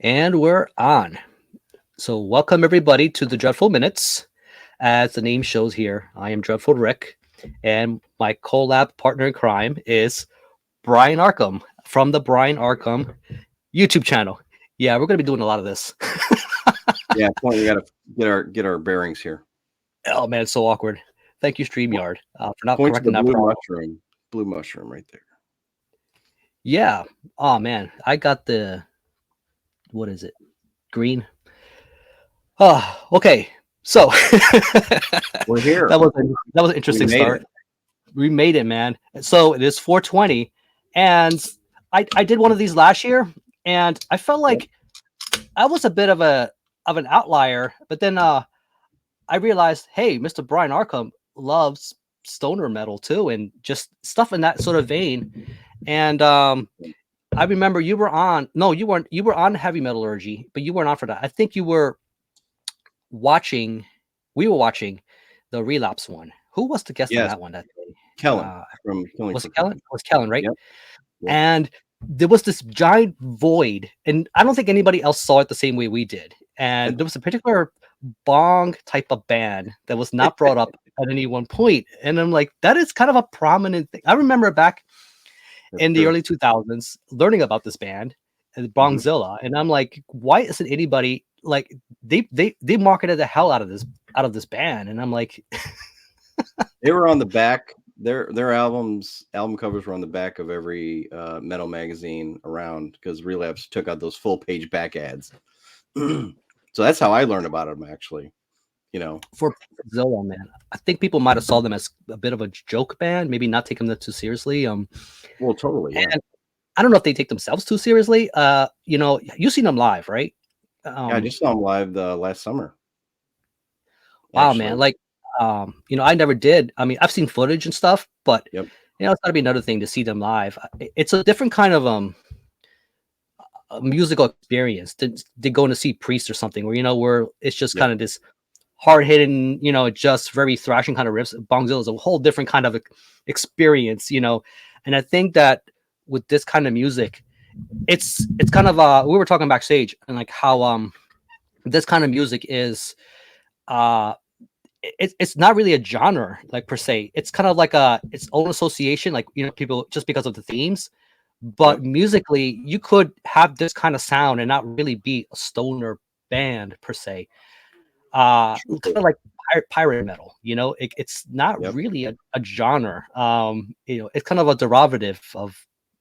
And we're on. So, welcome everybody to the Dreadful Minutes. As the name shows here, I am Dreadful Rick, and my collab partner in crime is Brian Arkham from the Brian Arkham YouTube channel. Yeah, we're going to be doing a lot of this. Yeah, we got to get our bearings here. Oh man, it's so awkward. Thank you, StreamYard, for not Point to correcting the that problem. blue mushroom right there. Yeah. Oh man, I got the what is it? Green. Oh, okay. So We're here. That was an interesting start. We made it, man. So it is 420, and I did one of these last year, and I felt like I was a bit of an outlier. But then I realized, hey, Mr. Brian Arkham loves stoner metal too, and just stuff in that sort of vein. And I remember you were on. No, you weren't. You were on Heavy Metallurgy, but you weren't on for that. I think you were watching. We were watching the Relapse one. Who was the guest on that one that day? Kellen from Killing. Was it Kellen? It was Kellen, right? Yep. And there was this giant void, and I don't think anybody else saw it the same way we did. And there was a particular Bong type of band that was not brought up at any one point. And I'm like, that is kind of a prominent thing. I remember back in the early 2000s learning about this band, Bongzilla, and I'm like, why isn't anybody like they marketed the hell out of this band? And I'm like, they were on the back. Their album covers were on the back of every metal magazine around because Relapse took out those full page back ads. So that's how I learned about them, actually. You know, for Zilla, man, I think people might have saw them as a bit of a joke band, maybe not take them too seriously. Well, totally. Yeah. And I don't know if they take themselves too seriously. You know, you've seen them live, right? Yeah, I just saw them live last summer. Wow, man! Like, you know, I never did. I mean, I've seen footage and stuff, but you know, it's got to be another thing to see them live. It's a different kind of a musical experience than going to see Priest or something, where you know, where it's just kind of this hard hitting, you know, just very thrashing kind of riffs. Bongzilla is a whole different kind of experience, you know, and I think that with this kind of music, it's kind of we were talking backstage and like how this kind of music is it's not really a genre like per se. It's kind of like its own association, like, you know, people just because of the themes. But musically, you could have this kind of sound and not really be a stoner band per se. Kind of like pirate metal, you know, it's not really a genre. You know, it's kind of a derivative of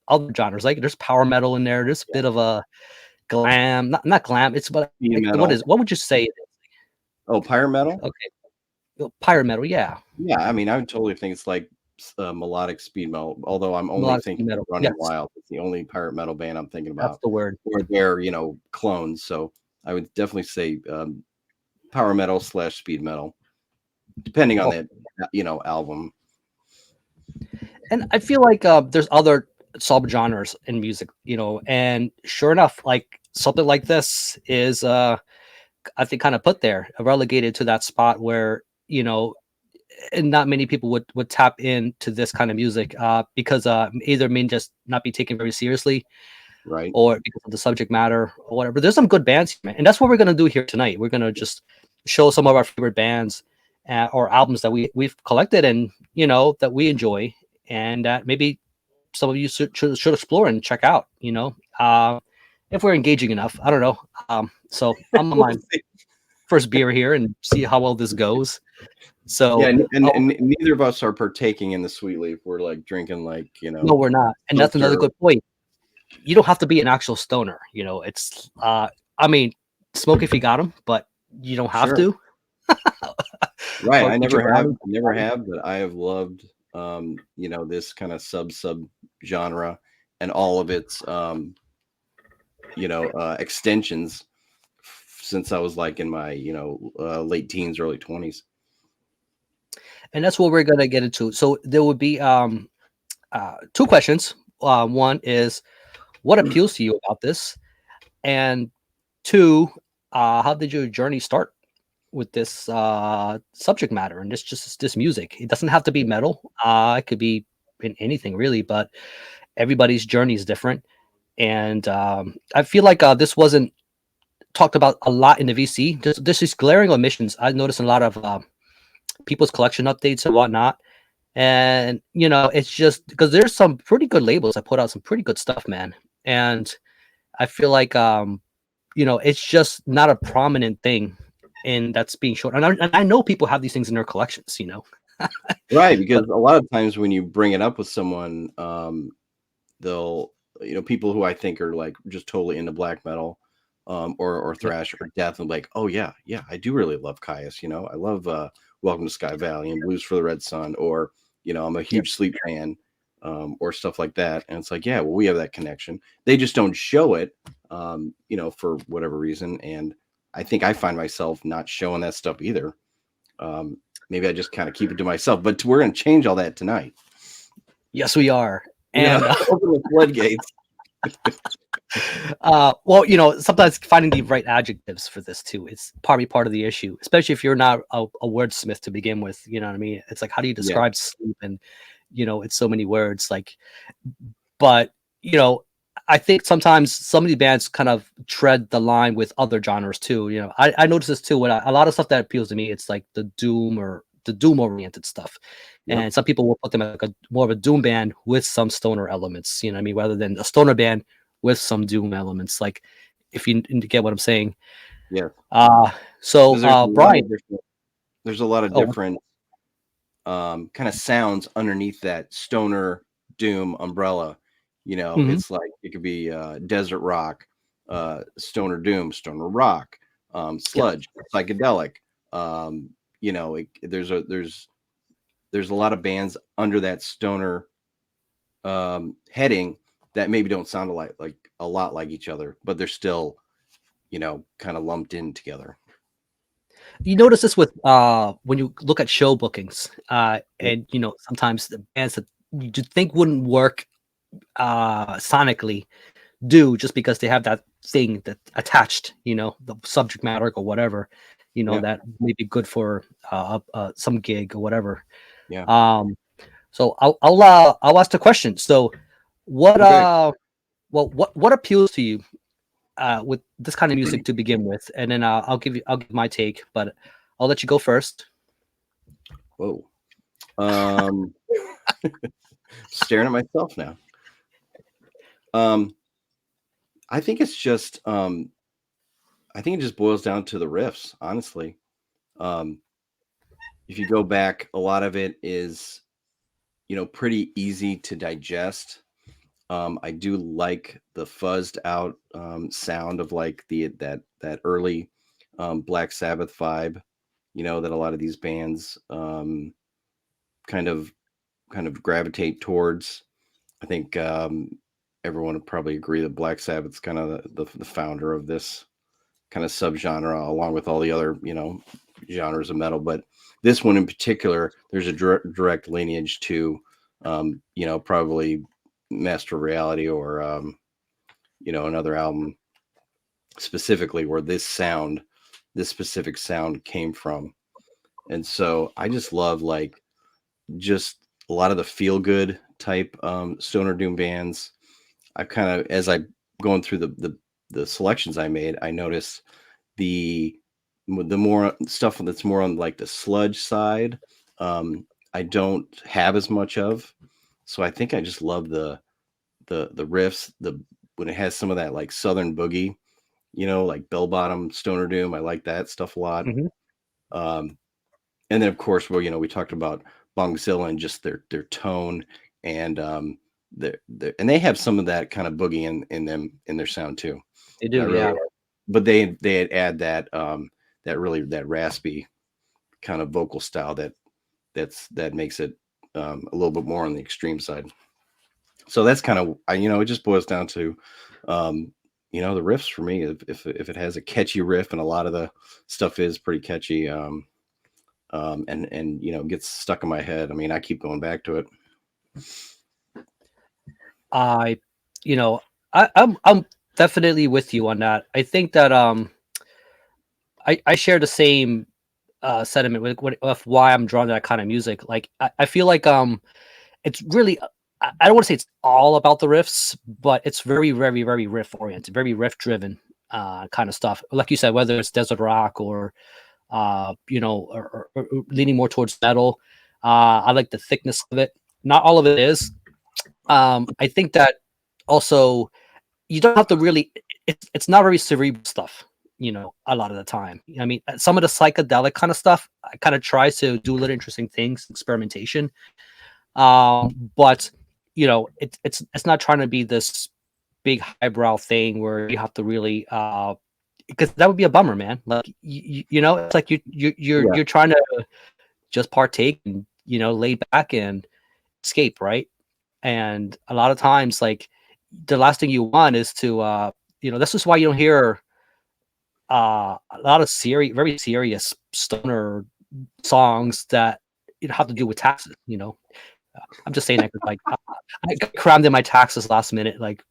other genres. Like there's power metal in there. There's a bit of a glam, not glam. It's what would you say it is? Oh, pirate metal. Okay, pirate metal. Yeah. Yeah, I mean, I would totally think it's like melodic speed metal. Although I'm only thinking of Running Wild. It's the only pirate metal band I'm thinking about. That's the word. Or they're, you know, clones. So I would definitely say power metal / speed metal, depending on that, you know, album. And I feel like there's other subgenres in music, you know, and sure enough, like something like this is I think kind of put there, relegated to that spot where, you know, and not many people would tap into this kind of music because either may just not be taken very seriously, right, or because of the subject matter or whatever. There's some good bands, man, and that's what we're gonna do here tonight. We're gonna just show some of our favorite bands or albums that we've collected and, you know, that we enjoy, and that maybe some of you should explore and check out, you know, if we're engaging enough. I don't know. So I'm on my first beer here and see how well this goes. So yeah, and neither of us are partaking in the sweet leaf. We're like drinking, like, you know. No, we're not, and that's another good point. You don't have to be an actual stoner, you know. It's I mean, smoke if you got them, but you don't have to. Right. I never have, but I have loved you know, this kind of sub genre and all of its you know, extensions since I was like in my, you know, late teens, early 20s. And that's what we're gonna get into. So there would be two questions. One is, what appeals to you about this? And two, how did your journey start with this subject matter and this music? It doesn't have to be metal. It could be in anything really, but everybody's journey is different. And I feel like this wasn't talked about a lot in the VC. Just these glaring omissions. I noticed a lot of people's collection updates and whatnot. And it's just because there's some pretty good labels that put out some pretty good stuff, man. And I feel like it's just not a prominent thing, and that's being shown. And I know people have these things in their collections, Right, because a lot of times when you bring it up with someone, they'll, people who I think are like just totally into black metal, or thrash or death, and like, oh yeah, I do really love Caius. I love Welcome to Sky Valley and Blues for the Red Sun, or I'm a huge Sleep fan, or stuff like that. And it's like, yeah, well, we have that connection. They just don't show it, for whatever reason. And I think I find myself not showing that stuff either. Maybe I just kind of keep it to myself. But we're going to change all that tonight. Yes, we are. And open the floodgates. Well, sometimes finding the right adjectives for this too is probably part of the issue, especially if you're not a wordsmith to begin with. You know what I mean? It's like, how do you describe sleep? And it's so many words. But I think sometimes some of the bands kind of tread the line with other genres too. I notice this too. When a lot of stuff that appeals to me, it's like the doom or the doom oriented stuff. Yep. And some people will put them as more of a doom band with some stoner elements, what I mean, rather than a stoner band with some doom elements. Like, if you get what I'm saying. Yeah. So Brian, there's a lot of different kind of sounds underneath that stoner doom umbrella. It's like it could be desert rock, stoner doom, stoner rock, sludge, psychedelic. There's a lot of bands under that stoner heading that maybe don't sound like a lot like each other, but they're still, kind of lumped in together. You notice this with when you look at show bookings, and sometimes the bands that you think wouldn't work sonically do, just because they have that thing that attached, the subject matter or whatever, that may be good for some gig or whatever. Yeah. So I'll ask the question. So what what appeals to you with this kind of music to begin with, and then I'll give my take, but I'll let you go first. Whoa. Staring at myself now. I think it's just I think it just boils down to the riffs, honestly. If you go back, a lot of it is pretty easy to digest. I do like the fuzzed out sound of like that early Black Sabbath vibe, that a lot of these bands kind of gravitate towards. I think everyone would probably agree that Black Sabbath's kind of the founder of this kind of subgenre, along with all the other genres of metal. But this one in particular, there's a direct lineage to probably Master of Reality, or another album specifically where this specific sound came from. And so I just love just a lot of the feel good type stoner doom bands. I've kind of, as I going through the selections I made, I noticed the more stuff that's more on like the sludge side, I don't have as much of. So I think I just love the riffs, when it has some of that like southern boogie, like bell bottom stoner doom. I like that stuff a lot. Mm-hmm. And then of course, we talked about Bongzilla and just their tone, and and they have some of that kind of boogie in their sound too. They do, yeah. But they add that that raspy kind of vocal style that makes it a little bit more on the extreme side. So that's kind of, it just boils down to, the riffs for me. If it has a catchy riff, and a lot of the stuff is pretty catchy, and gets stuck in my head. I mean, I keep going back to it. I'm definitely with you on that. I think that I share the same sentiment with why I'm drawn to that kind of music. Like I feel like it's really, I don't want to say it's all about the riffs, but it's very, very, very riff oriented, very riff driven. kind of stuff. Like you said, whether it's desert rock or or leaning more towards metal. I like the thickness of it. Not all of it is. I think that also you don't have to really. It's not very cerebral stuff. A lot of the time. I mean, some of the psychedelic kind of stuff, I kind of try to do a little interesting things, experimentation. But it's not trying to be this big highbrow thing where you have to really because that would be a bummer, man. Like it's like you're trying to just partake and lay back and escape, right? And a lot of times, like the last thing you want is to this is why you don't hear a lot of very serious stoner songs that have to do with taxes. I'm just saying that because like I got crammed in my taxes last minute, like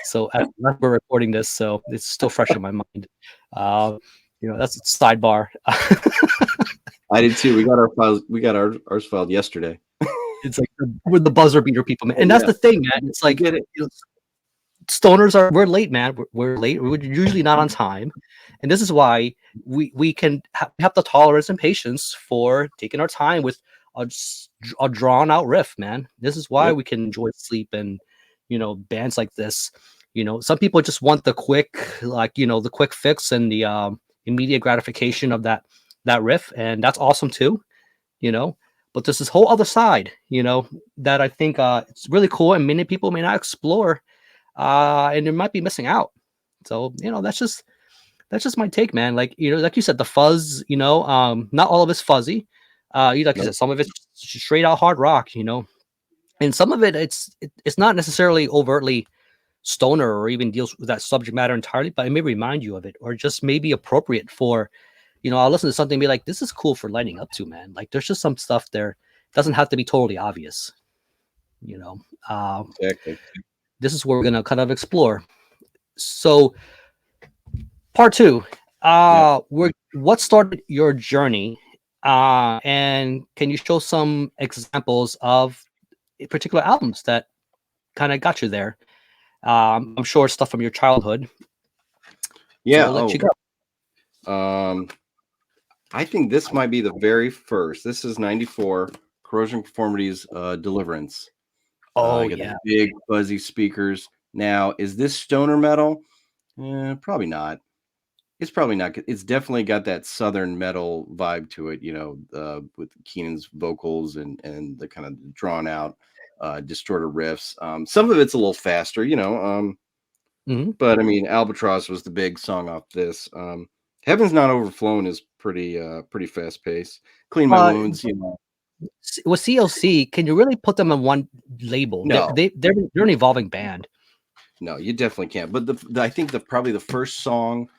so as we're recording this, so it's still fresh in my mind. That's a sidebar. I did too. We got our files. We got ours filed yesterday. It's like we're the buzzer beater people, man. And that's the thing, man. It's like stoners we're late, man. We're late. We're usually not on time, and this is why we can have the tolerance and patience for taking our time with a drawn out riff, man. This is why we can enjoy sleep and bands like this. Some people just want the quick, the quick fix and the immediate gratification of that riff, and that's awesome too. But there's this whole other side, that I think it's really cool, and many people may not explore, and they might be missing out. So that's just my take, man. Like like you said, the fuzz, not all of it's fuzzy. You said, some of it's straight out hard rock, and some of it it's not necessarily overtly stoner or even deals with that subject matter entirely, but it may remind you of it, or just may be appropriate for, I'll listen to something and be like, this is cool for lighting up to, man. Like there's just some stuff there. It doesn't have to be totally obvious, Exactly. This is where we're gonna kind of explore. So part 2, what started your journey? And can you show some examples of particular albums that kind of got you there? I'm sure stuff from your childhood. Yeah, so I'll let you go. I think this might be the very first. This is 94, Corrosion Conformity's Deliverance. Oh, the big fuzzy speakers. Now, is this stoner metal? Probably not. It's probably not. It's definitely got that southern metal vibe to it, with Keenan's vocals and the kind of drawn out, distorted riffs. Some of it's a little faster, but I mean, Albatross was the big song off this. Heaven's Not Overflowing is pretty fast paced. Clean My Wounds, With CLC, can you really put them on one label? No, they're an evolving band. No, you definitely can't. But I think probably the first song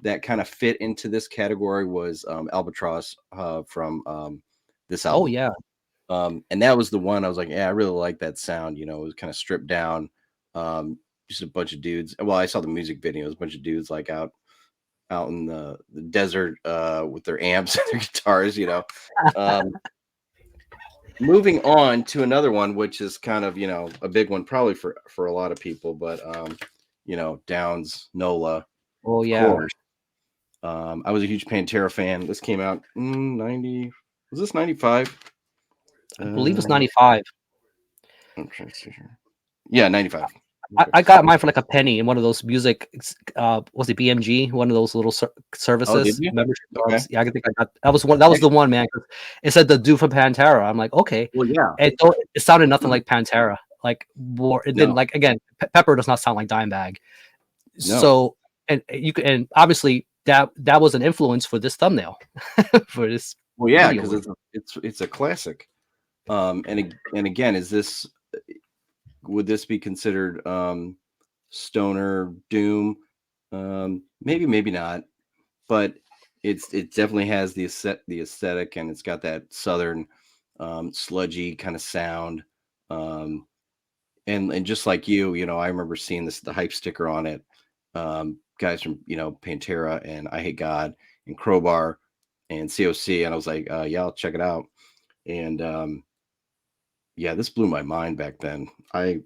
that kind of fit into this category was Albatross from this album. Oh yeah. And that was the one I was like, yeah, I really like that sound. It was kind of stripped down. Just a bunch of dudes. Well, I saw the music video. It was a bunch of dudes like out in the desert with their amps and their guitars, Moving on to another one, which is kind of, a big one probably for a lot of people, but Downs, NOLA. Oh yeah. Course. I was a huge Pantera fan. This came out in 90. Was this 95? I believe it's 95. I'm trying to see here. Yeah, 95. I got mine for like a penny in one of those music. Was it BMG? One of those little services. Membership clubs. Yeah, I think I got that. Was one. That was the one, man. It said the dude from Pantera. I'm like, okay. Well, yeah. It sounded nothing like Pantera. Like more. It didn't like again. Pepper does not sound like Dimebag. No. So and obviously that was an influence for this thumbnail for this. Well, yeah, because it's a classic. And again, would this be considered stoner doom? Maybe not, but it definitely has the aesthetic, and it's got that southern sludgy kind of sound. And just like you, I remember seeing the hype sticker on it. Guys from Pantera and I Hate God and Crowbar and COC, and I was like, yeah, I'll check it out. And yeah, this blew my mind back then. We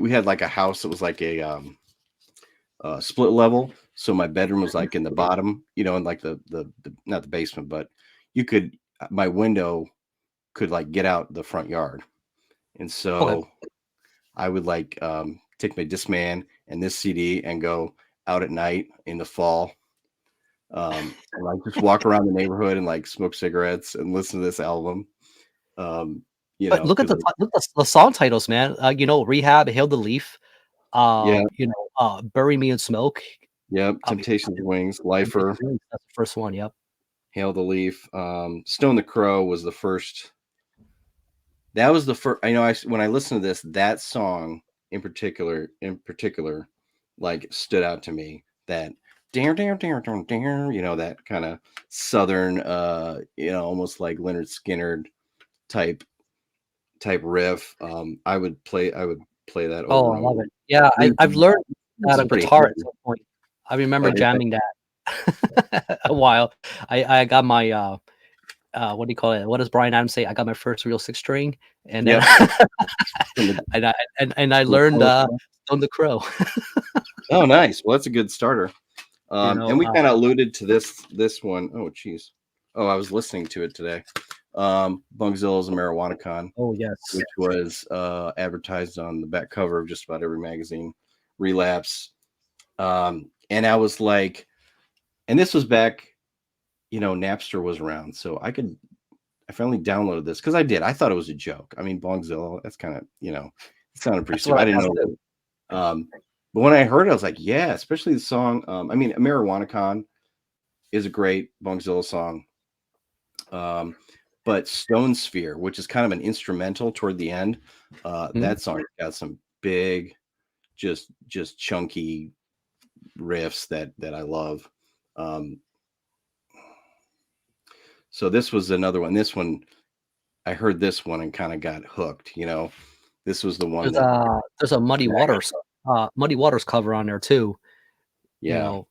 had like a house that was like a split level. So my bedroom was like in the bottom, you know, in like the not the basement, but my window could like get out the front yard. And so I would like take my Discman and this CD and go out at night in the fall. And like just walk around the neighborhood and like smoke cigarettes and listen to this album. You But know, look at the song titles, man. You know, Rehab, Hail the Leaf, yeah, you know, Bury Me in Smoke. yep. Temptations of Wings, Lifer. That's the first one. Yep. Hail the Leaf. Stone the Crow was the first. That was the first. I know. When I listened to this, that song in particular, like stood out to me. That you know, that kind of southern, you know, almost like Leonard Skinner type riff. I would play that over. Oh, I love it. Yeah, I've learned that on guitar at some point. I remember jamming that a while. I got my what do you call it? What does Brian Adams say? I got my first real 6-string, and then and I learned on the Crow. Oh, nice. Well, that's a good starter. You know, and we kind of alluded to this one. Oh, geez. Oh, I was listening to it today. Bongzilla's Marijuana-Con. Oh, yes. Which was advertised on the back cover of just about every magazine. Relapse. And I was like, and this was back, you know, Napster was around. So I finally downloaded this because I thought it was a joke. I mean, Bongzilla, that's kind of, you know, it sounded pretty stupid. I didn't know that. But when I heard it, I was like, yeah, especially the song. I mean, Marijuana-Con is a great Bongzilla song. But Stone Sphere, which is kind of an instrumental toward the end, that song got some big, just chunky riffs that I love. So this was another one. This one, I heard this one and kind of got hooked. You know, this was the one. There's a Muddy Waters cover on there too. Yeah. You know.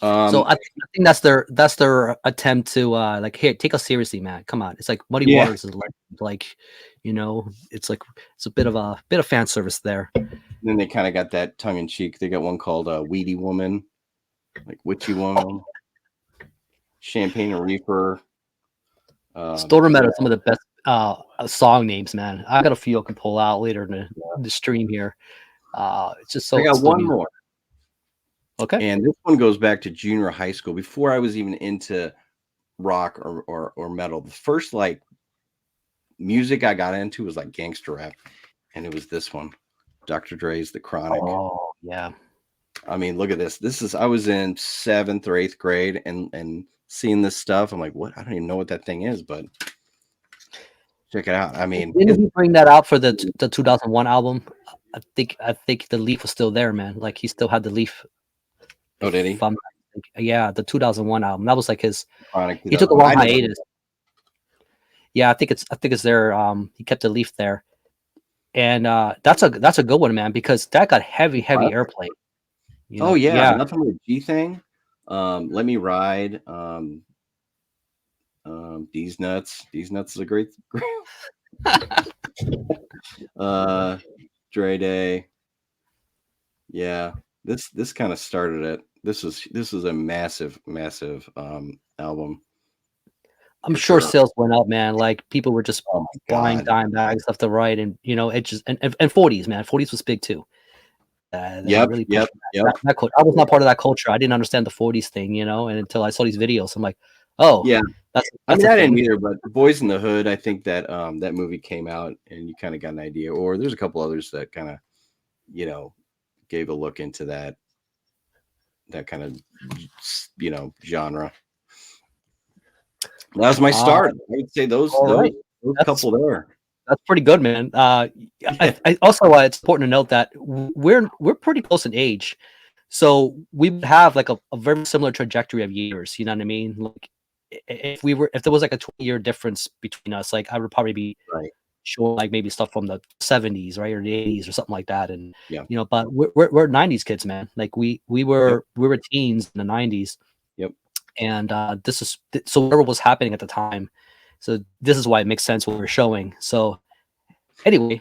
So I think that's their attempt to like, here, take us seriously, man. Come on, it's like Muddy Waters is like, you know, it's a bit of fan service there. And then they kind of got that tongue in cheek. They got one called Weedy Woman, like Witchy Woman, Champagne and Reaper. Still remember some of the best song names, man. I got a few I can pull out later in the stream here. It's just so. I got one more. Okay. And this one goes back to junior high school, before I was even into rock or metal. The first like music I got into was like gangster rap, and it was this one, Dr. Dre's The Chronic. Oh yeah. I mean, look at this. I was in 7th or 8th grade and seeing this stuff. I'm like, what? I don't even know what that thing is, but check it out. I mean, didn't he bring that out for the 2001 album? I think the leaf was still there, man. Like he still had the leaf. Oh, did he? Yeah, the 2001 album. That was like his. He took a long hiatus. Yeah, I think it's there. He kept the leaf there, and that's a good one, man, because that got heavy airplay. You know? Oh yeah, nothing but a G thing. Let Me Ride. These Nuts. These Nuts is a great. Dre Day. Yeah. This kind of started it. This is a massive album. I'm sure sales went up, man. Like people were just buying dime bags left to right, and you know, it just and 40s, man. 40s was big too. Yep. I was not part of that culture. I didn't understand the 40s thing, you know, and until I saw these videos, I'm like, oh yeah. That's I mean, I didn't either, but Boys in the Hood, I think that that movie came out and you kind of got an idea. Or there's a couple others that kind of, you know, gave a look into that kind of, you know, genre. That was my start. I would say those couple there. That's pretty good, man. I also it's important to note that we're pretty close in age, so we have like a very similar trajectory of years. You know what I mean? Like if there was like a 20-year difference between us, like I would probably be showing like maybe stuff from the 70s, right, or the 80s or something like that. And you know, but we're 90s kids, man. Like we were teens in the 90s. Yep. And this is so whatever was happening at the time. So this is why it makes sense what we're showing. So Anyway,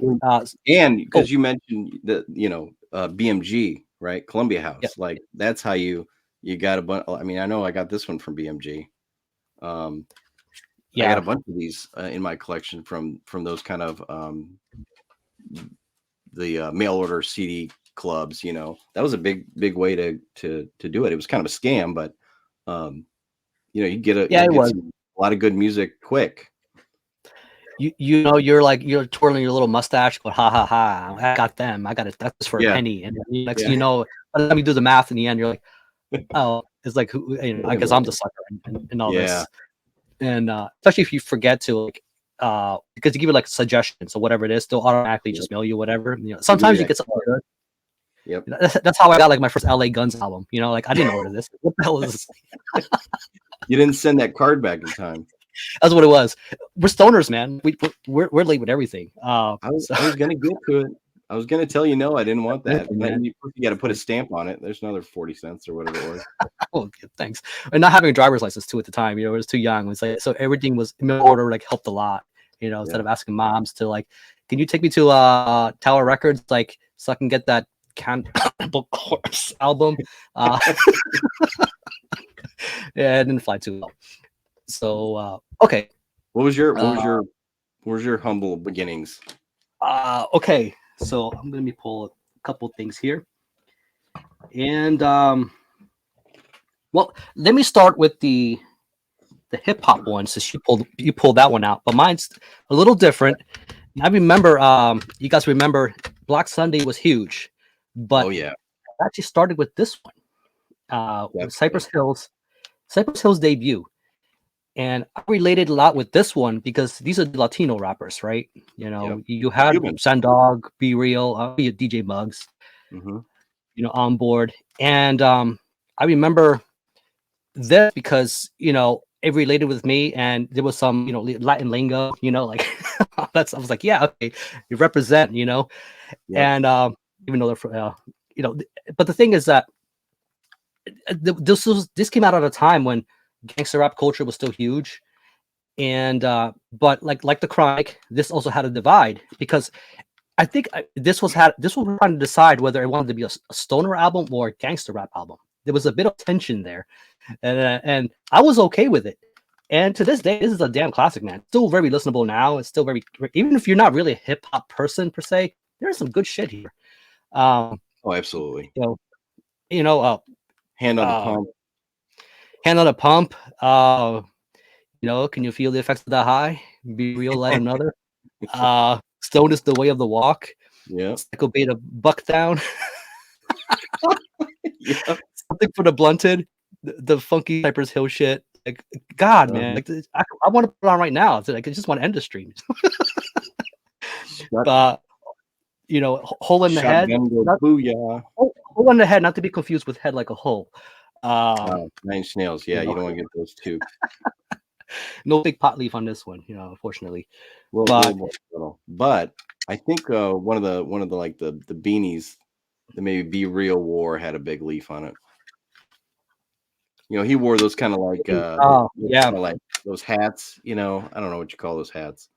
and because you mentioned that, BMG, right? Columbia House, yeah. like that's how you got a bunch. I mean, I know I got this one from BMG. I got a bunch of these in my collection from those kind of the mail order CD clubs. That was a big way to do it. It was kind of a scam, but you get a lot of good music quick. You're twirling your little mustache, going ha ha ha! I got them. I got it. That's for a penny. And next, by the time you do the math in the end, you're like, oh, it's like I guess I'm the sucker and all this. And especially if you forget to because you give it like suggestions or whatever it is, they'll automatically just mail you whatever. Sometimes you get something good. Yep. That's how I got like my first LA Guns album. Like I didn't order this. What the hell is this? You didn't send that card back in time. That's what it was. We're stoners, man. We're late with everything. I was gonna get to it. I was gonna tell you no, I didn't want that. You got to put a stamp on it. There's another 40 cents or whatever it was. Oh, thanks. And not having a driver's license too at the time, it was too young. It was like, so everything was in order, like helped a lot. Instead of asking moms to like, can you take me to Tower Records, like so I can get that Cannibal Corpse album? Yeah, it didn't fly too well. So okay. What was your humble beginnings? Okay, so I'm gonna pull a couple things here, and well, let me start with the hip hop one since you pulled that one out, but mine's a little different. I remember, you guys remember Black Sunday was huge, but I actually started with this one, with Cypress Hill's debut. And I related a lot with this one because these are the Latino rappers, right? You had Sandog, Be Real, DJ Muggs, on board. And I remember this because, it related with me and there was some, Latin lingo, like I was like, yeah, okay, you represent, and even though they're from, but the thing is that this came out at a time when gangster rap culture was still huge, and but like the Chronic, this also had a divide because I think this was trying to decide whether it wanted to be a stoner album or a gangster rap album. There was a bit of tension there, and I was okay with it. And to this day, this is a damn classic, man. Still very listenable now. It's still very, even if you're not really a hip hop person per se, there's some good shit here. Oh, absolutely. Hand on the pump. Hand on a pump. Can you feel the effects of the high? Be real, light another. Stone is the way of the walk. Yeah. Stickle bait a buck down. Something for the blunted. The funky Cypress Hill shit. Like, God, man. Like, I want to put it on right now. It's like I just want to end the stream. Hole in the head. Hole in the head, not to be confused with head like a hole. 9 Inch Nails. Yeah, you don't want to get those two. No big pot leaf on this one, unfortunately. But I think one of the like the beanies that maybe Be Real wore had a big leaf on it. He wore those kind of like like those hats. I don't know what you call those hats.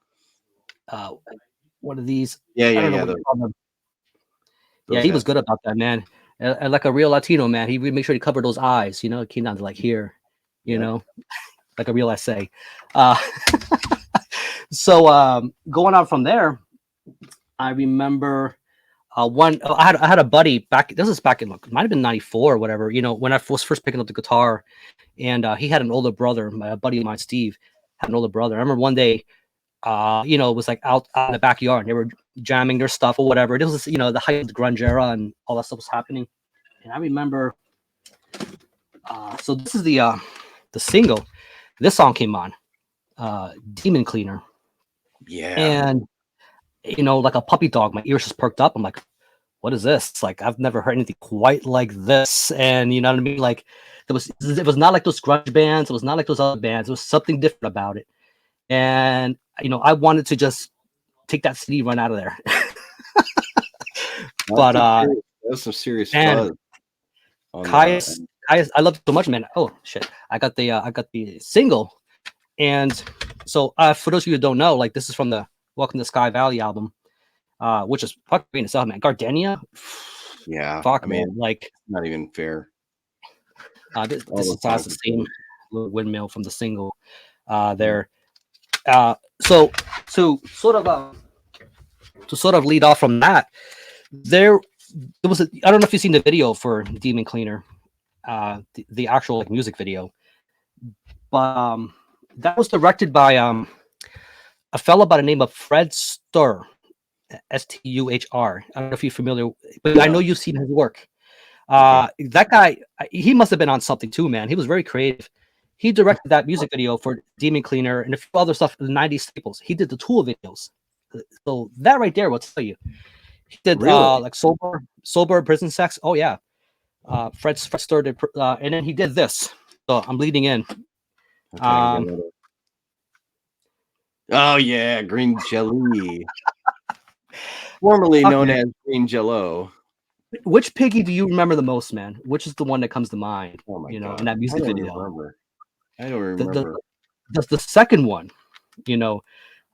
One of these. Yeah. He was good about that, man. And like a real Latino man, he would make sure he covered those eyes. It came down to like here, like a real essay. So going on from there, I remember I had a buddy back. This is back in it might have been '94 or whatever. When I was first picking up the guitar, and he had an older brother. My buddy of mine, Steve, had an older brother. I remember one day, it was like out in the backyard. And they were jamming their stuff or whatever. It was the height of the grunge era and all that stuff was happening. And I remember. So this is the single. This song came on, Demon Cleaner. Yeah. And like a puppy dog, my ears just perked up. I'm like, what is this? Like, I've never heard anything quite like this. And you know what I mean? Like, it was not like those grunge bands. It was not like those other bands. There was something different about it. And I wanted to just take that CD, run out of there. But that was some serious fun. Caius, I love it so much, man. Oh shit! I got the single, and so for those of you who don't know, like this is from the Welcome to Sky Valley album. which is fucking green itself, man. Gardenia, Yeah, fuck, I mean, man. Like, not even fair. this has the same little windmill from the single there. So to sort of lead off from that, there was I don't know if you've seen the video for Demon Cleaner, the actual like music video, but that was directed by a fellow by the name of Fred Stur, Stuhr. I don't know if you're familiar, but I know you've seen his work. That guy, he must have been on something too, man. He was very creative. He directed that music video for Demon Cleaner and a few other stuff, the 90s staples. He did the Tool videos. So that right there will tell you. He did like sober prison sex. Oh yeah. Fred started and then he did this. So I'm leading in. Oh yeah, green jelly. Formerly known as green jello. Which piggy do you remember the most, man? Which is the one that comes to mind? Oh my God. In that music video. I don't remember. The second one, the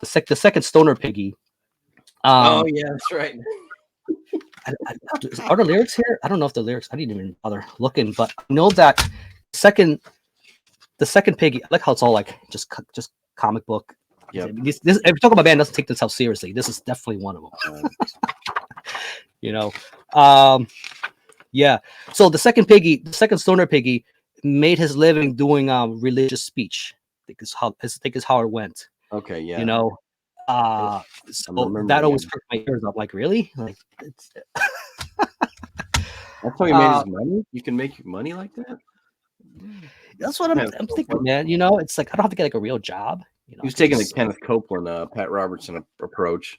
second stoner piggy. Oh yeah, that's right. Are the lyrics here? I don't know if the lyrics. I didn't even bother looking, but I know that the second piggy. I like how it's all like just comic book. Yeah. This if you're talking about a band doesn't take themselves seriously, this is definitely one of them. Yeah. So the second stoner piggy, made his living doing religious speech. I think is how it went. Okay, yeah. So that always hurt my ears up. Like, really? Like, that's how he made his money. You can make money like that. That's what I'm thinking, man. It's like I don't have to get like a real job. He was taking the Kenneth Copeland, Pat Robertson approach.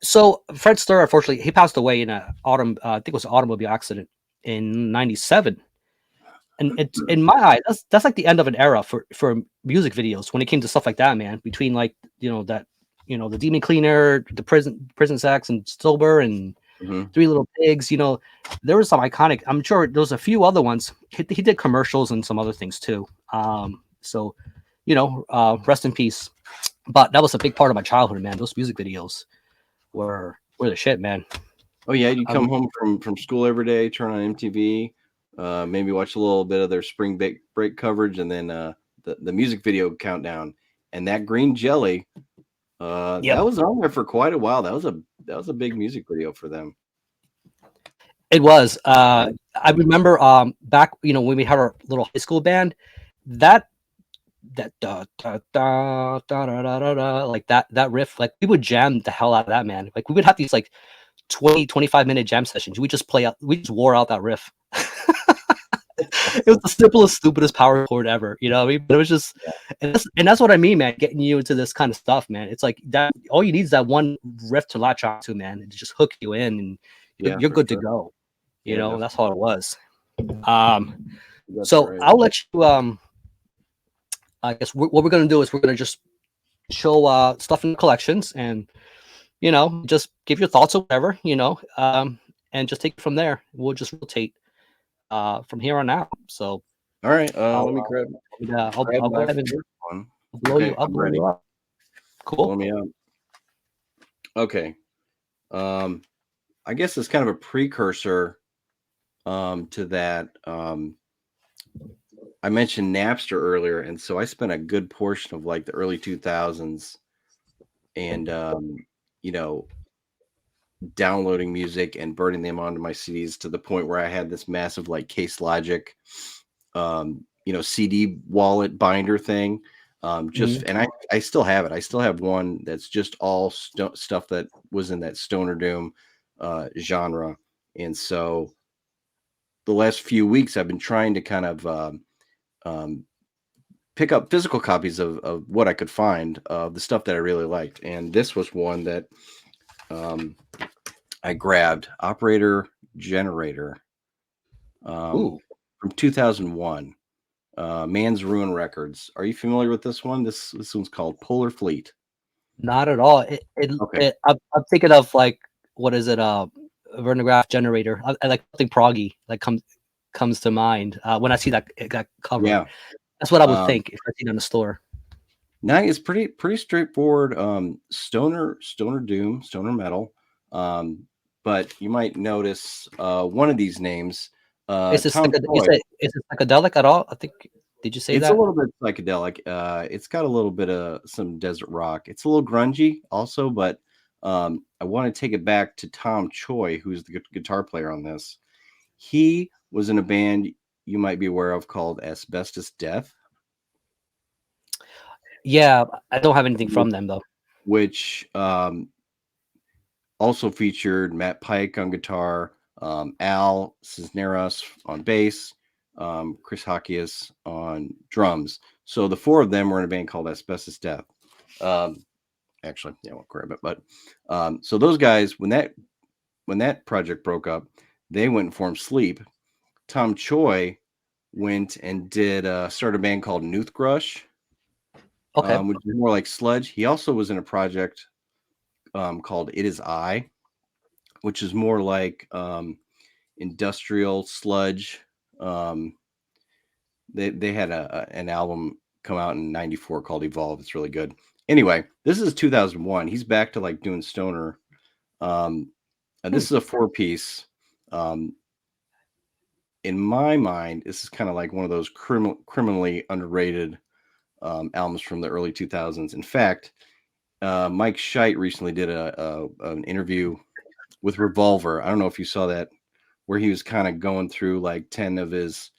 So Fred Stur, unfortunately, he passed away in I think it was an automobile accident in '97. And it's in my eye, that's like the end of an era for music videos when it came to stuff like that, man. Between like the Demon Cleaner, the prison sex, and Sober, and Three Little Pigs. There was some iconic. I'm sure there was a few other ones. He did commercials and some other things too. So rest in peace. But that was a big part of my childhood, man. Those music videos were the shit, man. Oh yeah, you come home from school every day, turn on MTV. Maybe watch a little bit of their spring break coverage, and then the music video countdown. And that green jelly, that was on there for quite a while. That was a big music video for them. It was. I remember back when we had our little high school band, that like that riff, like we would jam the hell out of that, man. Like we would have these like 20-25 minute jam sessions. We just wore out that riff. It was the simplest, stupidest power chord ever, But it was just, and that's what I mean, man. Getting you into this kind of stuff, man. It's like that. All you need is that one riff to latch on to, man, and just hook you in, and you're good to go. That's all it was. So right. I'll let you. I guess what we're gonna do is we're gonna just show stuff in the collections, and just give your thoughts or whatever, and just take it from there. We'll just rotate. From here on out. So, all right. Let me grab. I'll go ahead and blow you up. Cool. Blow me up. Okay. I guess it's kind of a precursor to that. I mentioned Napster earlier, and so I spent a good portion of like the early 2000s, and downloading music and burning them onto my CDs to the point where I had this massive like Case Logic, CD wallet binder thing. And I still have it. I still have one that's just all stuff that was in that stoner doom genre. And so the last few weeks I've been trying to kind of pick up physical copies of what I could find of the stuff that I really liked. And this was one that I grabbed, Operator Generator, from 2001, Man's Ruin Records. Are you familiar with this one? This one's called Polar Fleet. Not at all. I'm thinking of like, what is it? Vernograph Generator. I like something proggy that comes to mind when I see that cover. Yeah, that's what I would think if I see it in the store. Night is pretty straightforward. Stoner doom, stoner metal. But you might notice one of these names. Is this Tom like Toy. is it psychedelic at all? I think. Did you say It's that? a little bit psychedelic. It's got a little bit of some desert rock. It's a little grungy also, but I want to take it back to Tom Choi, who's the guitar player on this. He was in a band you might be aware of called Asbestos Death. Yeah, I don't have anything from them though. Which also featured Matt Pike on guitar, Al Cisneros on bass, Chris Hockius on drums. So the four of them were in a band called Asbestos Death. Actually, yeah, I won't grab it, but so those guys, when that project broke up, they went and formed Sleep. Tom Choi went and did start a band called Noothgrush, Okay. which is more like sludge. He also was in a project called It Is I, which is more like industrial sludge. They had an album come out in '94 called Evolve. It's really good. Anyway, this is 2001. He's back to like doing stoner. And this is a 4-piece. In my mind, this is kind of like one of those criminally underrated albums from the early 2000s. In fact, Mike Scheidt recently did an interview with Revolver. I don't know if you saw that, where he was kind of going through like 10 of his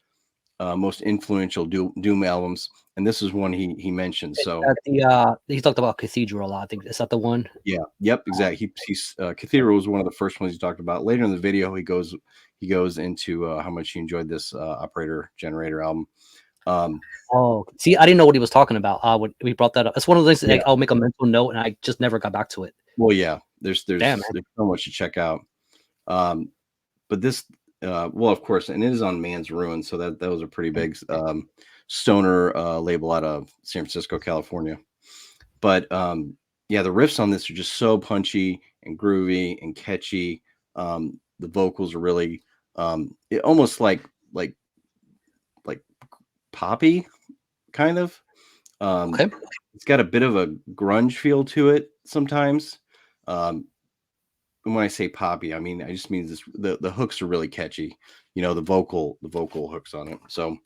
most influential Doom albums, and this is one he mentioned. So he talked about Cathedral a lot. I think is that the one? Yeah, yep, exactly. He's Cathedral was one of the first ones he talked about. Later in the video, he goes into how much he enjoyed this Operator Generator album. Oh, see, I didn't know what he was talking about. When we brought that up, it's one of the things Yeah. like, I'll make a mental note, and I just never got back to it. Well, yeah, there's Damn, so much to check out. But this, well, of course, and it is on Man's Ruin, so that was a pretty big stoner label out of San Francisco, California. But yeah, the riffs on this are just so punchy and groovy and catchy. The vocals are really almost like poppy, kind of. Okay. It's got a bit of a grunge feel to it sometimes. And when I say poppy, I mean I just mean this. The hooks are really catchy. You know, the vocal hooks on it. So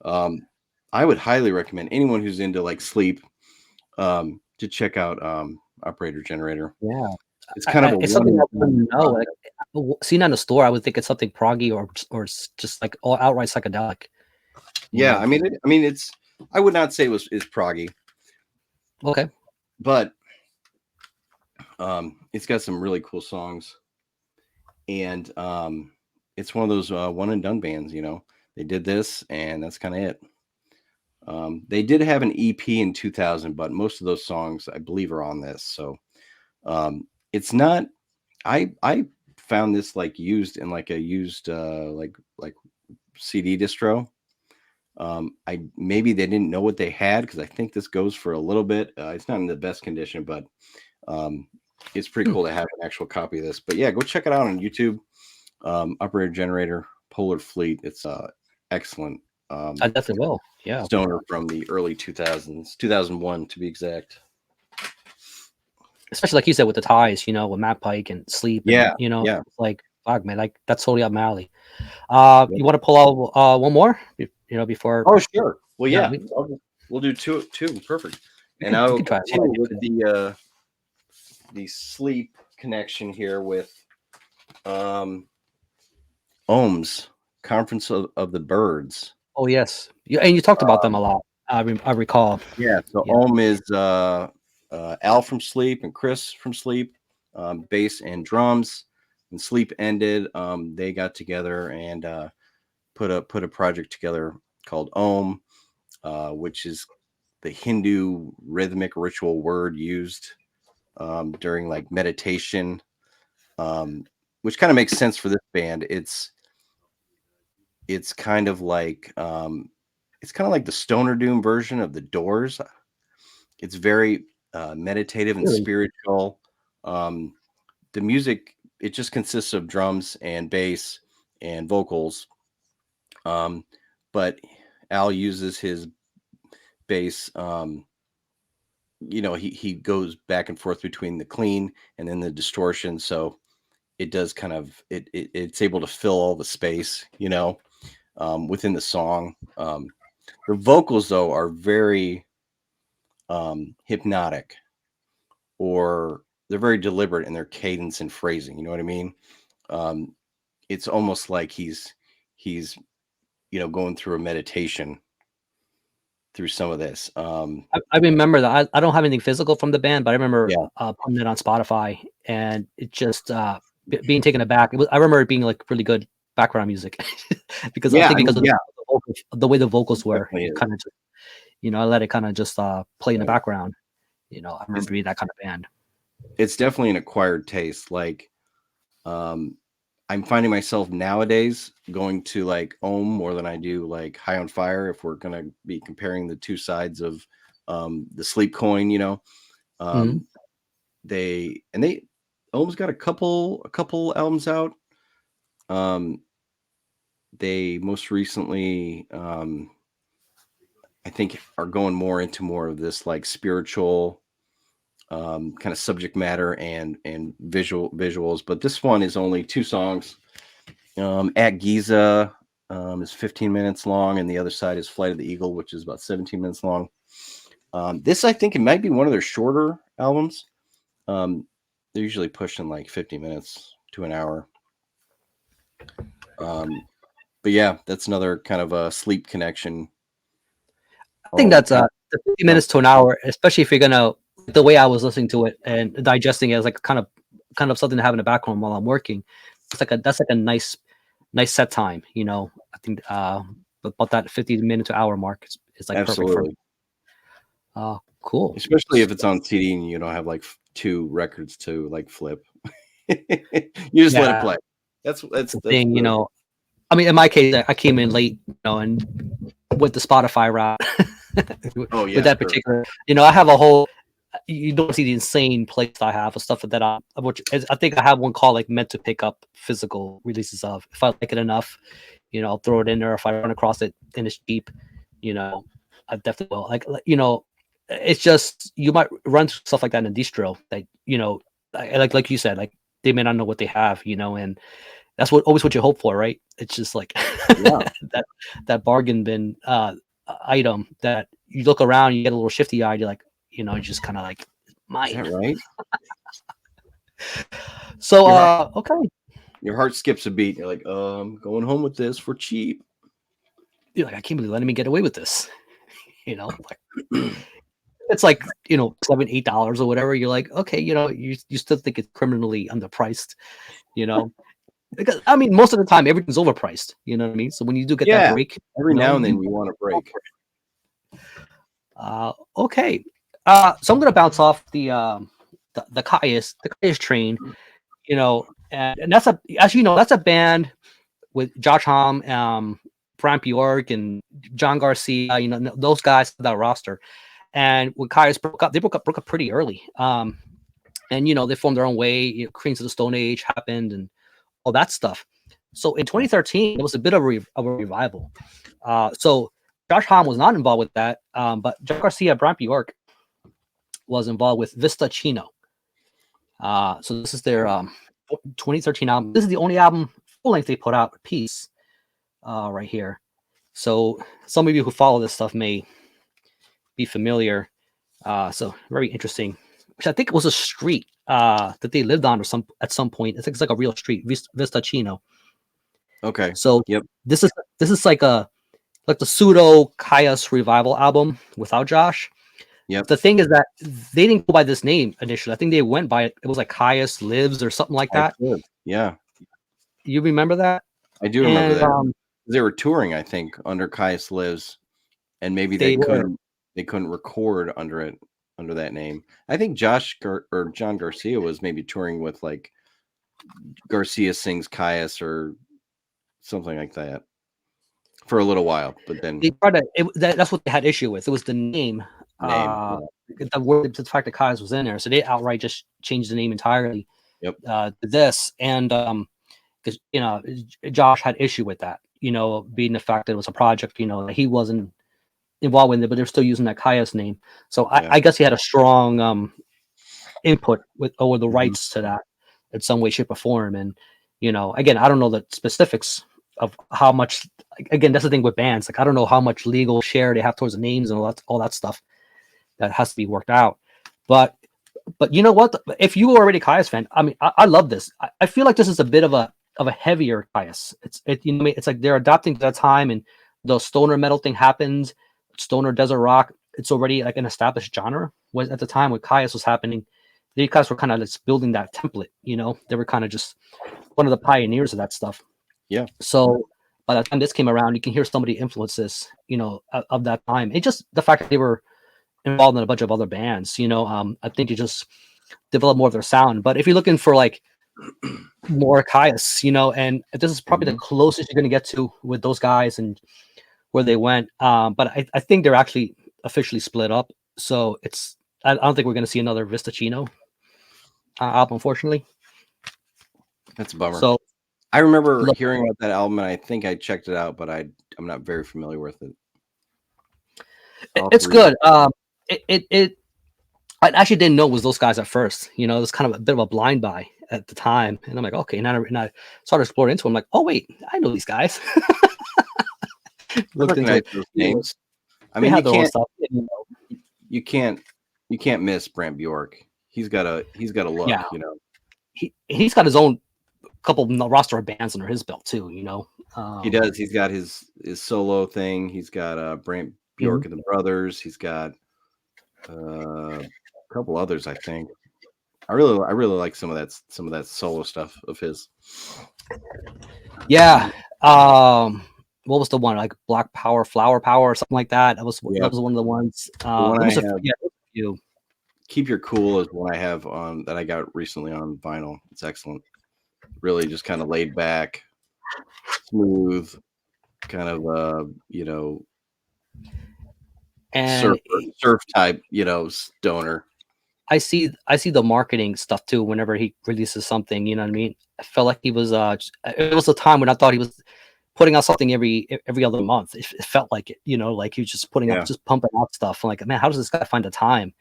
I would highly recommend anyone who's into like sleep to check out Operator Generator. Yeah. It's kind of it's something I wouldn't know. Like, seen in the store, I would think it's something proggy or just like all outright psychedelic. Yeah, I mean, it's. I would not say it's proggy. Okay. But it's got some really cool songs, and it's one of those one and done bands. You know, they did this, and that's kind of it. They did have an EP in 2000, but most of those songs, I believe, are on this. So it's not. I found this like used in like a used like CD distro. I maybe they didn't know what they had, because I think this goes for a little bit. It's not in the best condition, but it's pretty cool to have an actual copy of this. But yeah, go check it out on YouTube. Operator Generator, Polar Fleet. It's excellent. I definitely will. Yeah. Stoner from the early 2000s, 2001 to be exact. Especially like you said with the ties, you know, with Matt Pike and Sleep. Yeah. And, you know, yeah. it's like, fuck, man, like that's totally up my alley. You want to pull out one more, you know, before? Oh, sure. Well, yeah, we'll do two. Perfect. And I'll continue with the sleep connection here with Ohm's Conference of the Birds. Oh yes, and you talked about them a lot. I recall. Yeah. So Ohm is Al from Sleep and Chris from Sleep, bass and drums. When Sleep ended, they got together and put a project together called Ohm, which is the Hindu rhythmic ritual word used during like meditation, which kind of makes sense for this band. It's kind of like the stoner doom version of the Doors. It's very meditative and spiritual. The music, it just consists of drums and bass and vocals. But Al uses his bass you know, he goes back and forth between the clean and then the distortion, so it does kind of it's able to fill all the space, you know, within the song. The vocals though are very hypnotic, or they're very deliberate in their cadence and phrasing. You know what I mean? Um, it's almost like he's you know, going through a meditation through some of this. I remember that. I don't have anything physical from the band, but I remember Yeah, putting it on Spotify, and it just being taken aback. I remember it being like really good background music because I yeah, think I mean, because of yeah, the way the vocals were, definitely it is. kind of, I let it kind of just play in the Right. background. I It's remember being that kind of band. it's definitely an acquired taste. Like, um, I'm finding myself nowadays going to like Ohm more than I do like High on Fire. If we're gonna be comparing the two sides of the sleep coin, you know, Mhm. um, they Ohm's got a couple albums out. Um, they most recently, I think, are going more of this like spiritual kind of subject matter and visuals. But this one is only two songs. At Giza is 15 minutes long, and the other side is Flight of the Eagle, which is about 17 minutes long. This, I think, it might be one of their shorter albums. They're usually pushing like 50 minutes to an hour. But yeah, that's another kind of a sleep connection. I think Oh, that's the 50 minutes to an hour, especially if you're gonna the way I was listening to it and digesting it as like kind of something to have in the background while I'm working. That's like a nice set time. I think about that 50 minute to hour mark is like perfect for me. absolutely. Cool. Especially if it's on CD and you don't have like two records to like flip. You just let it Yeah, play. That's that's that's the that's thing. the I mean, in my case, I came in late, and went the Spotify route oh with yeah, that sure. particular. I have a whole. You don't see the insane plates I have of stuff that which I think I have one called like meant to pick up physical releases of. If I like it enough, I'll throw it in there. If I run across it and it's cheap, I definitely will. It's just you might run stuff like that in a distro that like you said, like they may not know what they have, and that's always what you hope for, right? It's just like Yeah. that bargain bin item that you look around, you get a little shifty eyed, you're like, just kind of like Is that mine. right? So Your heart okay, your heart skips a beat. You're like, I'm going home with this for cheap. you're like, I can't believe letting me get away with this. Like it's like $7-8 or whatever. You're like, okay, you still think it's criminally underpriced, you know. Because I mean, most of the time everything's overpriced. You know what I mean? So when you do get that Yeah. break, Every now and you then you want a go break. for it. Okay. So I'm gonna bounce off the Caius train. And that's as you know, that's a band with Josh Homme, Brian Bjork, and John Garcia. Those guys that roster. And when Caius broke up, they broke up pretty early. And they formed their own way. Queens of the Stone Age happened, and all that stuff. So in 2013, it was a bit of a revival. So Josh Homme was not involved with that, but John Garcia, Brian Bjork was involved with Vista Chino. So this is their 2013 album. This is the only album full length they put out. Piece right here. So some of you who follow this stuff may be familiar. So very interesting. Which I think was a street that they lived on at some point. It's like a real street, Vista Chino. Okay. So Yep. this is like the pseudo Caius revival album without Josh. Yep. The thing is that they didn't go by this name initially. I think they went by it was like Caius Lives or something like I that. should. Yeah. You remember that? I do remember And that. They were touring, I think, under Caius Lives, and maybe they were. they couldn't record under that name. I think or John Garcia was maybe touring with like Garcia Sings Caius or something like that for a little while, but then They tried that's what they had issue with. It was the name. name. The fact that Caius was in there, so they outright just changed the name entirely. Yep. To this, and because Josh had issue with that. Being the fact that it was a project, that he wasn't involved with it, but they're still using that Kaya's name. So Yeah. I guess he had a strong input with or the Mhm. rights to that in some way, shape, or form. And again, I don't know the specifics of how much. Again, that's the thing with bands. Like I don't know how much legal share they have towards the names and all that stuff that has to be worked out. But you know what? If you were already a Caius fan, I mean, I love this. I feel like this is a bit of a heavier Caius. It's like they're adapting to that time, and the stoner metal thing happens. Stoner desert rock. It's already like an established genre. Was at the time when Caius was happening, these guys were kind of just building that template. They were kind of just one of the pioneers of that stuff. Yeah. So by the time this came around, you can hear some of the influences, of that time. It's just the fact that they were involved in a bunch of other bands. I think it just developed more of their sound. But if you're looking for like more Caius, and this is probably the closest you're going to get to with those guys and where they went. But I think they're actually officially split up. So I don't think we're going to see another Vistachino album, unfortunately. That's a bummer. So I remember hearing about that album, and I think I checked it out, but I'm not very familiar with it. It's good. I actually didn't know it was those guys at first. It was kind of a bit of a blind buy at the time, and I'm like, okay. And I started exploring into it. I'm like, oh wait, I know these guys. Looked into those names. I mean, you can't miss Brant Bjork. He's got a look. Yeah. He's got his own couple roster of bands under his belt too. He does. He's got his solo thing. He's got Brant Bjork and the Brothers. He's got a couple others, I think. I really like some of that solo stuff of his. Yeah. What was the one, like Black Power, Flower Power, or something like that? That was one of the ones. Keep Your Cool is one I have on that I got recently on vinyl. It's excellent. Really just kind of laid back, smooth, kind of and surf type, stoner. I see the marketing stuff too. Whenever he releases something, you know what I mean. I felt like he was. It was a time when I thought he was putting out something every other month. It felt like it, like he was just putting up, just pumping out stuff. I'm like, man, how does this guy find the time?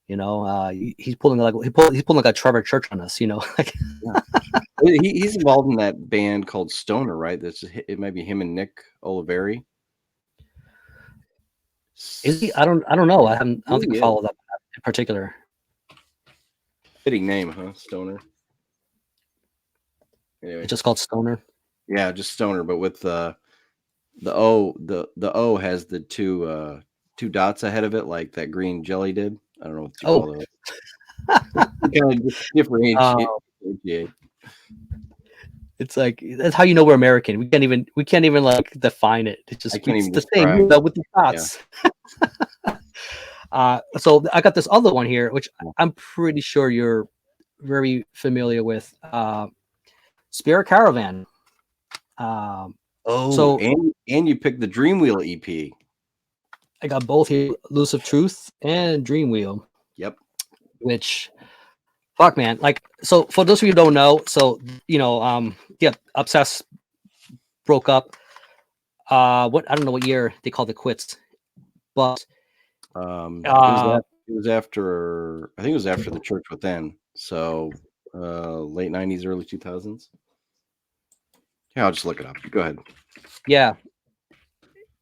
He's pulling like a Trevor Church on us. Like he's involved in that band called Stoner, right? It might be him and Nick Oliveri. Is he? I don't know. I don't think I follow that in particular. Fitting name, huh? Stoner. Anyway, it's just called Stoner. Yeah, just Stoner, but with the O. The O has the two dots ahead of it, like that green jelly did. I don't know what you call it. Kind of differentiate. It's like that's how you know we're American. We can't even like define it. It's just it's the same with the dots. Yeah. So I got this other one here, which I'm pretty sure you're very familiar with. Spirit Caravan. And you picked the Dreamwheel EP. I got both here, Elusive Truth and Dreamwheel. Yep. Which, fuck, man. Like, so for those of you who don't know, so Obsess broke up. I don't know what year they called it quits, but it was after. I think it was after The Church Within. So late 90s, early 2000s. Yeah, I'll just look it up. Go ahead. Yeah,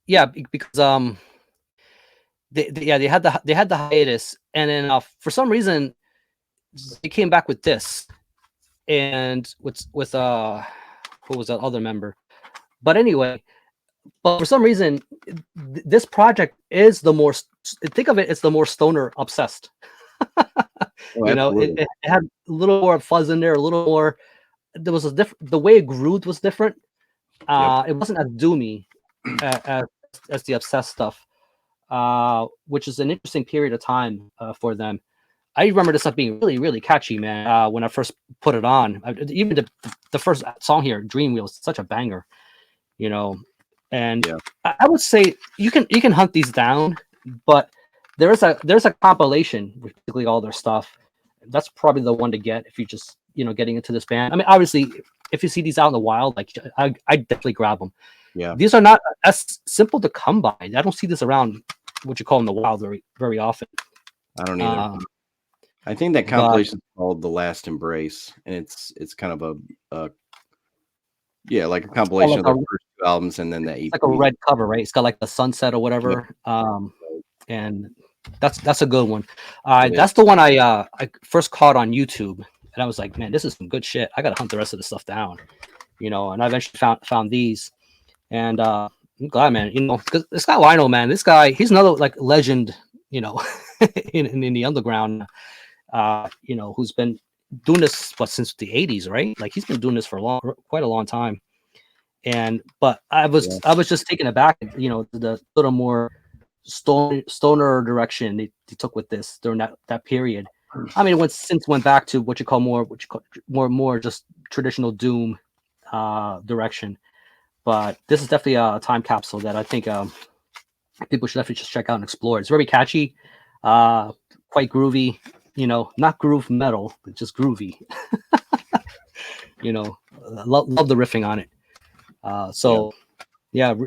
because they had the hiatus, and then for some reason they came back with this, and with who was that other member? But anyway, for some reason this project is the more, think of it, it's the more stoner obsessed. It had a little more fuzz in there, a little more. There was the way it grooved was different. It wasn't as doomy as the obsessed stuff, which is an interesting period of time for them. I remember this stuff being really, really catchy, man. When I first put it on, even the first song here, Dream Wheel, is such a banger, And I would say you can hunt these down, but there's a compilation with basically all their stuff. That's probably the one to get if you just getting into this band. I mean, obviously, if you see these out in the wild, like I definitely grab them. these are not as simple to come by. I don't see this around what you call in the wild very often. I don't either. I think that compilation is called The Last Embrace, and it's kind of a like a compilation of the first two albums and then the EP. It's like a red cover, right? It's got like the sunset or whatever. And that's a good one. That's the one I first caught on YouTube, and I was like, man, this is some good shit. I gotta hunt the rest of the stuff down, and I eventually found these, and I'm glad, man. Because this guy Lionel, man, this guy, he's another like legend, in the underground, who's been doing this since the 80s, right? Like he's been doing this for quite a long time. But I was just taken aback, the little more stoner direction they took with this during that period. I mean, it went back to what you call more just traditional doom direction. But this is definitely a time capsule that I think people should definitely just check out and explore. It's very catchy, quite groovy. Not groove metal, but just groovy. Love the riffing on it.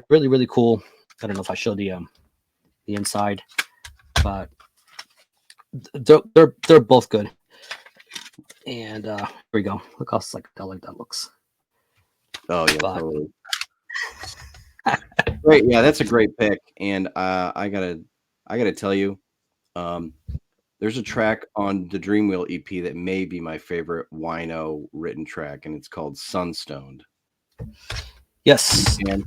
Really, really cool. I don't know if I showed the inside, but they're both good. And here we go. Look how psychedelic that looks. Oh yeah, totally. Great, yeah, that's a great pick. And I gotta tell you, there's a track on the Dreamwheel EP that may be my favorite wino written track, and it's called Sunstoned. Yes, and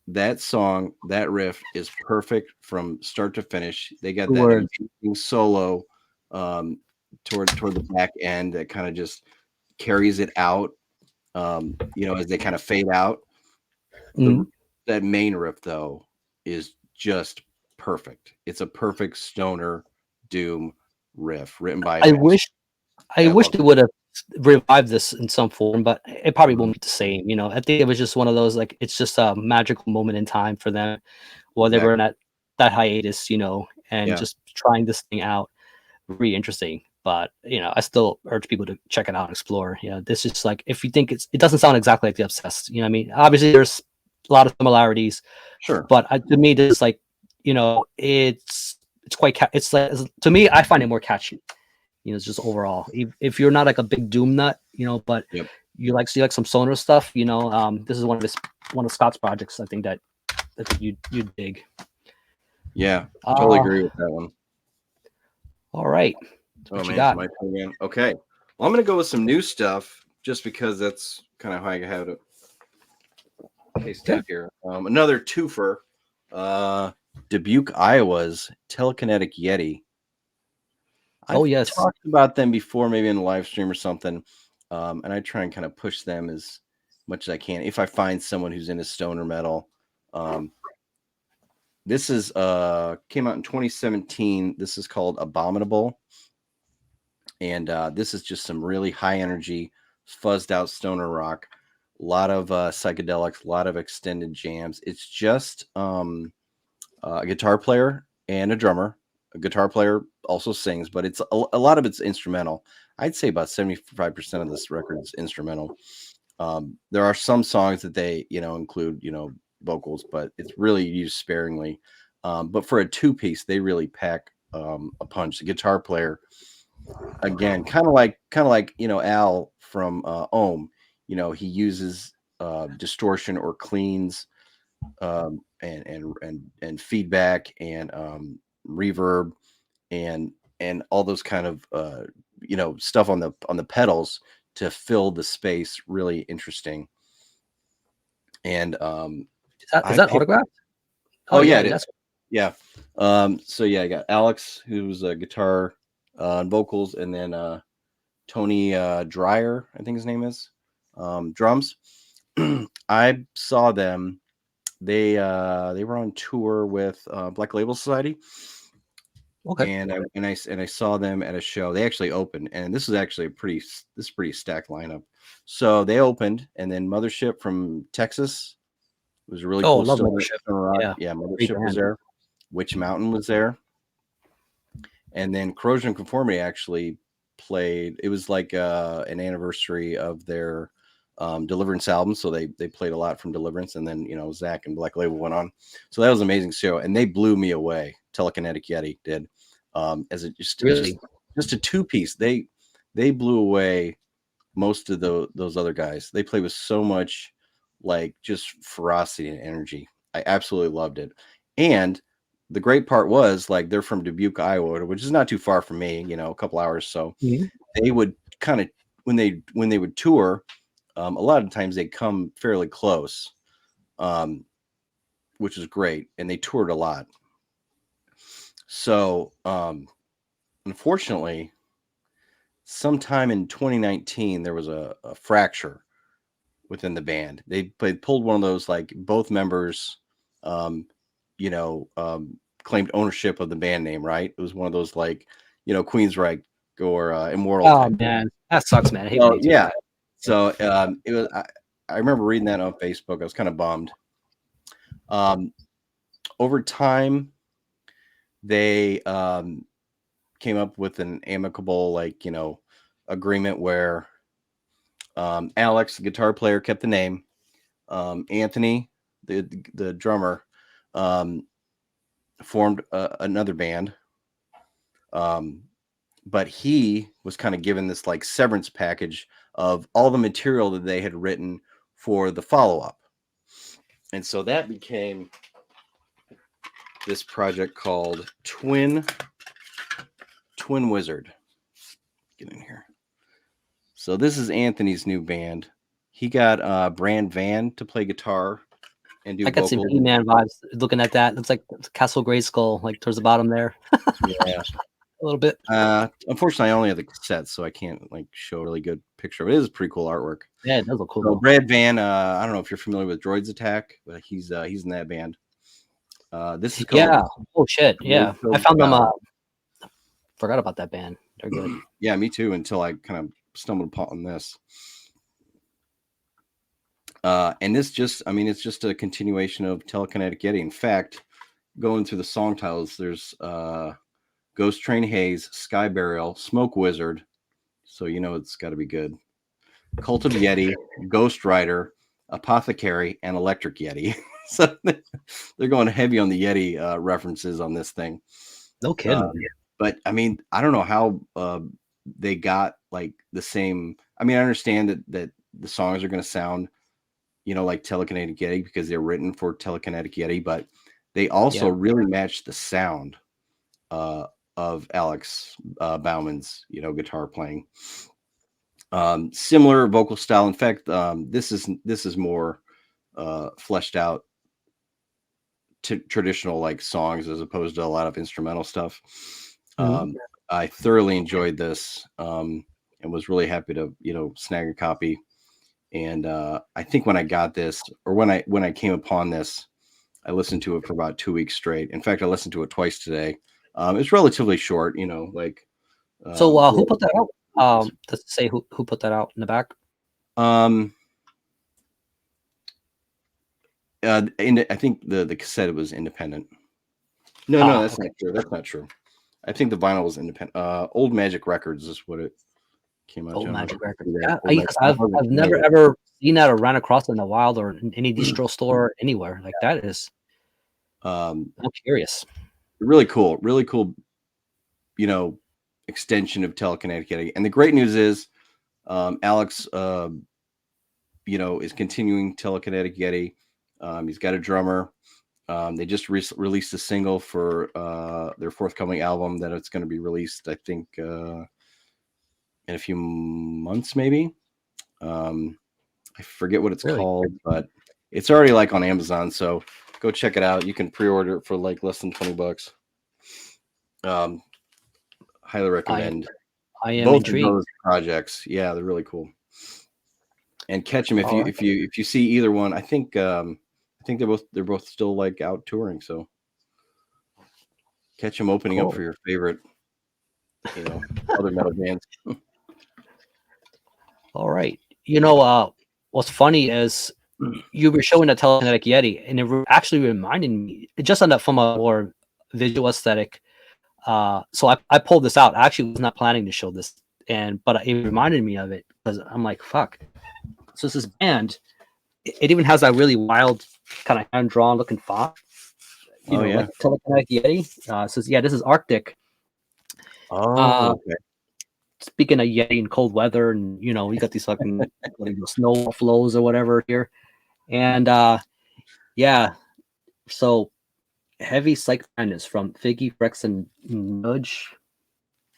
that song, that riff is perfect from start to finish. They got that amazing solo toward the back end that kind of just carries it out. As they kind of fade out. That main riff though is just perfect. It's a perfect stoner doom riff written by. I wish they would have revived this in some form, but it probably won't be the same. I think it was just one of those, like, it's just a magical moment in time for them while they were in that hiatus, and just trying this thing out. Really interesting. But I still urge people to check it out and explore. This is like, if you think it doesn't sound exactly like The Obsessed. I mean, obviously there's a lot of similarities. Sure. But to me, this is like, it's quite. It's like, to me, I find it more catchy. It's just overall. If you're not like a big doom nut, but you like some stoner stuff, this is one of Scott's projects. I think that you dig. Yeah, totally agree with that one. All right. Oh man, it's my turn again. Okay, well, I'm gonna go with some new stuff just because that's kind of how I have it. Taste out here. Another twofer. Dubuque, Iowa's Telekinetic Yeti. I've talked about them before, maybe in a live stream or something, and I try and kind of push them as much as I can if I find someone who's into stoner metal. This is came out in 2017. This is called Abominable, and this is just some really high energy, fuzzed out stoner rock. A lot of psychedelics, a lot of extended jams. It's just a guitar player and a drummer. A guitar player also sings, but it's a lot of it's instrumental. I'd say about 75% of this record is instrumental. There are some songs that they, include, vocals, but it's really used sparingly. But for a two-piece, they really pack a punch. The guitar player, again, kind of like Al from Ohm. He uses distortion or cleans and feedback and reverb and all those kind of stuff on the pedals to fill the space. Really interesting. And is that autographed? Oh yeah, it is. Yeah. I got Alex, who's a guitar and vocals, and then Tony Dreyer, I think his name is, drums. I saw them. They were on tour with Black Label Society. Okay. And I saw them at a show. They actually opened, and this is actually a pretty stacked lineup. So they opened, and then Mothership from Texas was a really cool. Love Mothership. Yeah, Mothership was there. Witch Mountain was there, and then Corrosion of Conformity actually played. It was like an anniversary of their Deliverance albums, so they played a lot from Deliverance, and then Zach and Black Label went on, so that was an amazing show, and they blew me away. Telekinetic Yeti did, as it just a two-piece. They blew away most of those other guys. They play with so much like just ferocity and energy. I absolutely loved it. And the great part was like they're from Dubuque, Iowa, which is not too far from me, a couple hours. So they would kind of when they would tour, a lot of times they come fairly close, which is great, and they toured a lot. So unfortunately, sometime in 2019 there was a fracture within the band. They pulled one of those, like both members claimed ownership of the band name, right? It was one of those like Queensryche or Immortal. Oh man, that sucks, man. I hate when yeah. So it was. I remember reading that on Facebook. I was kind of bummed. Over time, they came up with an amicable agreement where Alex, the guitar player, kept the name. Anthony, the drummer, formed another band. But he was kind of given this like severance package of all the material that they had written for the follow-up. And so that became this project called Twin Wizard. Get in here. So this is Anthony's new band. He got Brand Van to play guitar and do. I got vocals. some E-Man vibes looking at that. It's like Castle Grayskull, like towards the bottom there. Yeah. A little bit. Unfortunately, I only have the cassette, so I can't like show a really good picture. It is pretty cool artwork. Yeah, it does look cool. So Brad Van, I don't know if you're familiar with Droids Attack, but he's in that band. This is called, Oh shit. Yeah, I found them. Forgot about that band. They're good. Yeah, me too. Until I kind of stumbled upon this. And this it's just a continuation of Telekinetic Yeti. In fact, going through the song titles, there's Ghost Train Haze, Sky Burial, Smoke Wizard. So it's got to be good. Cult of Yeti, Ghost Rider, Apothecary, and Electric Yeti. So they're going heavy on the Yeti references on this thing. No kidding. But I don't know how they got like the same. I understand that the songs are going to sound, like Telekinetic Yeti because they're written for Telekinetic Yeti, but they also really match the sound of Alex Bauman's, guitar playing. Similar vocal style. In fact, this is more fleshed out to traditional like songs as opposed to a lot of instrumental stuff. I thoroughly enjoyed this and was really happy to snag a copy. And I think when I got this, or when I came upon this, I listened to it for about 2 weeks straight. In fact, I listened to it twice today. It's relatively short, like. So who put that out? Does it say who put that out in the back? I think the cassette was independent. No, that's not true. That's not true. I think the vinyl was independent. Old Magic Records is what it came out. Old Magic Records. Yeah, I've never ever seen that or ran across it in the wild or in any distro store anywhere. Like that is. I'm curious. Really cool. Extension of Telekinetic Yeti. And the great news is, Alex, is continuing Telekinetic Yeti. He's got a drummer. They just released a single for their forthcoming album that it's going to be released, I think, in a few months, maybe. I forget what it's called, but it's already like on Amazon. So go check it out. You can pre-order it for like less than $20. Highly recommend. I am both intrigued. of those projects. Yeah, they're really cool. And catch them if you see either one. I think they're both still like out touring. So catch them opening up for your favorite, other metal bands. All right. What's funny is you were showing the Telekinetic Yeti, and it actually reminded me just on that from a more visual aesthetic. So I pulled this out. I actually was not planning to show this, but it reminded me of it because I'm like, fuck. So this band, it even has that really wild kind of hand drawn looking font. You know, like Telekinetic Yeti. Says, yeah, this is Arctic. Okay. Speaking of Yeti and cold weather, and you know, you got these fucking snow flows or whatever here, and yeah, so heavy psych is from Figgy, Frex, and Nudge.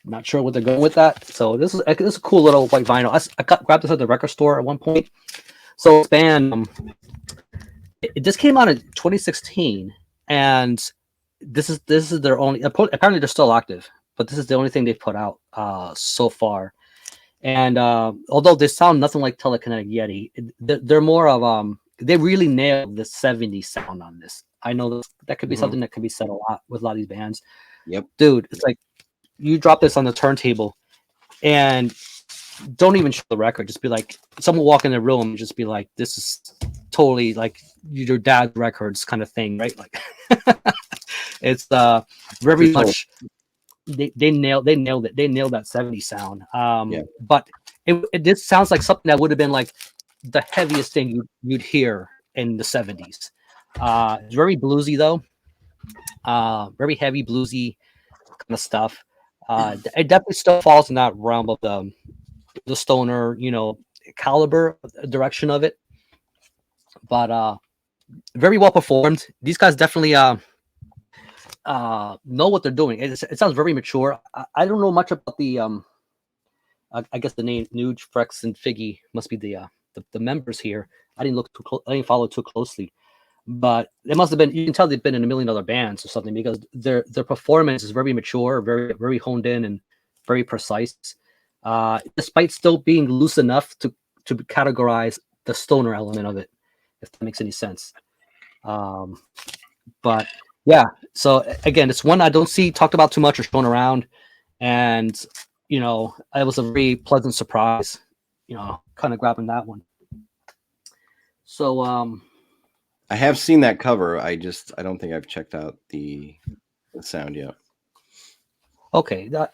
Not sure what they're going with that. So this is a cool little white vinyl. I grabbed this at the record store at one point. So this band, it just came out in 2016, and this is their only. Apparently, they're still active, but this is the only thing they've put out so far. And although they sound nothing like Telekinetic Yeti, they're more of they really nailed the 70s sound on this. I know that could be something that could be said a lot with a lot of these bands. Yep, dude, it's like you drop this on the turntable and don't even show the record. Just be like, someone walk in the room and just be like, this is totally like your dad's records kind of thing, right? Like it's very much they nailed it. They nailed that 70s sound. But it just sounds like something that would have been like the heaviest thing you'd hear in the 70s. It's very bluesy though. Very heavy bluesy kind of stuff. It definitely still falls in that realm of the stoner, you know, caliber direction of it. But very well performed. These guys definitely know what they're doing. It sounds very mature. I don't know much about the I guess the name Nuge, Frex, and Figgy must be the members here. I didn't follow too closely, but it must have been. You can tell they've been in a million other bands or something because their performance is very mature, very very honed in, and very precise. Despite still being loose enough to categorize the stoner element of it, if that makes any sense. But yeah, so again, it's one I don't see talked about too much or shown around, and you know, it was a very pleasant surprise, you know, kind of grabbing that one. So I have seen that cover. I don't think I've checked out the sound yet. Okay, I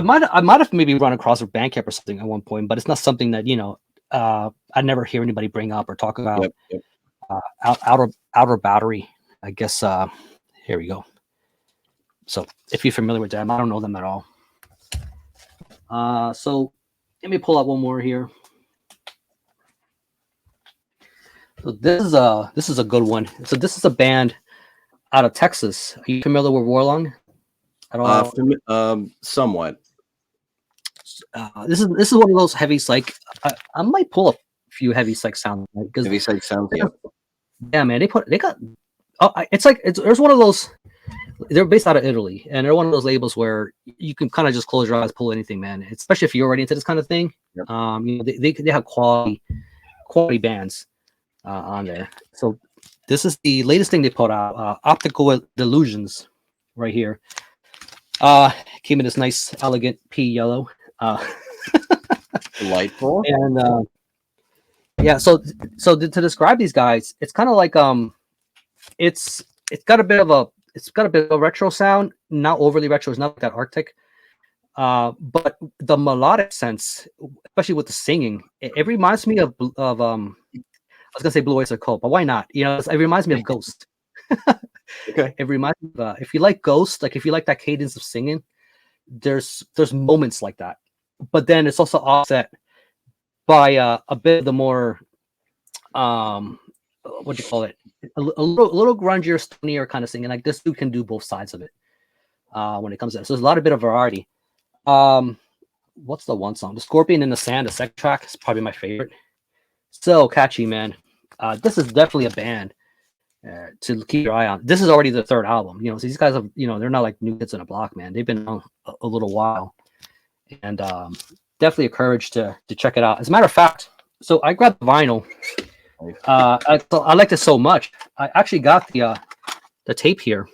might have maybe run across a Bandcamp or something at one point, but it's not something that, you know, I never hear anybody bring up or talk about. Yep. Outer Battery, I guess. Here we go. So if you're familiar with them, I don't know them at all. So let me pull out one more here. So this is a good one. So this is a band out of Texas. Are you familiar with Warlung at all? Somewhat. This is one of those heavy psych. I might pull a few heavy psych sounds because heavy psych sounds. Yeah, man. They got. Oh, there's one of those. They're based out of Italy, and they're one of those labels where you can kind of just close your eyes, pull anything, man. Especially if you're already into this kind of thing. Yep. You know, they have quality bands on there. So this is the latest thing they put out. Optical Delusions, right here. Came in this nice, elegant pea yellow. Delightful. And yeah, so to describe these guys, it's kind of like it's got a bit of a retro sound, not overly retro. It's not like that Arctic, but the melodic sense, especially with the singing, it reminds me of I was gonna say Blue Oyster Cult, but why not? You know, it reminds me of Ghost. Okay. It reminds me of, if you like Ghost, like if you like that cadence of singing, there's moments like that, but then it's also offset by a bit of the more what do you call it? A little grungier, stonier kind of singing. Like this dude can do both sides of it when it comes to it. So there's a bit of variety. What's the one song? The Scorpion in the Sand, the second track is probably my favorite. So catchy, man. This is definitely a band to keep your eye on. This is already the third album. You know, so these guys have, you know, they're not like new kids in a block, man. They've been on a little while, and definitely encouraged to check it out. As a matter of fact, so I grabbed the vinyl. I liked it so much. I actually got the tape here.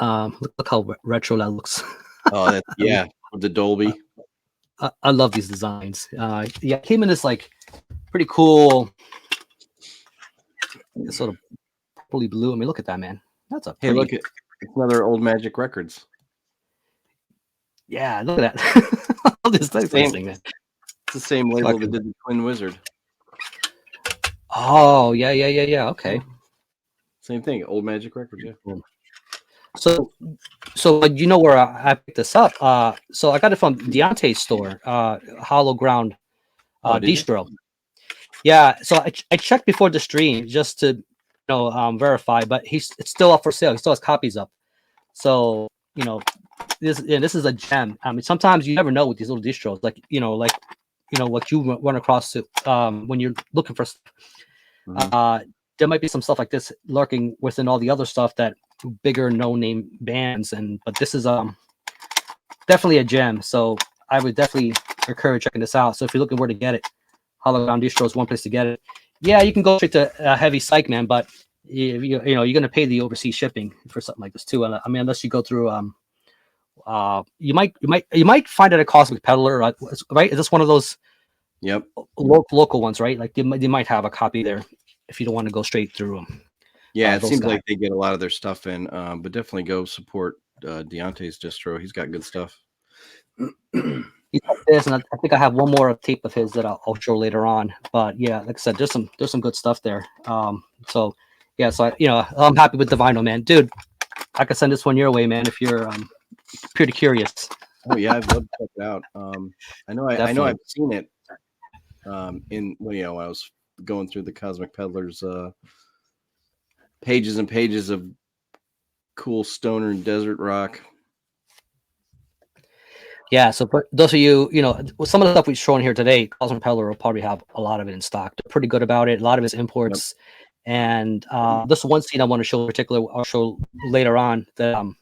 Look how retro that looks. Oh, yeah, with the Dolby. I love these designs. Yeah, it came in this like pretty cool, sort of purpley blue. I mean, look at that, man. That's a pretty... Hey, look at it's another Old Magic Records. Yeah, look at that. All this thing, man. It's the same label that did the Twin Wizard. Oh, yeah. Okay. Same thing. Old Magic Records, yeah. So you know where I picked this up? So I got it from Deontay's store, Hollow Ground Distro. Yeah, so I checked before the stream just to verify, but it's still up for sale. He still has copies up. So this is a gem. I mean, sometimes you never know with these little distros, like what you run across when you're looking for stuff. Mm-hmm. There might be some stuff like this lurking within all the other stuff that bigger no-name bands, but this is definitely a gem. So I would definitely encourage checking this out. So if you're looking where to get it, Hollow Ground Distro is one place to get it. Yeah, you can go straight to Heavy Psych, man, but you're going to pay the overseas shipping for something like this too. I mean, unless you go through you might find it at Cosmic Peddler, right? Is this one of those local ones, right? Like they might have a copy there if you don't want to go straight through them. Yeah, it seems like they get a lot of their stuff in, but definitely go support Deontay's distro. He's got good stuff. He's got this, and I think I have one more tape of his that I'll show later on. But yeah, like I said, there's some good stuff there. So I'm happy with the vinyl, man, dude. I could send this one your way, man, if you're pretty curious. Oh yeah, I'd love to check it out. I know I've seen it when I was going through the Cosmic Peddler's pages and pages of cool stoner and desert rock. Yeah, so for those of you, some of the stuff we've shown here today, Cosmic Peddler will probably have a lot of it in stock. They're pretty good about it. A lot of it's imports. Yep. And this one scene I want to show in particular, I'll show later on that a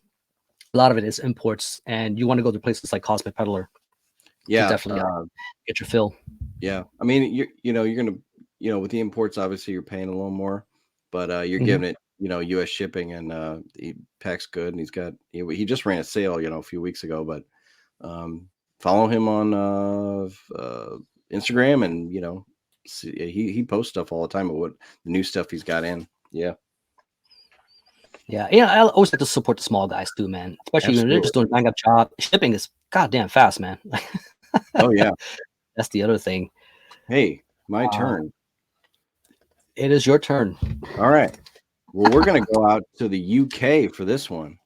lot of it is imports, and you want to go to places like Cosmic Peddler. Yeah, definitely get your fill. Yeah, I mean, you're gonna with the imports, obviously you're paying a little more, but you're giving it U.S. shipping, and he packs good, and he just ran a sale a few weeks ago, but follow him on Instagram, and he posts stuff all the time of what the new stuff he's got in. Yeah, I always like to support the small guys too, man. Especially when they're just doing a bang up job. Shipping is goddamn fast, man. Oh yeah, that's the other thing. Hey, my turn. It is your turn. All right. Well, we're gonna go out to the UK for this one.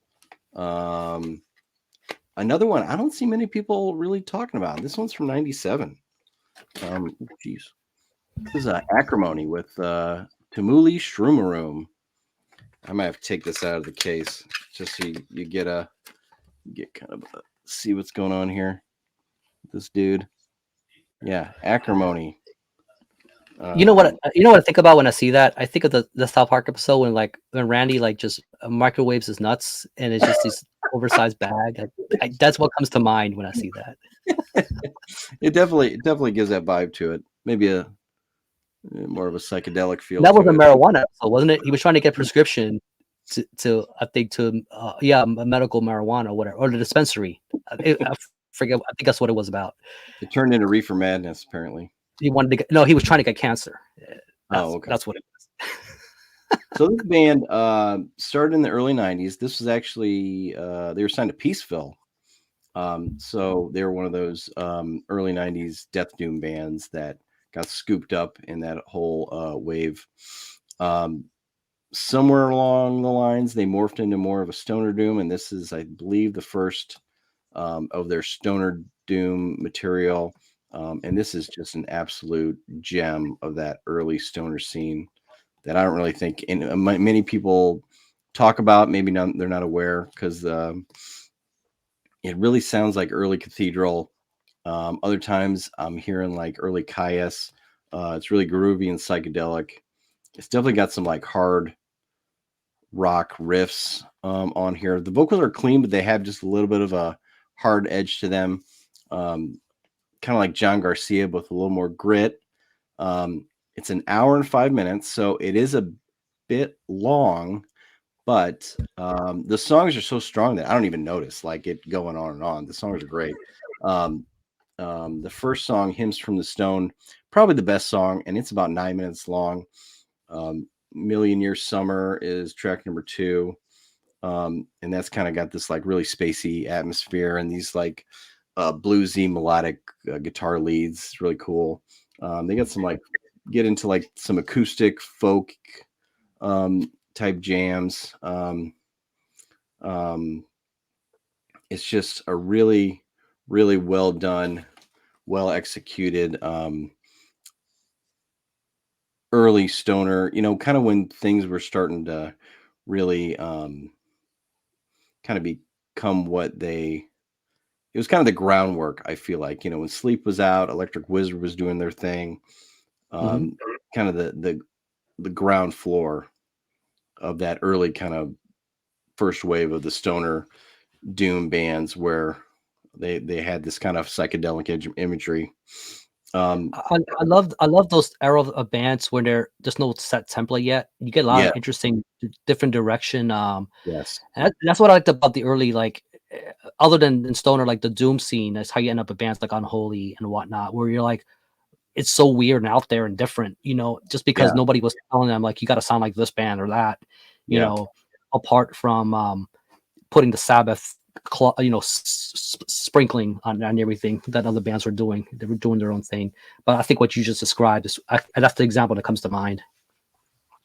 Another one I don't see many people really talking about. This one's from '97. This is Acrimony with Tumuli Shroomaroom. I might have to take this out of the case just so you get kind of see what's going on here. This dude, yeah, Acrimony. You know what I think about when I see that? I think of the South Park episode when Randy just microwaves his nuts, and it's just this oversized bag. That's what comes to mind when I see that. It definitely gives that vibe to it. Maybe a more of a psychedelic feel. That was a marijuana episode, wasn't it? He was trying to get prescription to medical marijuana or whatever, or the dispensary. I forget. I think that's what it was about. It turned into reefer madness, apparently. He wanted to he was trying to get cancer. Okay. That's what it was. So this band started in the early 90s. This was actually they were signed to Peaceville. So they were one of those early 90s death doom bands that got scooped up in that whole wave. Somewhere along the lines, they morphed into more of a stoner doom, and this is, I believe, the first of their stoner doom material. And this is just an absolute gem of that early stoner scene that I don't really think many people talk about. Maybe they're not aware, because it really sounds like early Cathedral. Other times I'm hearing like early Caius. It's really groovy and psychedelic. It's definitely got some hard rock riffs on here. The vocals are clean, but they have just a little bit of a hard edge to them. Kind of like John Garcia, but with a little more grit. It's an hour and 5 minutes, so it is a bit long, but the songs are so strong that I don't even notice it going on and on. The songs are great. The first song, Hymns from the Stone, probably the best song, and it's about 9 minutes long. Million Year Summer is track number 2. And that's kind of got this really spacey atmosphere, and these bluesy melodic guitar leads. It's really cool. They got some get into some acoustic folk type jams. It's just a really, really well done, well executed early stoner, kind of when things were starting to really kind of become it was kind of the groundwork, I feel like, when Sleep was out, Electric Wizard was doing their thing, kind of the ground floor of that early kind of first wave of the stoner doom bands where they had this kind of psychedelic imagery. I love those era of bands where there's no set template yet. You get a lot of interesting different direction. Yes, and that's what I liked about the early, other than stoner, like the doom scene. That's how you end up with bands like Unholy and whatnot, where you're like, it's so weird and out there and different, just because nobody was telling them like you got to sound like this band or that, apart from putting the Sabbath sprinkling on everything that other bands were doing. They were doing their own thing. But I think what you just described is that's the example that comes to mind.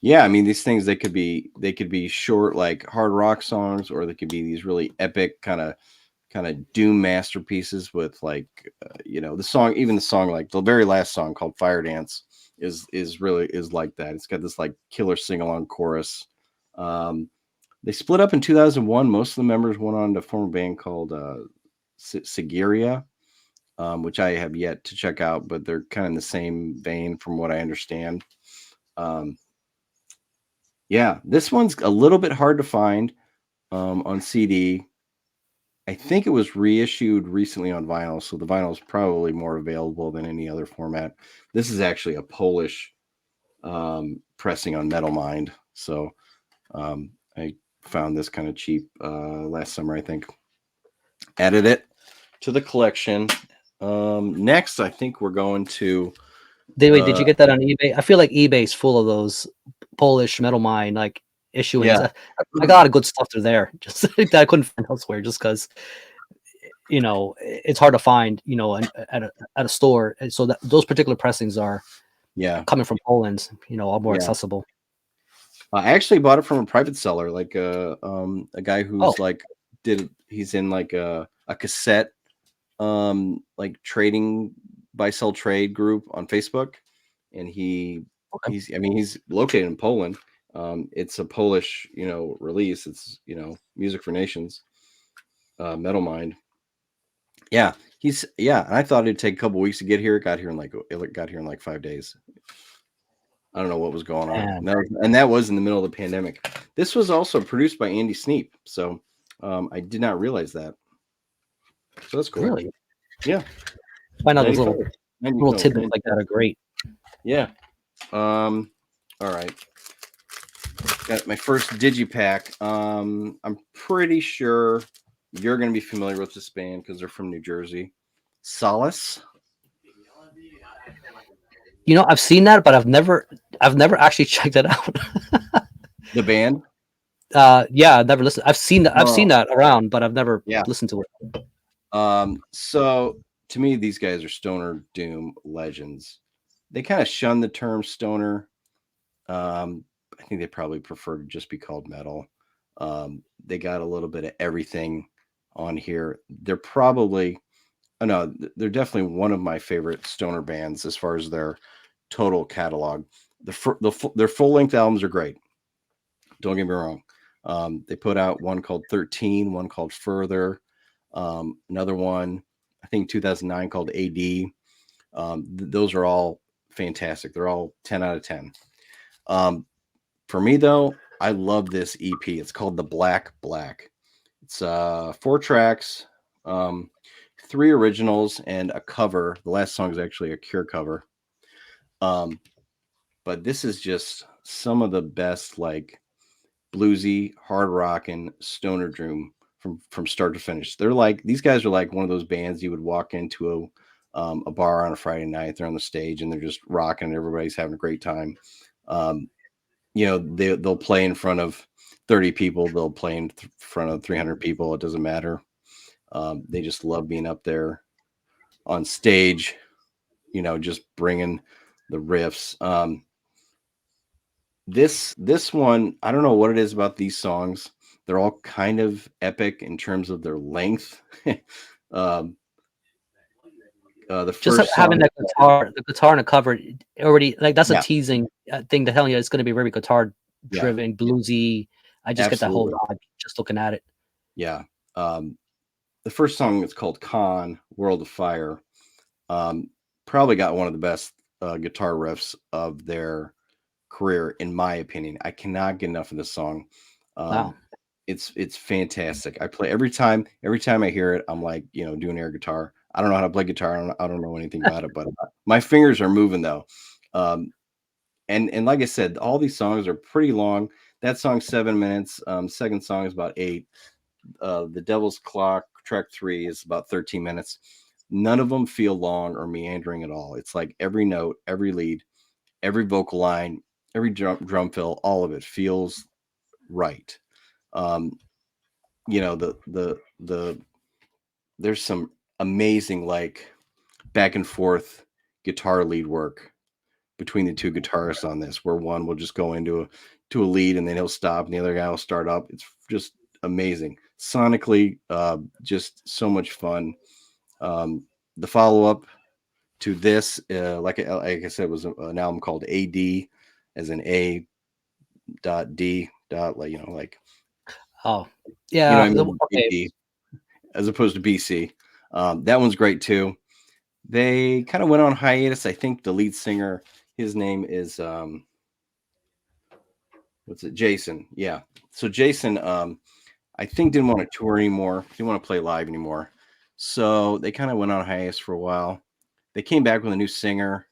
Yeah, I mean, these things, they could be short, like hard rock songs, or they could be these really epic kind of doom masterpieces with the song, like the very last song called Fire Dance is like that. It's got this like killer sing-along chorus. They split up in 2001. Most of the members went on to form a band called Sigiria, which I have yet to check out, but they're kind of in the same vein from what I understand. Yeah, this one's a little bit hard to find on CD. I think it was reissued recently on vinyl, so the vinyl is probably more available than any other format. This is actually a Polish pressing on Metal Mind, so I found this kind of cheap last summer, I think. Added it to the collection. Next, I think we're going to... Did you get that on eBay? I feel like eBay's full of those Polish Metal Mind issuing. Yeah. I got a lot of good stuff through there, just that I couldn't find elsewhere, just because it's hard to find at a store. And so that those particular pressings are coming from Poland, are more accessible. I actually bought it from a private seller, like a guy who's he's in like a cassette trading buy sell trade group on Facebook, and he's located in Poland. It's a Polish release. It's Music for Nations, Metal Mind. Yeah, I thought it'd take a couple weeks to get here. It got here in like 5 days. I don't know what was going on. And that was in the middle of the pandemic. This was also produced by Andy Sneap, so I did not realize that. So that's cool. Really? Yeah. Find out those little tidbits like that are great. Yeah. All right. Got my first digipack. I'm pretty sure you're going to be familiar with this band because they're from New Jersey. Solace. I've seen that, but I've never actually checked it out. The band? Yeah, I've never listened. I've seen that around, but I've never listened to it. So to me, these guys are stoner doom legends. They kind of shun the term stoner. I think they probably prefer to just be called metal. They got a little bit of everything on here. They're definitely one of my favorite stoner bands as far as their total catalog. Their full-length albums are great. Don't get me wrong. They put out one called 13, one called Further, another one, I think 2009, called AD. Those are all fantastic. They're all 10 out of 10. For me, though, I love this EP. It's called The Black Black. It's 4 tracks, 3 originals, and a cover. The last song is actually a Cure cover. But this is just some of the best, bluesy, hard rockin' stoner doom from start to finish. These guys are like one of those bands you would walk into a bar on a Friday night. They're on the stage and they're just rocking and everybody's having a great time. They'll play in front of 30 people. They'll play in front of 300 people. It doesn't matter. They just love being up there on stage, you know, just bringing the riffs. This one, I don't know what it is about these songs. They're all kind of epic in terms of their length. um, the Just first having song, the guitar in the cover already, like, that's a yeah, teasing thing to tell you it's going to be very guitar yeah, driven, bluesy. I just get that whole absolutely, vibe just looking at it. yeah. The first song is called Con World of Fire. Um, Probably got one of the best guitar riffs of their career, in my opinion. I cannot get enough of this song. Wow. Um, it's fantastic. I play every time I hear it, I'm like, you know, doing air guitar. I don't know how to play guitar. I don't know anything about it, but my fingers are moving though. Um, and like I said, all these songs are pretty long. That song's 7 minutes. Second song is about 8. The Devil's Clock, track 3, is about 13 minutes. None of them feel long or meandering at all. It's like every note, every lead, every vocal line, every drum fill, all of it feels right. Um, you know, the there's some amazing like back and forth guitar lead work between the two guitarists on this, where one will just go into a lead and then he'll stop and the other guy will start up. It's just amazing sonically, just so much fun. The follow-up to this, like I said, was an album called AD, as in A dot D dot, like, you know, like, Oh, you know yeah. what I mean, Okay. AD, as opposed to BC. That one's great too. They kind of went on hiatus. I think the lead singer, his name is what's it, Jason. Yeah. So Jason, I think didn't want to tour anymore, didn't want to play live anymore. So they kind of went on hiatus for a while. They came back with a new singer,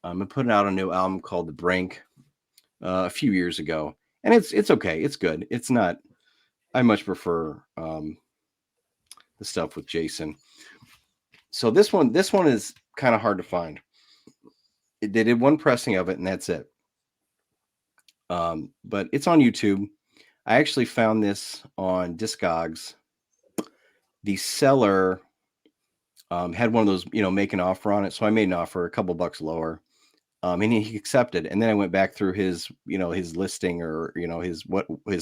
and put out a new album called The Brink a few years ago. And it's okay. It's good. It's not, I much prefer the stuff with Jason. So this one is kind of hard to find. They did one pressing of it, and that's it. But it's on YouTube. I actually found this on Discogs. The seller had one of those, you know, make an offer on it, so I made an offer a couple bucks lower, and he accepted. And then I went back through his, you know, his listing, or, you know, his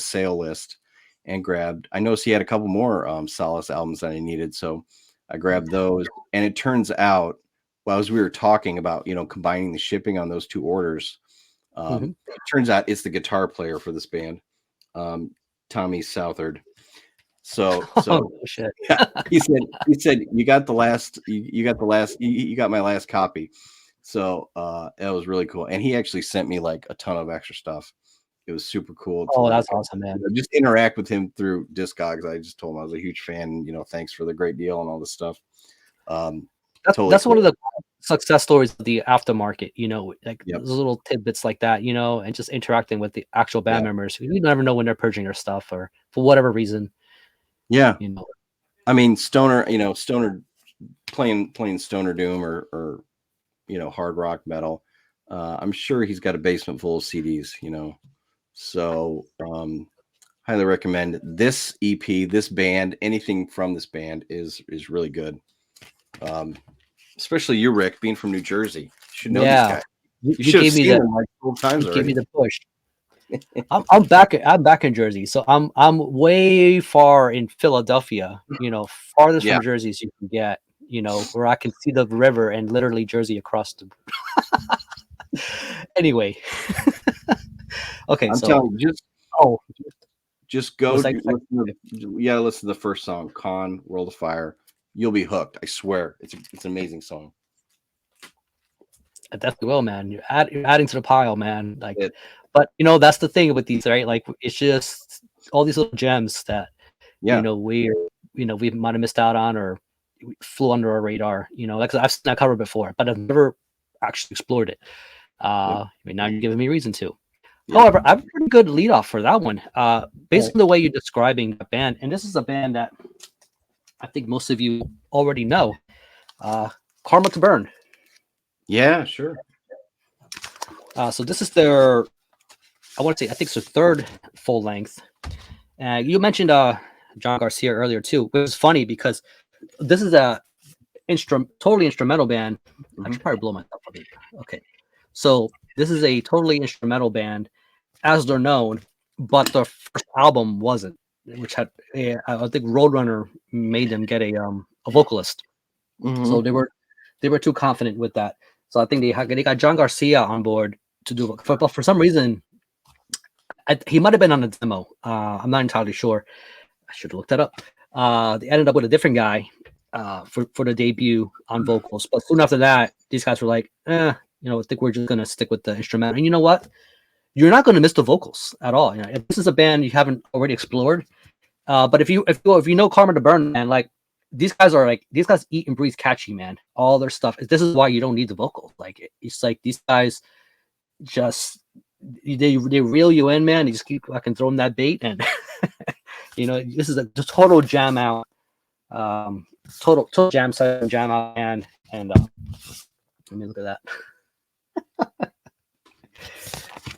sale list, and grabbed. I noticed he had a couple more Solace albums that I needed, so I grabbed those. And it turns out, well, as we were talking about, you know, combining the shipping on those two orders, it turns out it's the guitar player for this band, Tommy Southard. So Oh, shit. yeah, he said you got the last, you got my last copy. So that was really cool. And he actually sent me like a ton of extra stuff. It was super cool to, Oh, like, that's awesome, you man. know, just interact with him through Discogs. I just told him I was a huge fan, you know, thanks for the great deal and all this stuff. Totally That's one of cool. the success stories of the aftermarket, you know, like Yep. those little tidbits like that, you know, and just interacting with the actual band Yeah. members. You never know when they're purging their stuff, or for whatever reason, Yeah. you know. I mean, stoner, you know, stoner playing stoner doom, or, you know, hard rock metal. I'm sure he's got a basement full of CDs, you know. So highly recommend this EP, this band. Anything from this band is really good. Especially you, Rick, being from New Jersey. You should know these Yeah, guys. you, You you should have gave me seen the them like 12 times you gave me already. the push. I'm back in Jersey, so I'm way far in Philadelphia, you know, farthest Yeah, from Jersey as you can get, you know, where I can see the river and literally Jersey across the. Anyway, okay, I'm so telling you, oh, just go was I? listen to, you gotta listen to the first song, Con World of Fire. You'll be hooked. I swear. It's an amazing song. I definitely will, man. You're adding to the pile, man. Like, It, but you know, that's the thing with these, right? Like, it's just all these little gems that you yeah. know we might have missed out on, or flew under our radar. You know, like I've seen that cover before, but I've never actually explored it. Yep. I mean, now you're giving me reason to. Yep. However, I have a pretty good lead off for that one. Based Right. on the way you're describing the band, and this is a band that I think most of you already know, Karma to Burn. Yeah, sure. So this is their, I want to say, I think it's their third full length. You mentioned John Garcia earlier too, which was funny because this is totally instrumental band. I should probably blow myself up. Okay, so this is a totally instrumental band, as they're known, but the first album wasn't, which had I think Roadrunner made them get a vocalist, so they were too confident with that. So I think they got John Garcia on board to do it, but for some reason, he might have been on a demo. I'm not entirely sure. I should have looked that up. They ended up with a different guy for the debut on vocals, but soon after that, these guys were like, I think we're just gonna stick with the instrumental. And you know what? You're not gonna miss the vocals at all. If this is a band you haven't already explored, but if you know Karma to Burn, man, like these guys eat and breathe catchy, man. All their stuff. This is why you don't need the vocals. Like it's like these guys just they reel you in, man. You just keep fucking throwing that bait, and this is a total jam out, total jam set, jam out, and let me look at that.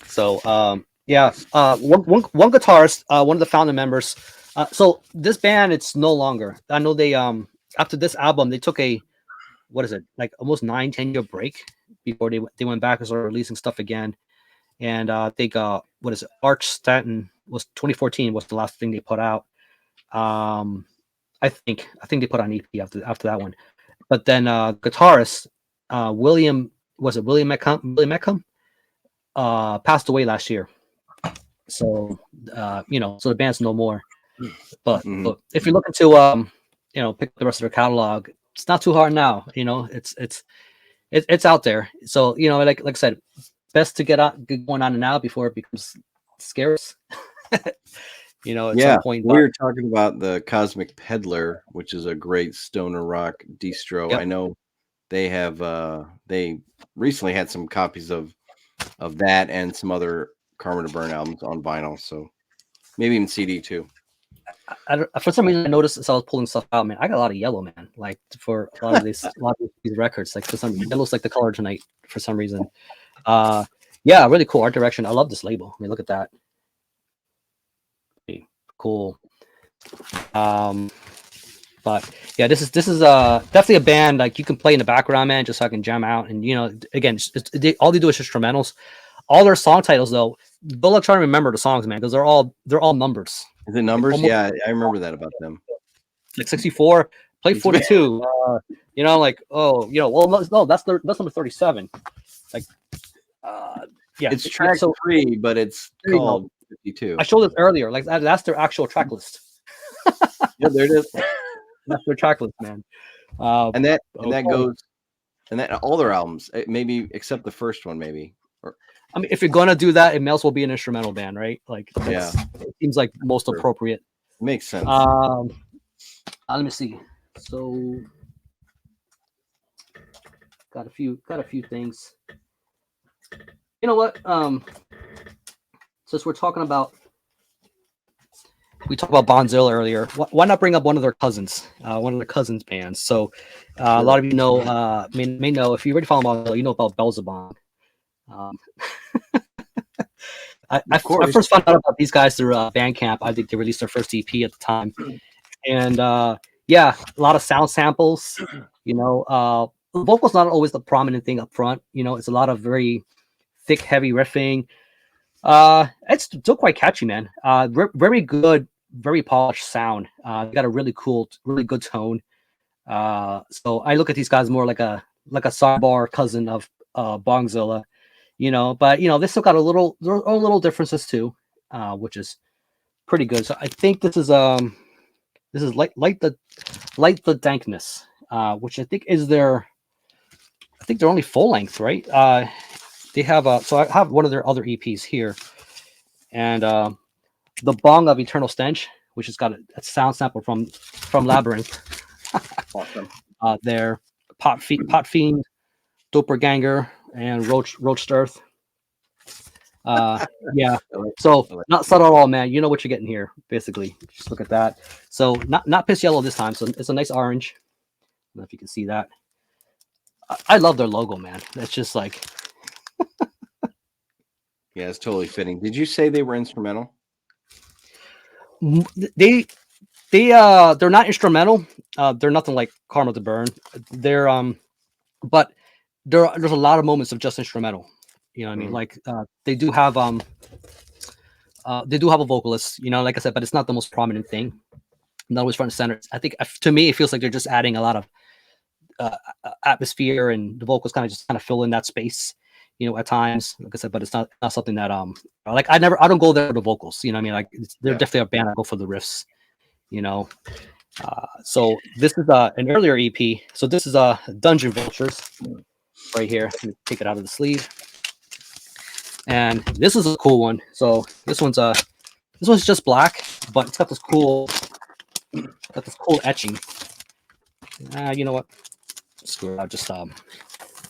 So one guitarist, one of the founding members. So this band, it's no longer. I know they after this album they took a like almost 9-10 year break before they went back and started releasing stuff again. And I think Arch Stanton was 2014 was the last thing they put out. I think they put on EP after that one. But then guitarist William Meckham passed away last year. So so the band's no more. But if you're looking to pick up the rest of their catalog, it's not too hard now. It's out there. So like I said, best to get going on now before it becomes scarce. At some point. We were talking about the Cosmic Peddler, which is a great stoner rock distro. Yep. I know they have they recently had some copies of that and some other Karma to Burn albums on vinyl, so maybe even CD too. For some reason, I noticed as I was pulling stuff out, man, I got a lot of yellow, man. Like for a lot of these records, like for some reason, it looks like the color tonight for some reason. Really cool art direction. I love this label. I mean, look at that. Cool. But yeah, this is definitely a band like you can play in the background, man, just so I can jam out. And again, all they do is instrumentals. All their song titles, though, good luck trying to remember the songs, man, because they're all numbers. Is it numbers? Like I remember that about them. Like 64, play 42. No, that's number 37. Like, it's track 3, but it's called 52. I showed this earlier. Like that's their actual track list. Yeah, there it is. That's their track list, man. And that goes, and that all their albums, maybe except the first one, maybe. I mean, if you're gonna do that, it may as well be an instrumental band, right? Like, it seems like most appropriate. Makes sense. Let me see. So, got a few things. You know what? Since we talked about Bonzilla earlier, why not bring up one of their cousins, bands? So, a lot of you know, may know if you already follow Bonzilla, you know about Belzabong. I first found out about these guys through Bandcamp. I think they released their first EP at the time, and a lot of sound samples. The vocals not always the prominent thing up front. It's a lot of very thick, heavy riffing. It's still quite catchy, man. Very good, very polished sound. They got a really cool, really good tone. So I look at these guys more like a Sarbar cousin of Bongzilla. But they still got their own little differences too, which is pretty good. So I think this is light the dankness, which I think is their only full length, right? They have so I have one of their other EPs here, and the Bong of Eternal Stench, which has got a sound sample from Labyrinth. Awesome. Their Pot Fiend, Doppelganger, and Roach Earth. So not subtle at all, man. You know what you're getting here, basically. Just look at that. So not piss yellow this time. So it's a nice orange. I don't know if you can see that. I love their logo, man. That's just like. Yeah, it's totally fitting. Did you say they were instrumental? They're not instrumental. They're nothing like Karma to Burn. They're but there's a lot of moments of just instrumental. You know what I mean? Like they do have a vocalist, you know, like I said, but it's not the most prominent thing. Not always front and center. I think to me it feels like they're just adding a lot of atmosphere, and the vocals kind of fill in that space, you know, at times. Like I said, but it's not something that like I don't go there for the vocals, you know what I mean? Like they're definitely a band I go for the riffs, you know. So this is an earlier EP. So this is Dungeon Vultures right here. Let me take it out of the sleeve. And this is a cool one. So this one's just black, but it's got this cool etching. You know what? Screw it. I'll just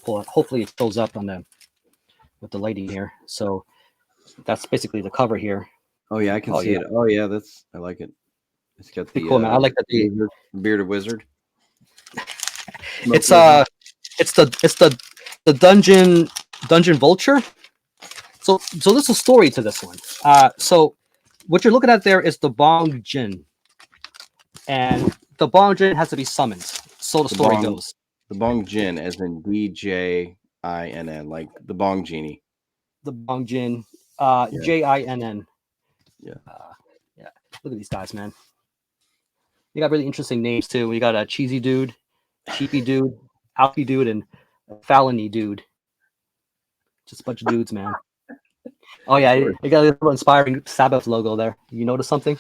pull it. Hopefully it fills up on with the lighting here. So that's basically the cover here. Oh yeah, I can see it. Oh yeah, I like it. It's got the cool, man. I like that the bearded wizard. It's the dungeon vulture. So there's a story to this one. So what you're looking at there is the Bong Jin, and the Bong Jin has to be summoned. So the story goes. The Bong Jin, as in DJINN, like the Bong Genie. The Bong Jin, JINN. Yeah. Yeah. Look at these guys, man. You got really interesting names too. We got a cheesy dude, sheepy dude, alfy dude, and a Fallony dude. Just a bunch of dudes, man. Oh yeah, you got a little inspiring Sabbath logo there. You notice something?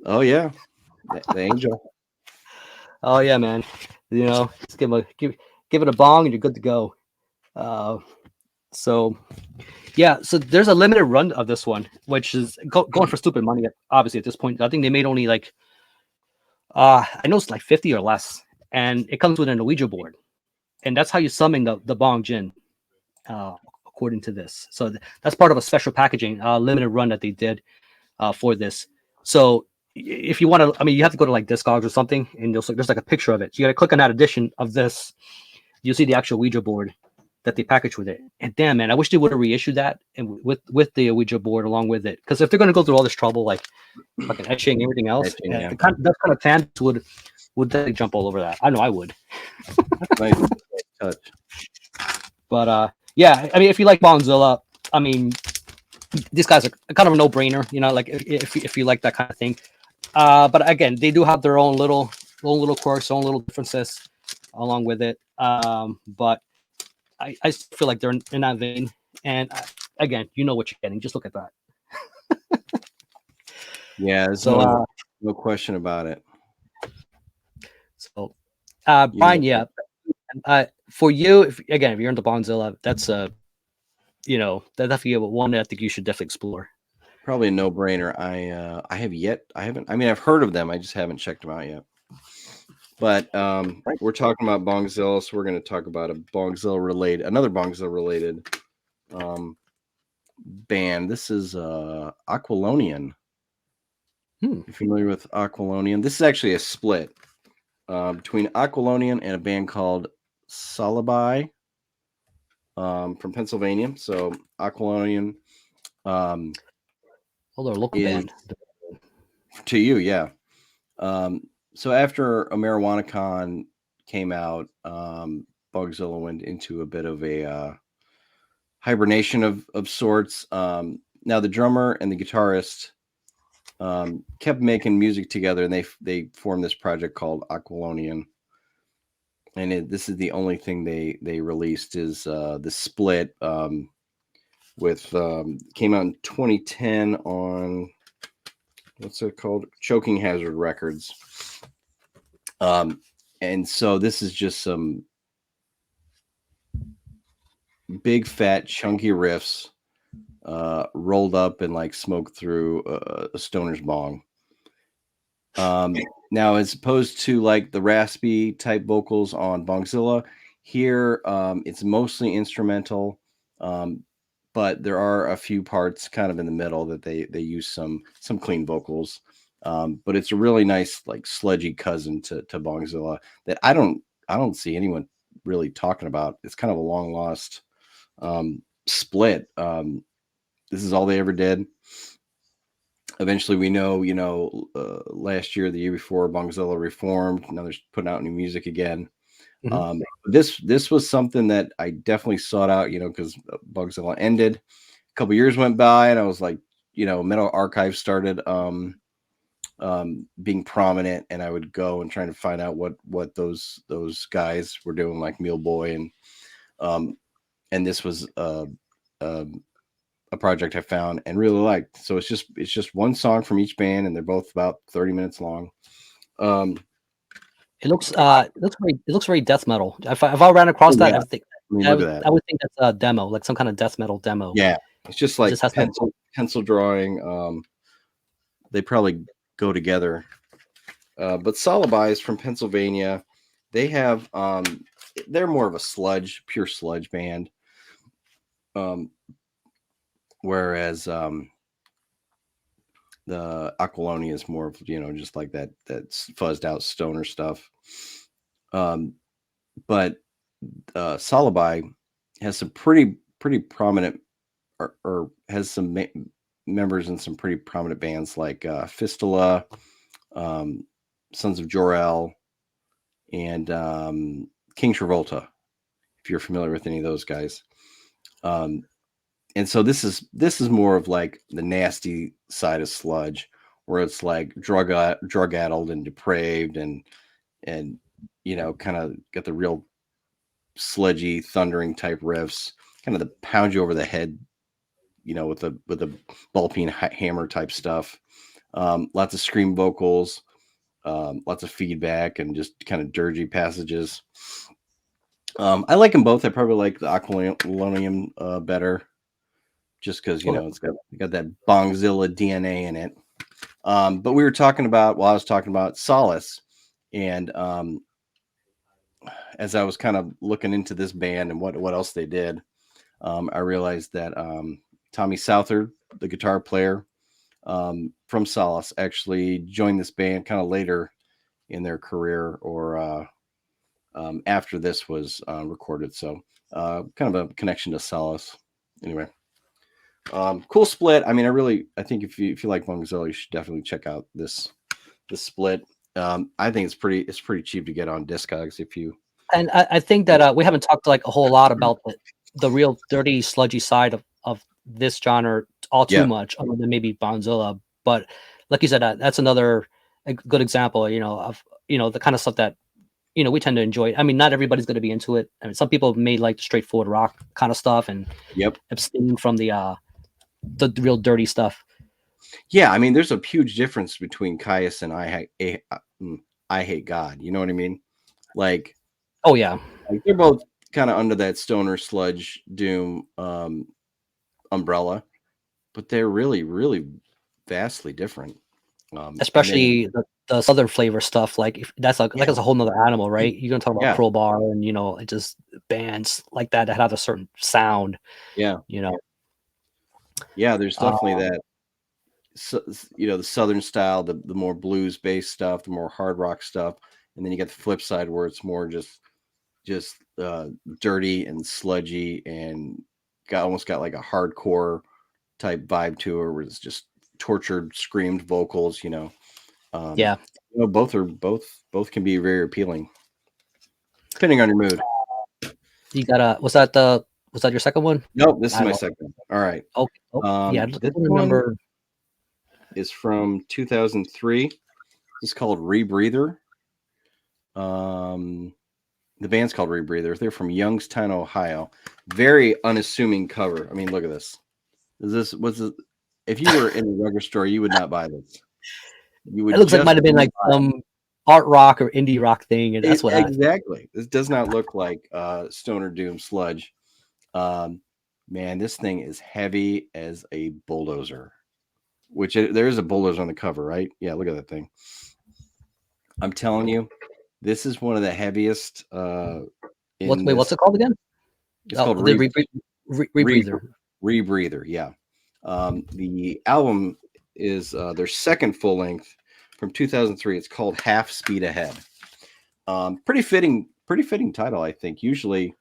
Oh yeah, the angel. Oh yeah, man. You know, just give it a bong and you're good to go. So there's a limited run of this one, which is going for stupid money. Obviously, at this point, I think they made only like I know it's like 50 or less, and it comes with an Ouija board, and that's how you summon the Bong Jin, according to this. So that's part of a special packaging, limited run that they did for this. So if you want to, I mean, you have to go to like Discogs or something, and there's like a picture of it. So you got to click on that edition of this. You'll see the actual Ouija board that they packaged with it. And damn, man, I wish they would have reissued that and with the Ouija board along with it. Because if they're going to go through all this trouble, like fucking etching and everything else, that kind of fans would definitely jump all over that. I know I would. Nice touch. But yeah, I mean, if you like Bongzilla, I mean, these guys are kind of a no-brainer, you know, like if you like that kind of thing. But again, they do have their own little quirks, own little differences along with it. But I feel like they're in that vein. And again, you know what you're getting. Just look at that. Yeah, so no question about it. So, Brian, yeah. For you, if you're into Bongzilla, that's that's definitely one that I think you should definitely explore. Probably a no-brainer. I haven't. I mean, I've heard of them. I just haven't checked them out yet. But we're talking about Bongzilla, so we're going to talk about another Bongzilla related band. This is Aqualonian. You familiar with Aqualonian? This is actually a split between Aqualonian and a band called Solace from Pennsylvania. So Aqualonian. They're a local band. To you, yeah. So after a Marijuana Con came out, Bongzilla went into a bit of a hibernation of sorts. Now the drummer and the guitarist kept making music together, and they formed this project called Aqualonian. And this is the only thing they released is the split with came out in 2010 on what's it called? Choking Hazard Records. And so this is just some big fat chunky riffs rolled up and like smoked through a stoner's bong. Now, as opposed to like the raspy type vocals on Bongzilla, here it's mostly instrumental, but there are a few parts kind of in the middle that they use some clean vocals. But it's a really nice like sludgy cousin to Bongzilla that I don't see anyone really talking about. It's kind of a long lost split. This is all they ever did. eventually we know, last year, the year before, Bongzilla reformed. Now they're putting out new music again. Mm-hmm. This was something that I definitely sought out, because Bongzilla ended. A couple years went by, and I was like, Metal Archive started being prominent, and I would go and try to find out what those guys were doing, like Meal Boy, and this was a project I found and really liked. So it's just one song from each band, and they're both about 30 minutes long. It looks very death metal. If I ran across that, I mean, look at that. I would think that's a demo, like some kind of death metal demo. Yeah, it's just like just pencil drawing. They probably go together. But Solace from Pennsylvania, they have they're more of a pure sludge band. Whereas the Aqualonian is more of, just like that fuzzed out stoner stuff. But Solace has some pretty prominent, or has some members in some pretty prominent bands like Fistula, Sons of Jor-El, and King Travolta, if you're familiar with any of those guys. And so this is more of like the nasty side of sludge, where it's like drug addled and depraved, and kind of got the real sludgy, thundering type riffs, kind of the pound you over the head, with a ball peen hammer type stuff. Lots of scream vocals, lots of feedback, and just kind of dirgy passages. I like them both. I probably like the Aqualonian better, just because it's got that Bongzilla DNA in it. But I was talking about Solace, and as I was kind of looking into this band and what else they did, I realized that Tommy Southard, the guitar player from Solace, actually joined this band kind of later in their career, or after this was recorded. So kind of a connection to Solace. Anyway, cool split. I mean, I think if you like Bongzilla, you should definitely check out this split. I think it's pretty cheap to get on Discogs if you. And I think that we haven't talked like a whole lot about the real dirty, sludgy side of this genre too much, other than maybe Bongzilla. But like you said, that's another good example, of the kind of stuff that we tend to enjoy. I mean, not everybody's going to be into it. I mean, some people may like the straightforward rock kind of stuff and abstain from the real dirty stuff. Yeah, I mean, there's a huge difference between Caius and I Hate God. You know what I mean? Like, oh yeah, like they're both kind of under that stoner sludge doom umbrella, but they're really, really vastly different. Especially the southern flavor stuff. Like that's like that's a whole nother animal, right? You're gonna talk about Crowbar and it just bands like that have a certain sound. Yeah, there's definitely that. So, the southern style, the more blues based stuff, the more hard rock stuff, and then you get the flip side where it's more just dirty and sludgy, and almost got like a hardcore type vibe to it, where it's just tortured, screamed vocals. Both can be very appealing, depending on your mood. You got was that your second one? Nope, this is my second. All right. Okay. Yeah, this one is from 2003. It's called Rebreather. The band's called Rebreather. They're from Youngstown, Ohio. Very unassuming cover. I mean, look at this. If you were in a record store, you would not buy this. You would. It looks like it might have been like some art rock or indie rock thing, and that's what exactly. This does not look like stoner doom sludge. Man, this thing is heavy as a bulldozer. Which there is a bulldozer on the cover, right? Yeah, look at that thing. I'm telling you, this is one of the heaviest. What's it called again? It's called Rebreather. Rebreather, yeah. The album is their second full length from 2003. It's called Half Speed Ahead. Pretty fitting title, I think. Usually,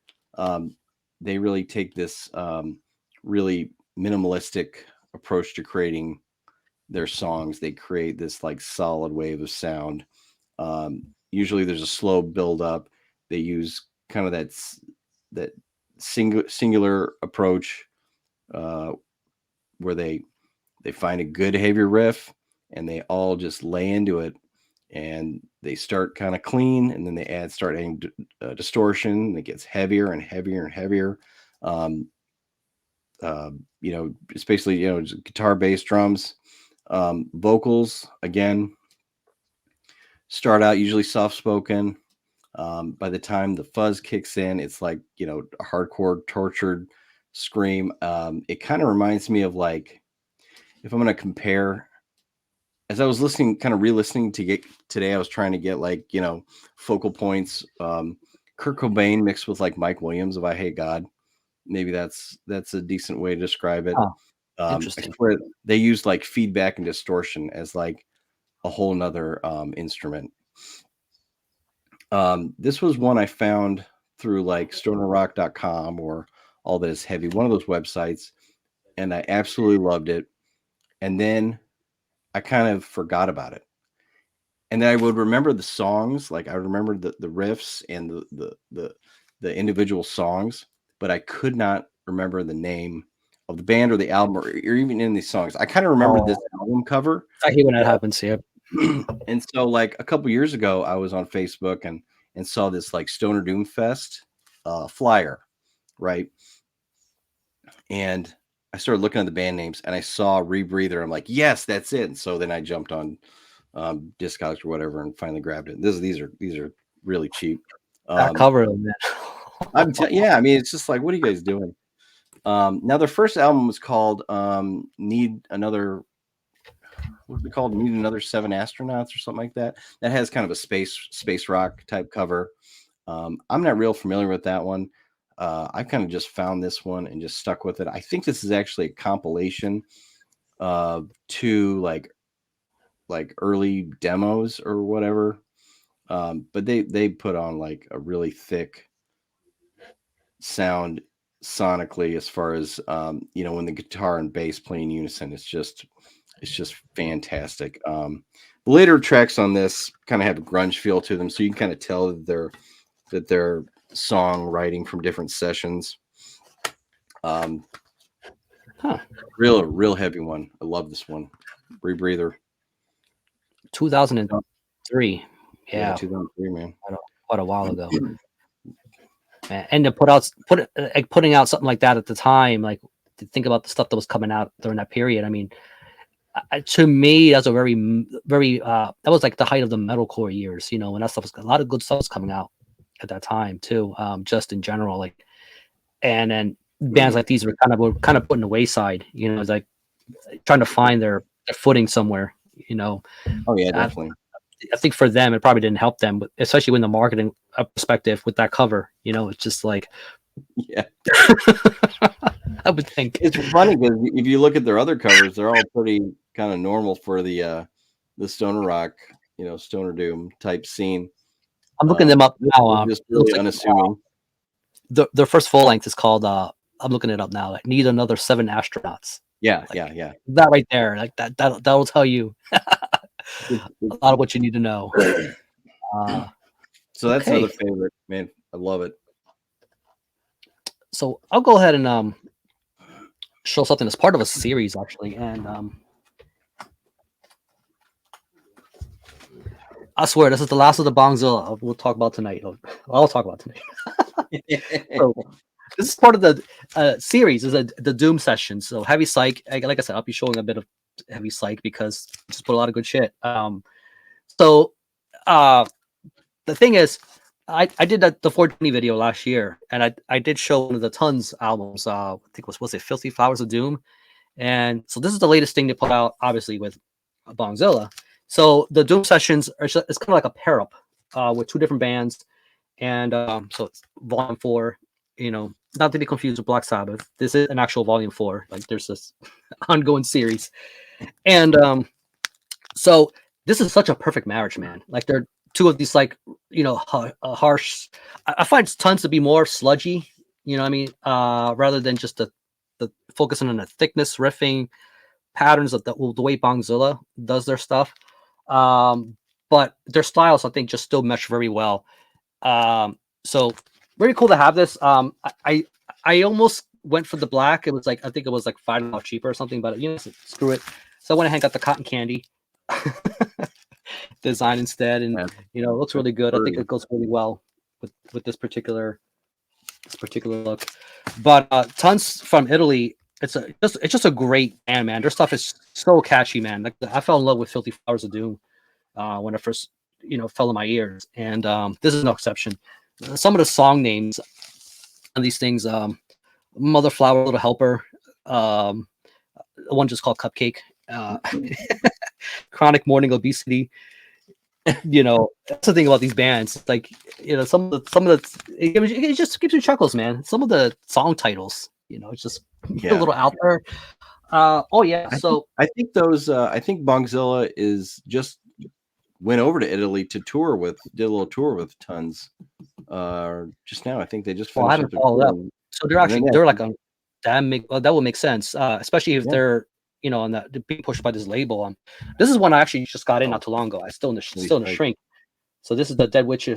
they really take this really minimalistic approach to creating their songs. They create this like solid wave of sound. Usually there's a slow build up. They use kind of that singular approach where they find a good heavy riff and they all just lay into it, and they start kind of clean, and then they start adding distortion, and it gets heavier and heavier and heavier. It's basically just guitar, bass, drums, vocals again start out usually soft spoken. By the time the fuzz kicks in, it's like a hardcore tortured scream. It kind of reminds me of, like, if I'm going to compare, as I was kind of re-listening to get today, I was trying to get like focal points. Kurt Cobain mixed with like Mike Williams of I Hate God. Maybe that's a decent way to describe it. Interesting. Where they use like feedback and distortion as like a whole nother instrument. This was one I found through like stonerrock.com or All That Is Heavy, one of those websites, and I absolutely loved it. And then I kind of forgot about it. And then I would remember the songs, like I remember the riffs and the individual songs, but I could not remember the name of the band or the album or even in these songs. I kind of remember this album cover. I hate when that happens, yeah. And so like a couple years ago, I was on Facebook and saw this like Stoner Doom Fest flyer, right? And I started looking at the band names and I saw Rebreather. I'm like, yes, that's it. And so then I jumped on Discogs or whatever and finally grabbed it. These are really cheap. That cover, man. Yeah, I mean, it's just like, what are you guys doing? Now their first album was called Need Another 7 Astronauts or something like that. That has kind of a space rock type cover. I'm not real familiar with that one. I kind of just found this one and just stuck with it. I think this is actually a compilation of two like early demos or whatever. But they put on like a really thick sound sonically, as far as when the guitar and bass play in unison. It's just fantastic. The later tracks on this kind of have a grunge feel to them, so you can kind of tell that they're songwriting from different sessions. Real heavy one. I love this one. Rebreather. 2003. Yeah, 2003, man. Quite a while ago. Man. And to putting out something like that at the time, like to think about the stuff that was coming out during that period. I mean, to me, that's a very that was like the height of the metalcore years, and that stuff was a lot of good stuff was coming out at that time too. Just in general, like, and then bands like these were kind of put in the wayside, like trying to find their footing somewhere, Oh yeah, definitely. I think for them, it probably didn't help them, but especially when the marketing perspective with that cover, it's just like, yeah. I would think it's funny because if you look at their other covers, they're all pretty kind of normal for the stoner rock, stoner doom type scene. I'm looking them up now. Just really unassuming. Their first full length is called. I'm looking it up now. Like, Need Another 7 Astronauts. Yeah, like, yeah. That right there, like that'll tell you a lot of what you need to know. So that's another favorite, man. I love it. So I'll go ahead and show something that's part of a series, actually, and I swear this is the last of the Bongzilla we'll talk about tonight. I'll talk about tonight. So, this is part of the series. Is the Doom session. So heavy psych. Like I said, I'll be showing a bit of heavy psych because I just put a lot of good shit. So the thing is, I did the 420 video last year, and I did show one of the Tons albums. I think was it Filthy Flowers of Doom, and so this is the latest thing they put out, obviously with Bongzilla. So the Doom sessions it's kind of like a pair up with two different bands, and so it's volume 4. Not to be confused with Black Sabbath. This is an actual volume 4. Like there's this ongoing series, and so this is such a perfect marriage, man. Like they're two of these like harsh. I find Tons to be more sludgy. You know what I mean? Rather than just the focusing on the thickness, riffing, patterns of the way Bongzilla does their stuff. But their styles, I think, just still mesh very well. So very cool to have this. I almost went for the black. It was like, I think it was like $5 cheaper or something, but screw it. So I went ahead and got the cotton candy design instead, and it looks really good. I think it goes really well with this particular look. But Tons from Italy, it's just a great band, man. Their stuff is so catchy, man. Like, I fell in love with Filthy Flowers of Doom when I first fell in my ears, and this is no exception. Some of the song names on these things, Mother Flower, Little Helper, one just called Cupcake, Chronic Morning Obesity. That's the thing about these bands. Like, some of the it just gives you chuckles, man. Some of the song titles, it's just a little out there. So I think Bongzilla is just went over to Italy to did a little tour with Tons. Just now, I think they just finished. I haven't followed up. So they're like a that would make sense, especially if they're on that being pushed by this label. This is one I actually just got in not too long ago. I still in the shrink. So this is the Dead Witch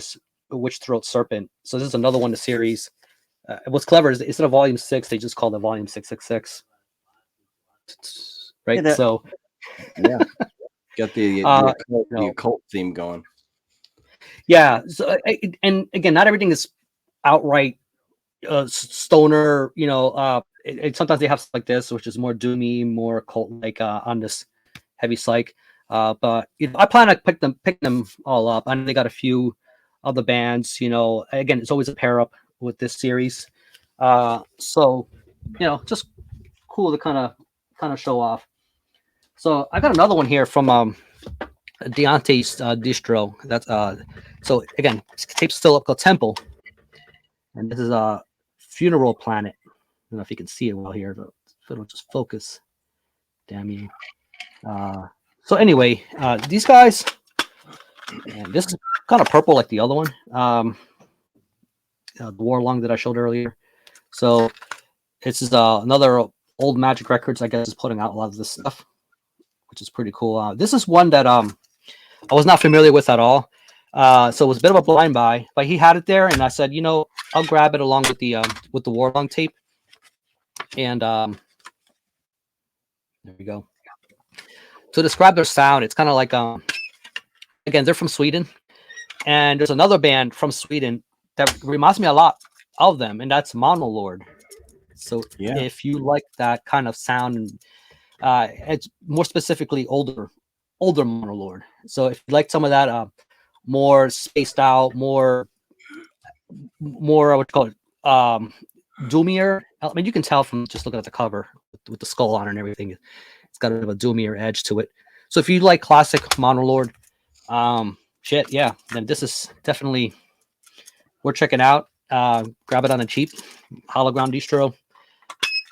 Throat Serpent. So this is another one in the series. What's clever is instead of volume 6, they just call it volume 666. Right. So got the occult theme going. Yeah. So and again, not everything is outright stoner. Sometimes they have stuff like this, which is more doomy, more cult like on this heavy psych. But I plan to pick them all up. I know they got a few other bands. Again, it's always a pair up with this series. So just cool to kind of show off. So I got another one here from Deontay's Distro. That's so again, tape's still up, called Temple, and this is a Funeral Planet. I don't know if you can see it well here, but if it'll just focus. Damn you. So anyway, these guys, and this is kind of purple like the other one, the Warlong that I showed earlier. So this is another old Magic Records, I guess, is putting out a lot of this stuff, which is pretty cool. This is one that I was not familiar with at all. So it was a bit of a blind buy, but he had it there, and I said, I'll grab it along with the Warlong tape. And there we go. To describe their sound, it's kind of like again, they're from Sweden, and there's another band from Sweden that reminds me a lot of them, and that's Monolord. So if you like that kind of sound, it's more specifically older Monolord. So if you like some of that more spaced out, more what you call it, doomier. I mean, you can tell from just looking at the cover with the skull on it and everything. It's got a bit of a doomier edge to it. So if you like classic Monolord, then this is definitely worth checking out. Grab it on a cheap hologram distro,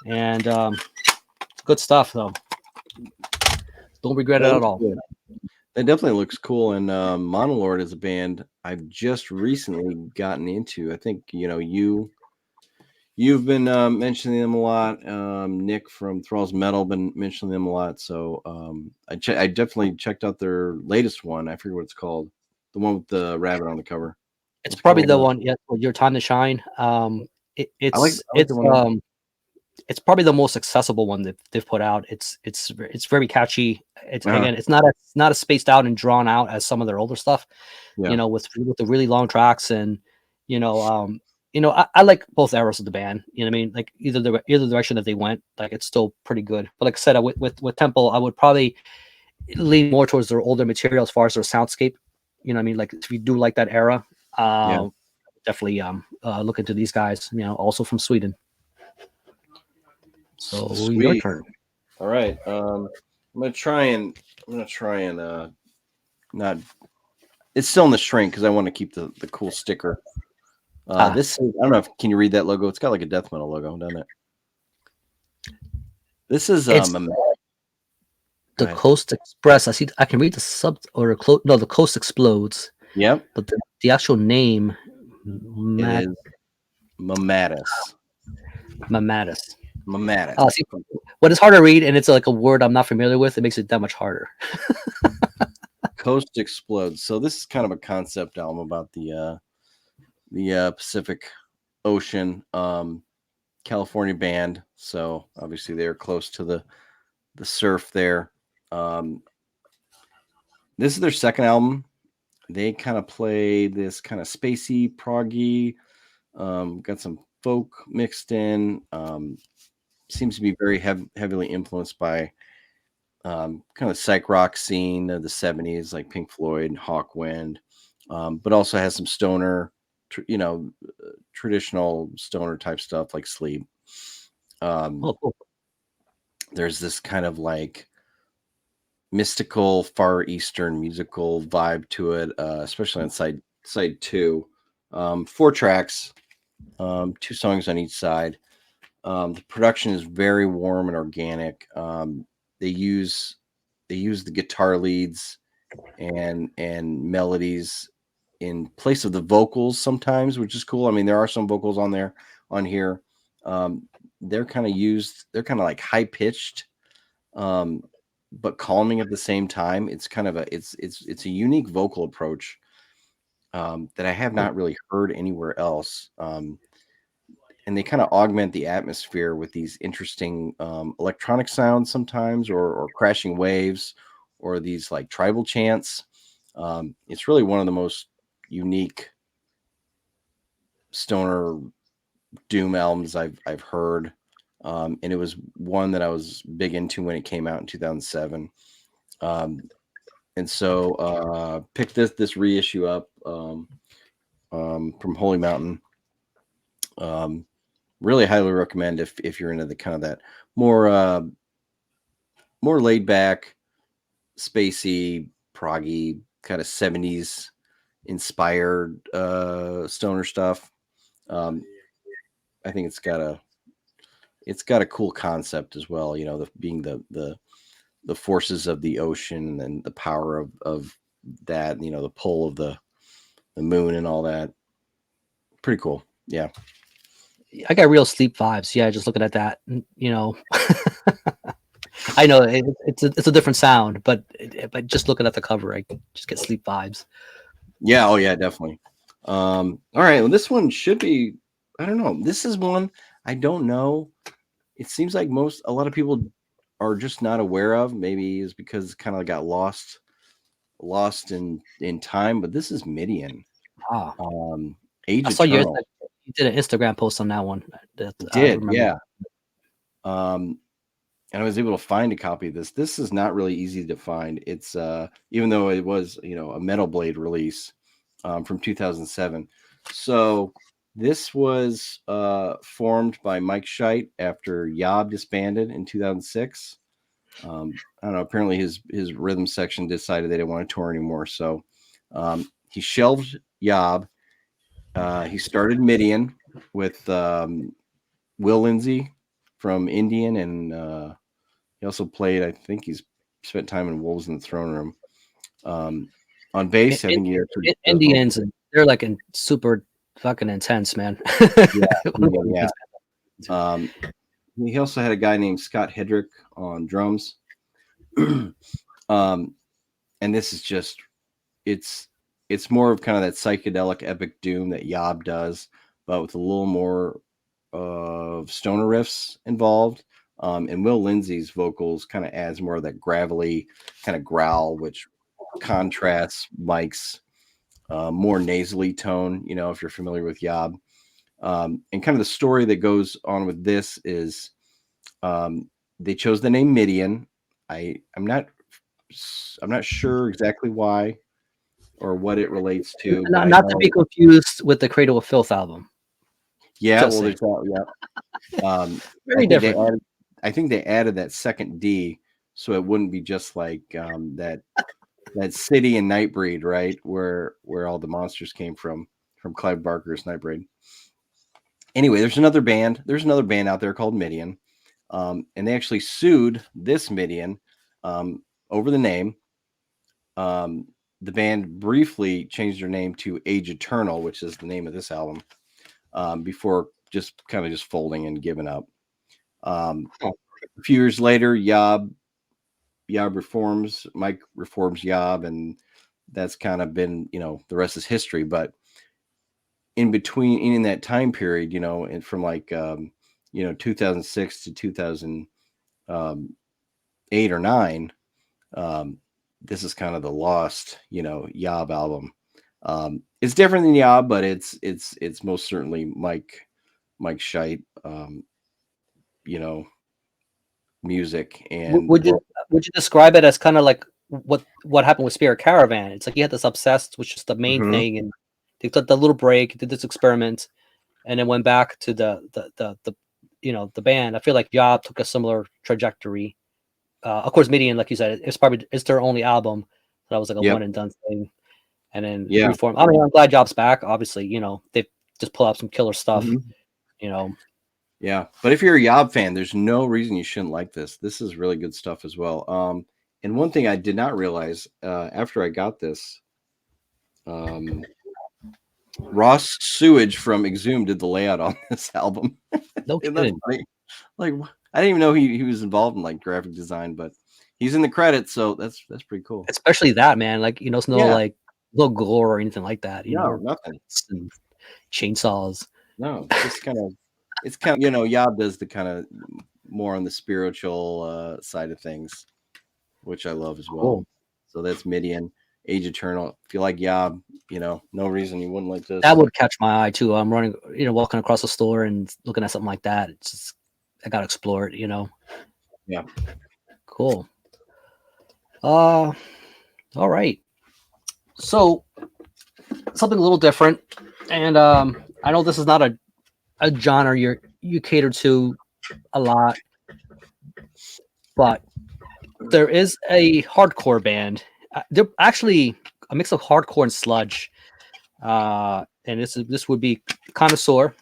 and good stuff though. Don't regret it at all. It definitely looks cool. And Monolord is a band I've just recently gotten into. I think you've been mentioning them a lot. Nick from Thralls of Metal been mentioning them a lot. So I definitely checked out their latest one. I forget what it's called. The one with the rabbit on the cover. It's probably the one. Yeah, Your Time to Shine. It's probably the most accessible one that they've put out. It's very catchy. Again, it's not as spaced out and drawn out as some of their older stuff. With the really long tracks, and I like both eras of the band. You know what I mean? Like either direction that they went, like it's still pretty good. But like I said, with Temple, I would probably lean more towards their older material as far as their soundscape. You know what I mean? Like if you do like that era, definitely look into these guys. Also from Sweden. So your turn. All right. I'm gonna try and not. It's still in the shrink because I want to keep the cool sticker. This is, I don't know can you read that logo? It's got like a death metal logo, doesn't it? This is the Coast Express. I can read the sub or the Coast Explodes. Yep. But the actual name is Mamatis. Mamatis. See, when it's hard to read and it's like a word I'm not familiar with, it makes it that much harder. Coast Explodes. So this is kind of a concept album about the Pacific Ocean, California band. So obviously they're close to the surf there. This is their second album. They kind of play this kind of spacey, proggy, got some folk mixed in. Seems to be very heavily influenced by kind of psych rock scene of the 70s, like Pink Floyd, Hawkwind, but also has some stoner, traditional stoner type stuff like Sleep. Cool. There's this kind of like mystical Far Eastern musical vibe to it, especially on side 2. 4 tracks, 2 songs on each side. The production is very warm and organic. They use the guitar leads and melodies in place of the vocals sometimes, which is cool. I mean, there are some vocals on here. They're kind of like high pitched, but calming at the same time. It's kind of it's a unique vocal approach that I have not really heard anywhere else. And they kind of augment the atmosphere with these interesting electronic sounds sometimes, or crashing waves, or these like tribal chants. It's really one of the most unique stoner doom albums I've heard, and it was one that I was big into when it came out in 2007. And so picked this reissue up from Holy Mountain. Really highly recommend if you're into the kind of that more laid back, spacey, proggy kind of 70s inspired stoner stuff. I think it's got a cool concept as well, being the forces of the ocean and the power of that, the pull of the moon and all that. Pretty cool. Yeah. I got real Sleep vibes. Yeah, just looking at that, I know it's a different sound, but just looking at the cover, I just get Sleep vibes. Yeah. Oh yeah, definitely. All right. Well, this one should be, I don't know. This is one I don't know. It seems like a lot of people are just not aware of. Maybe it's because it kind of got lost in time, but this is Midian. Age I saw Eternal. you did an Instagram post on that one. Yeah. And I was able to find a copy of this. This is not really easy to find. It's even though it was a Metal Blade release from 2007. So this was formed by Mike Scheit after Yob disbanded in 2006. I don't know. Apparently, his rhythm section decided they didn't want to tour anymore, so he shelved Yob. He started Midian with Will Lindsay from Indian, and he also played. I think he's spent time in Wolves in the Throne Room. On bass, I think he actually Indians. They're like super fucking intense, man. Yeah. He also had a guy named Scott Hedrick on drums. And this is just it's more of kind of that psychedelic epic doom that Yob does, but with a little more of stoner riffs involved. And Will Lindsay's vocals kind of adds more of that gravelly kind of growl, which contrasts Mike's more nasally tone, if you're familiar with Yob. And kind of the story that goes on with this is they chose the name Midian. I'm not sure exactly why or what it relates to. Not to be confused with the Cradle of Filth album. Yeah, well, there's that. Yeah, very different. I think they added that second D so it wouldn't be just like that city in Nightbreed, right, where all the monsters came from Clive Barker's Nightbreed. Anyway, there's another band out there called Midian, and they actually sued this Midian over the name. The band briefly changed their name to Age Eternal, which is the name of this album, before just folding and giving up. a few years later, Yob reforms, Mike reforms Yob, and that's kind of been, the rest is history. But in between, in that time period, and from like 2006 to 2008 or 9, this is kind of the lost, Yob album. It's different than Yob, but it's most certainly Mike Scheidt, music. And would you describe it as kind of like what happened with Spirit Caravan? It's like he had this Obsessed, which is the main thing, and they took the little break, did this experiment, and then went back to the the band. I feel like Yob took a similar trajectory. Of course, Midian, like you said, it's their only album. That was like a one and done thing, and then reform. I mean, I'm glad Yob's back. Obviously, they just pull out some killer stuff. Yeah, but if you're a Yob fan, there's no reason you shouldn't like this. This is really good stuff as well. And one thing I did not realize after I got this, Ross Sewage from Exhumed did the layout on this album. No kidding. Like, I didn't even know he was involved in like graphic design, but he's in the credits, so that's pretty cool. Especially that, man. Like, it's like no gore or anything like that. Nothing. Chainsaws. No, it's kind of Yob does the kind of more on the spiritual side of things, which I love as well. Cool. So that's Midian, Age Eternal. If you like Yob, no reason you wouldn't like this. That would catch my eye too. I'm running, walking across the store and looking at something like that. It's just, I gotta explore it, Yeah. Cool. All right. So something a little different, and I know this is not a genre you cater to a lot, but there is a hardcore band. They're actually a mix of hardcore and sludge, and this would be Connoisseur,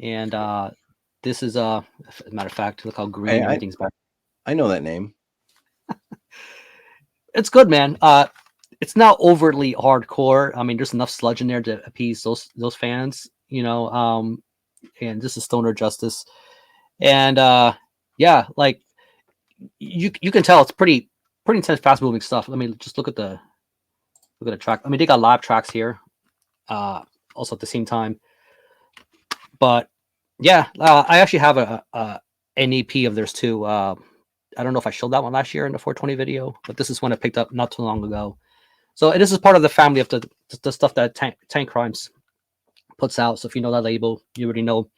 and this is as a matter of fact, look how green everything's back. I know that name. It's good, man. It's not overtly hardcore. I mean, there's enough sludge in there to appease those fans, and this is Stoner Justice. And like you can tell it's pretty intense, fast moving stuff. Let me just look at the track. I mean, they got live tracks here, also at the same time. But yeah, I actually have an EP of theirs too. I don't know if I showed that one last year in the 420 video, but this is one I picked up not too long ago. So this is part of the family of the stuff that Tank Crimes puts out. So if you know that label, you already know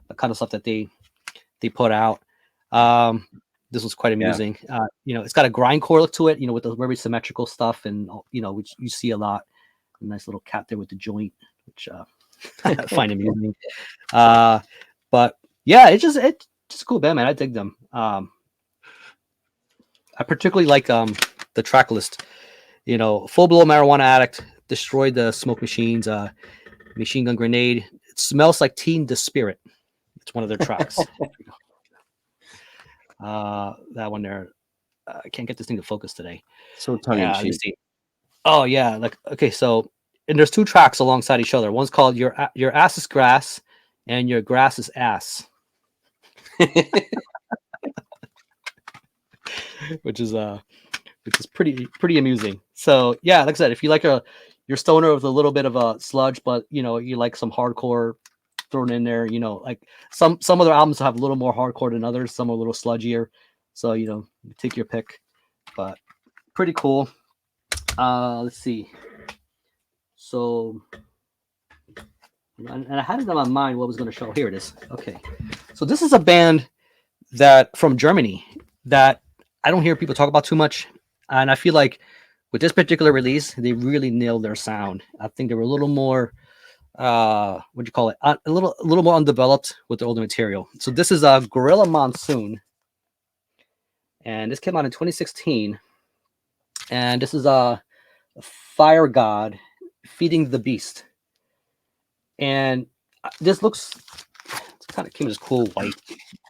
the kind of stuff that they put out. This was quite amusing. Yeah. It's got a grindcore look to it, with the very symmetrical stuff, and which you see a lot. A nice little cat there with the joint, which I find amusing. But yeah, it's just a cool band, man. I dig them. I particularly like the track list. Full blow marijuana addict, destroyed the smoke machines, machine gun grenade. It smells like Teen the Spirit. It's one of their tracks. That one there. I can't get this thing to focus today. So tongue in cheek. Oh yeah, like okay. So and there's two tracks alongside each other. One's called Your Ass is Grass, and Your Grass is Ass. which is pretty amusing. So yeah, like I said, if you like your stoner with a little bit of a sludge, but you like some hardcore thrown in there, like some other albums have a little more hardcore than others, some are a little sludgier. So you take your pick, but pretty cool. Let's see. So and I had it on my mind what I was going to show. Here it is. Okay, so this is a band that from Germany that I don't hear people talk about too much. And I feel like with this particular release, they really nailed their sound. I think they were a little more, a little more undeveloped with the older material. So this is Gorilla Monsoon. And this came out in 2016. And this is Fire God Feeding the Beast. And this looks, it kind of came as cool white.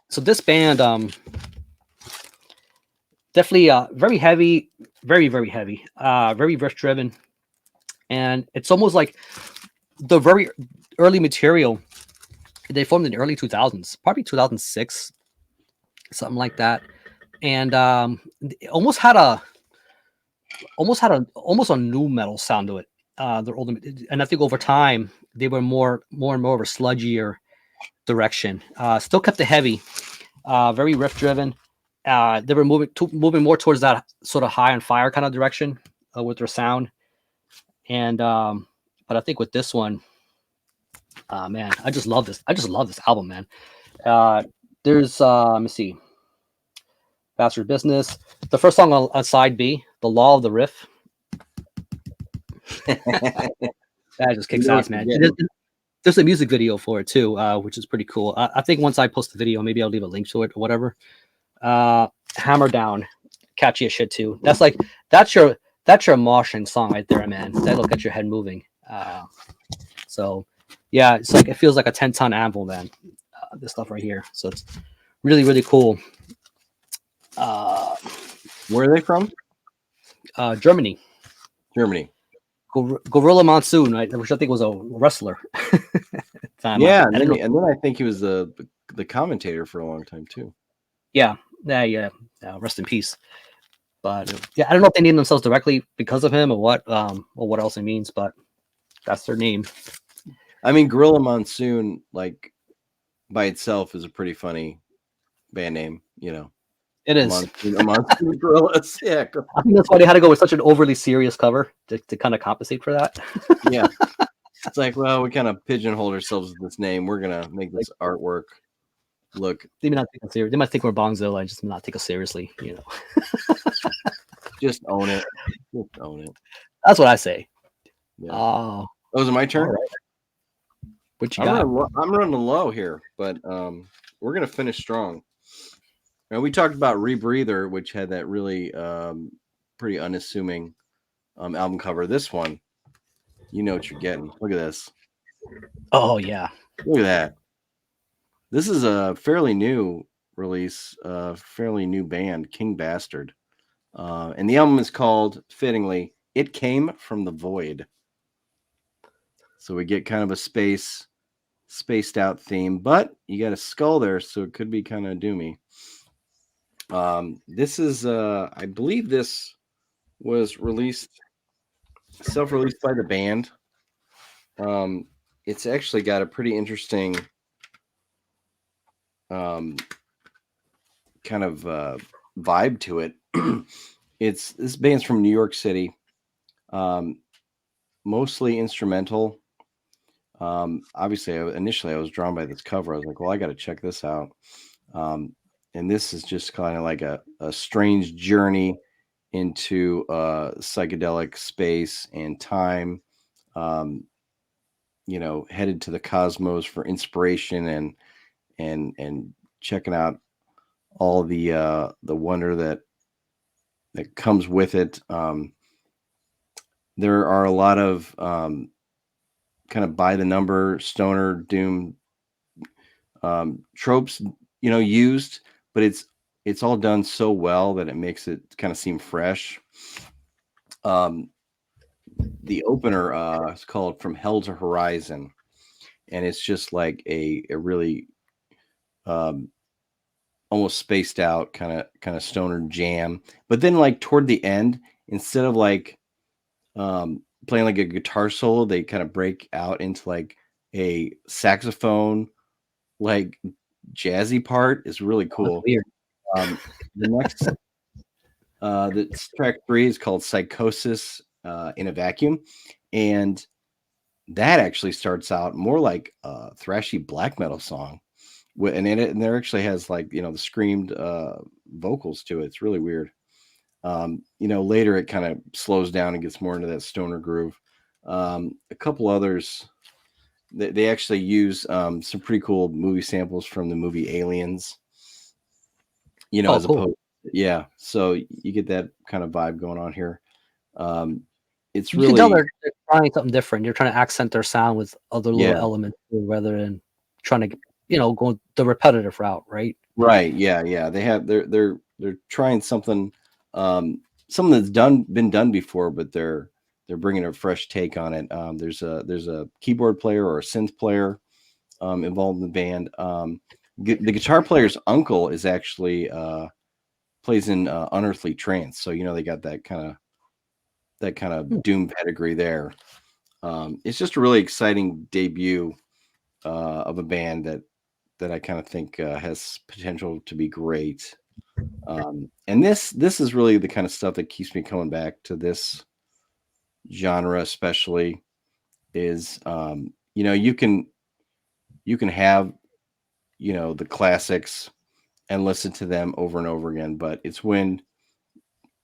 So this band, definitely very heavy, very, very heavy, very riff driven. And it's almost like the very early material They formed in the early 2000s, probably 2006, something like that. And almost had a new metal sound to it. Their older, and I think over time they were more and more of a sludgier direction. Still kept it heavy, very riff driven. They were moving more towards that sort of high on fire kind of direction with their sound. And but I think with this one, man, I just love this. I just love this album, man. There's let me see, Bastard Business. The first song on side B, The Law of the Riff. That just kicks ass, man. There's a music video for it too, which is pretty cool. I think once I post the video, maybe I'll leave a link to it or whatever. Hammer Down, catchy as shit too. That's your moshing song right there, man. That'll get your head moving. So yeah, it's like it feels like a 10-ton anvil, man. This stuff right here. So it's really, really cool. Where are they from? Germany. Gorilla Monsoon, right? Which I think was a wrestler. Yeah, and then I think he was the commentator for a long time too. Yeah. Rest in peace. But yeah, I don't know if they named themselves directly because of him or what else it means, but that's their name. I mean, Gorilla Monsoon, like by itself, is a pretty funny band name. You know, it is. Monsoon Gorillas. Yeah, I think that's why they had to go with such an overly serious cover to kind of compensate for that. Yeah, it's like, well, we kind of pigeonholed ourselves with this name. We're gonna make this artwork look. They may not take us serious. They might think we're Bongzilla and just not take us seriously. You know, just own it. Just own it. That's what I say. Yeah. Oh, is it my turn? Right. What you got? I'm running low here, but we're gonna finish strong. Now, we talked about Rebreather, which had that really pretty unassuming album cover. This one, you know what you're getting. Look at this. Oh yeah, look at that. This is a fairly new release, fairly new band, King Bastard, and the album is called, fittingly, "It Came from the Void." So we get kind of a spaced out theme, but you got a skull there, so it could be kind of doomy. This is I believe this was self-released by the band. It's actually got a pretty interesting kind of vibe to it. This band's from New York City, mostly instrumental. Obviously, initially I was drawn by this cover. I was like, well, I got to check this out. And this is just kind of like a strange journey into psychedelic space and time, headed to the cosmos for inspiration and checking out all the wonder that comes with it. There are a lot of kind of by the number stoner doom tropes, used, but it's all done so well that it makes it kind of seem fresh. The opener is called "From Hell to Horizon," and it's just like a really almost spaced out kind of stoner jam. But then, like toward the end, instead of like playing like a guitar solo, they kind of break out into like a saxophone, like jazzy part. Is really cool. Weird. The next the track 3 is called "Psychosis in a Vacuum," and that actually starts out more like a thrashy black metal song, and there actually has like the screamed vocals to it. It's really weird. Later it kind of slows down and gets more into that stoner groove. A couple others, they actually use some pretty cool movie samples from the movie Aliens. As cool. opposed, yeah. So you get that kind of vibe going on here. It's you really, can tell they're trying something different. You're trying to accent their sound with other little elements rather than trying to go the repetitive route, right? Right. Yeah. They're trying something that's been done before, but they're bringing a fresh take on it. There's a keyboard player or a synth player involved in the band. The guitar player's uncle is actually plays in Unearthly Trance, so they got that kind of doom pedigree there. It's just a really exciting debut of a band that I kind of think has potential to be great. And this is really the kind of stuff that keeps me coming back to this genre, especially is you can have the classics and listen to them over and over again, but it's when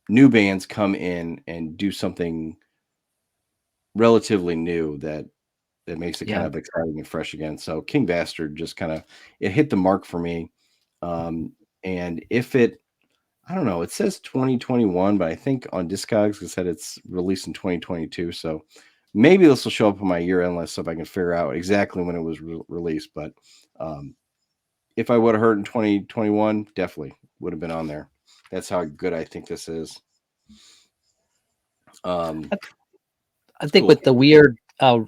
new bands come in and do something relatively new that makes it kind of exciting and fresh again. So King Bastard just it hit the mark for me. And if I don't know, it says 2021, but I think on Discogs it said it's released in 2022. So maybe this will show up on my year-end list so if I can figure out exactly when it was released. But if I would have heard in 2021, definitely would have been on there. That's how good I think this is. I think with the weird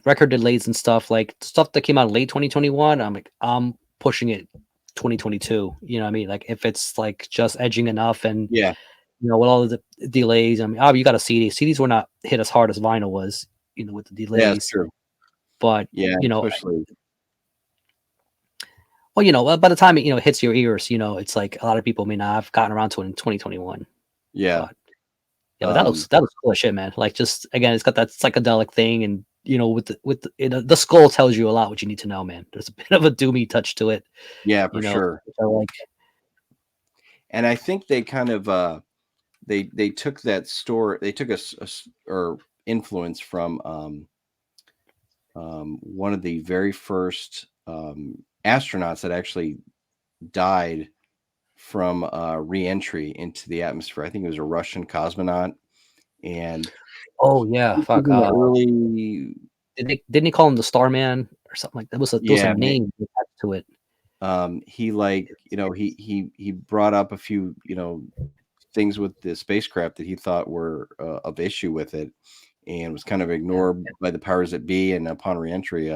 record delays and stuff, like stuff that came out late 2021, I'm pushing it 2022. You know what I mean? Like if it's like just edging enough and with all of the delays, I mean, you got a CD. CDs were not hit as hard as vinyl was, with the delays. Yeah, that's true. But especially. Well, by the time it hits your ears, it's like a lot of people may not have gotten around to it in 2021. Yeah. But that looks cool as shit, man. Like just again, it's got that psychedelic thing, and with the skull tells you a lot what you need to know, man. There's a bit of a doomy touch to it. Yeah, for sure. And I think they kind of they took that story. They took or influence from one of the very first astronauts that actually died from re-entry into the atmosphere. I think it was a Russian cosmonaut. And fuck. Early, didn't he call him the Starman or something like that? Was a name attached to it. He brought up a few things with the spacecraft that he thought were of issue with it, and was kind of ignored by the powers that be. And upon re-entry,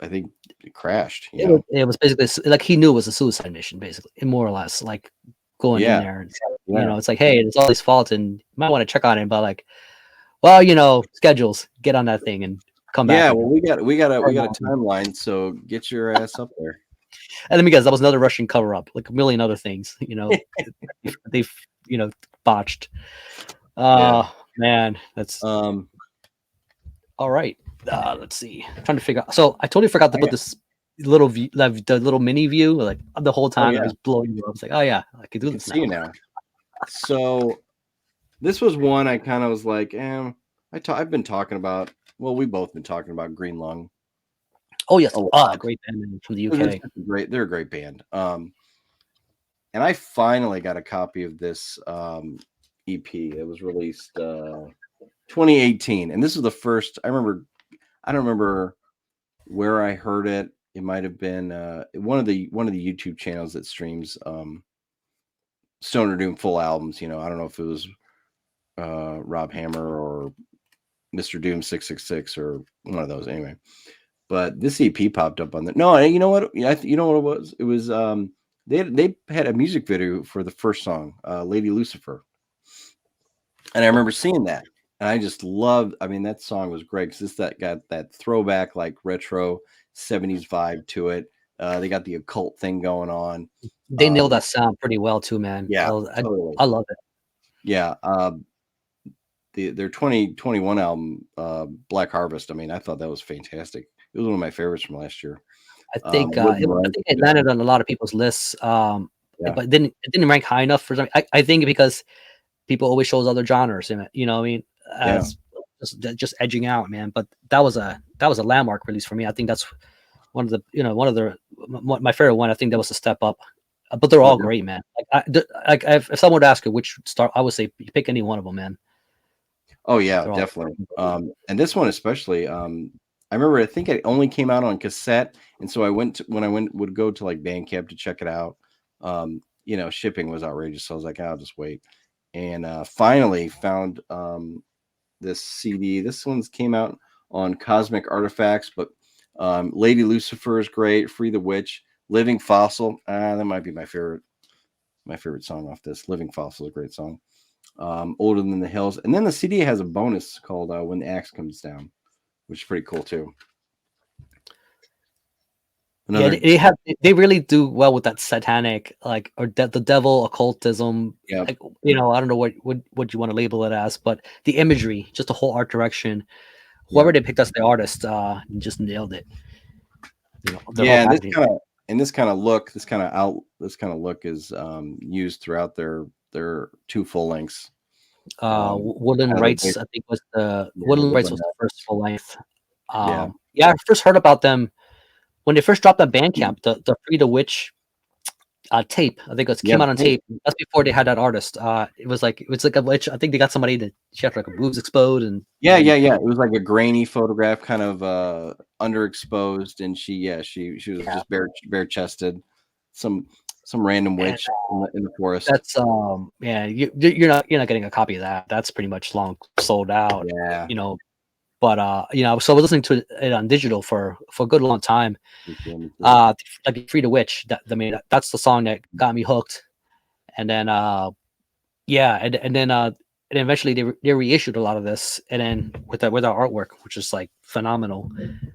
I think it crashed. It was basically like he knew it was a suicide mission, basically, more or less. Like going in there, and it's like, hey, it's all his fault, and you might want to check on it. But like, well, schedules, get on that thing and come back. Yeah, well, we got a timeline, so get your ass up there. And let me guess, that was another Russian cover up, like a million other things. They've botched. Man, that's all right. Let's see. I'm trying to figure out. So I totally forgot to put this little view, the little mini view, like the whole time I was blowing you up. I was like, oh yeah, I can do this now. So this was one I kind of was like, I've been talking about. Well, we both been talking about Green Lung. Oh yes, great band from the UK. They're a great band. And I finally got a copy of this EP. It was released 2018, and this is the first. I don't remember where I heard it. It might have been one of the YouTube channels that streams Stoner Doom full albums. I don't know if it was Rob Hammer or Mr. Doom 666 or one of those. Anyway, but this EP popped up on the. No, you know what? You know what it was? It was they had a music video for the first song, Lady Lucifer, and I remember seeing that. And I just loved. I mean, that song was great because it's got that throwback, like retro 70s vibe to it. They got the occult thing going on. They nailed that sound pretty well too, man. Yeah, totally. I love it. Yeah, their 2021 album, Black Harvest. I mean, I thought that was fantastic. It was one of my favorites from last year. I think it landed on a lot of people's lists, but it didn't rank high enough for some. I think because people always shows other genres in it. You know what I mean? As just edging out, man. But that was a landmark release for me. I think that's one of the my favorite one. I think that was a step up. But they're all great, man. If someone would ask you which start, I would say pick any one of them, man. Oh yeah, definitely. And this one especially. I remember I think it only came out on cassette, and so would go to like Bandcamp to check it out. Shipping was outrageous, so I was like, I'll just wait. And finally found this CD. This one's came out on Cosmic Artifacts, but Lady Lucifer is great. Free the Witch. Living Fossil. That might be my favorite song off this. Living Fossil is a great song. Older Than the Hills. And then the CD has a bonus called When the Axe Comes Down, which is pretty cool too. They really do well with that satanic, like, or the devil occultism. Yeah, like, I don't know what you want to label it as, but the imagery, just the whole art direction. Whoever they picked as the artist, just nailed it. This kind of look is used throughout their 2 full lengths. Woodland Rights, I think was Woodland Rights was the first full length. I first heard about them when they first dropped on Bandcamp, the Free the Witch tape. I think it came out on tape. That's before they had that artist. It was like a witch. I think they got somebody that she had like a boobs exposed and It was like a grainy photograph, kind of underexposed, and she was just bare chested. Some random witch in the forest. That's you're not getting a copy of that. That's pretty much long sold out. But so I was listening to it on digital for a good long time. Like Free the Witch. That's the song that got me hooked. And then and then eventually they reissued a lot of this, and then with our artwork, which is like phenomenal.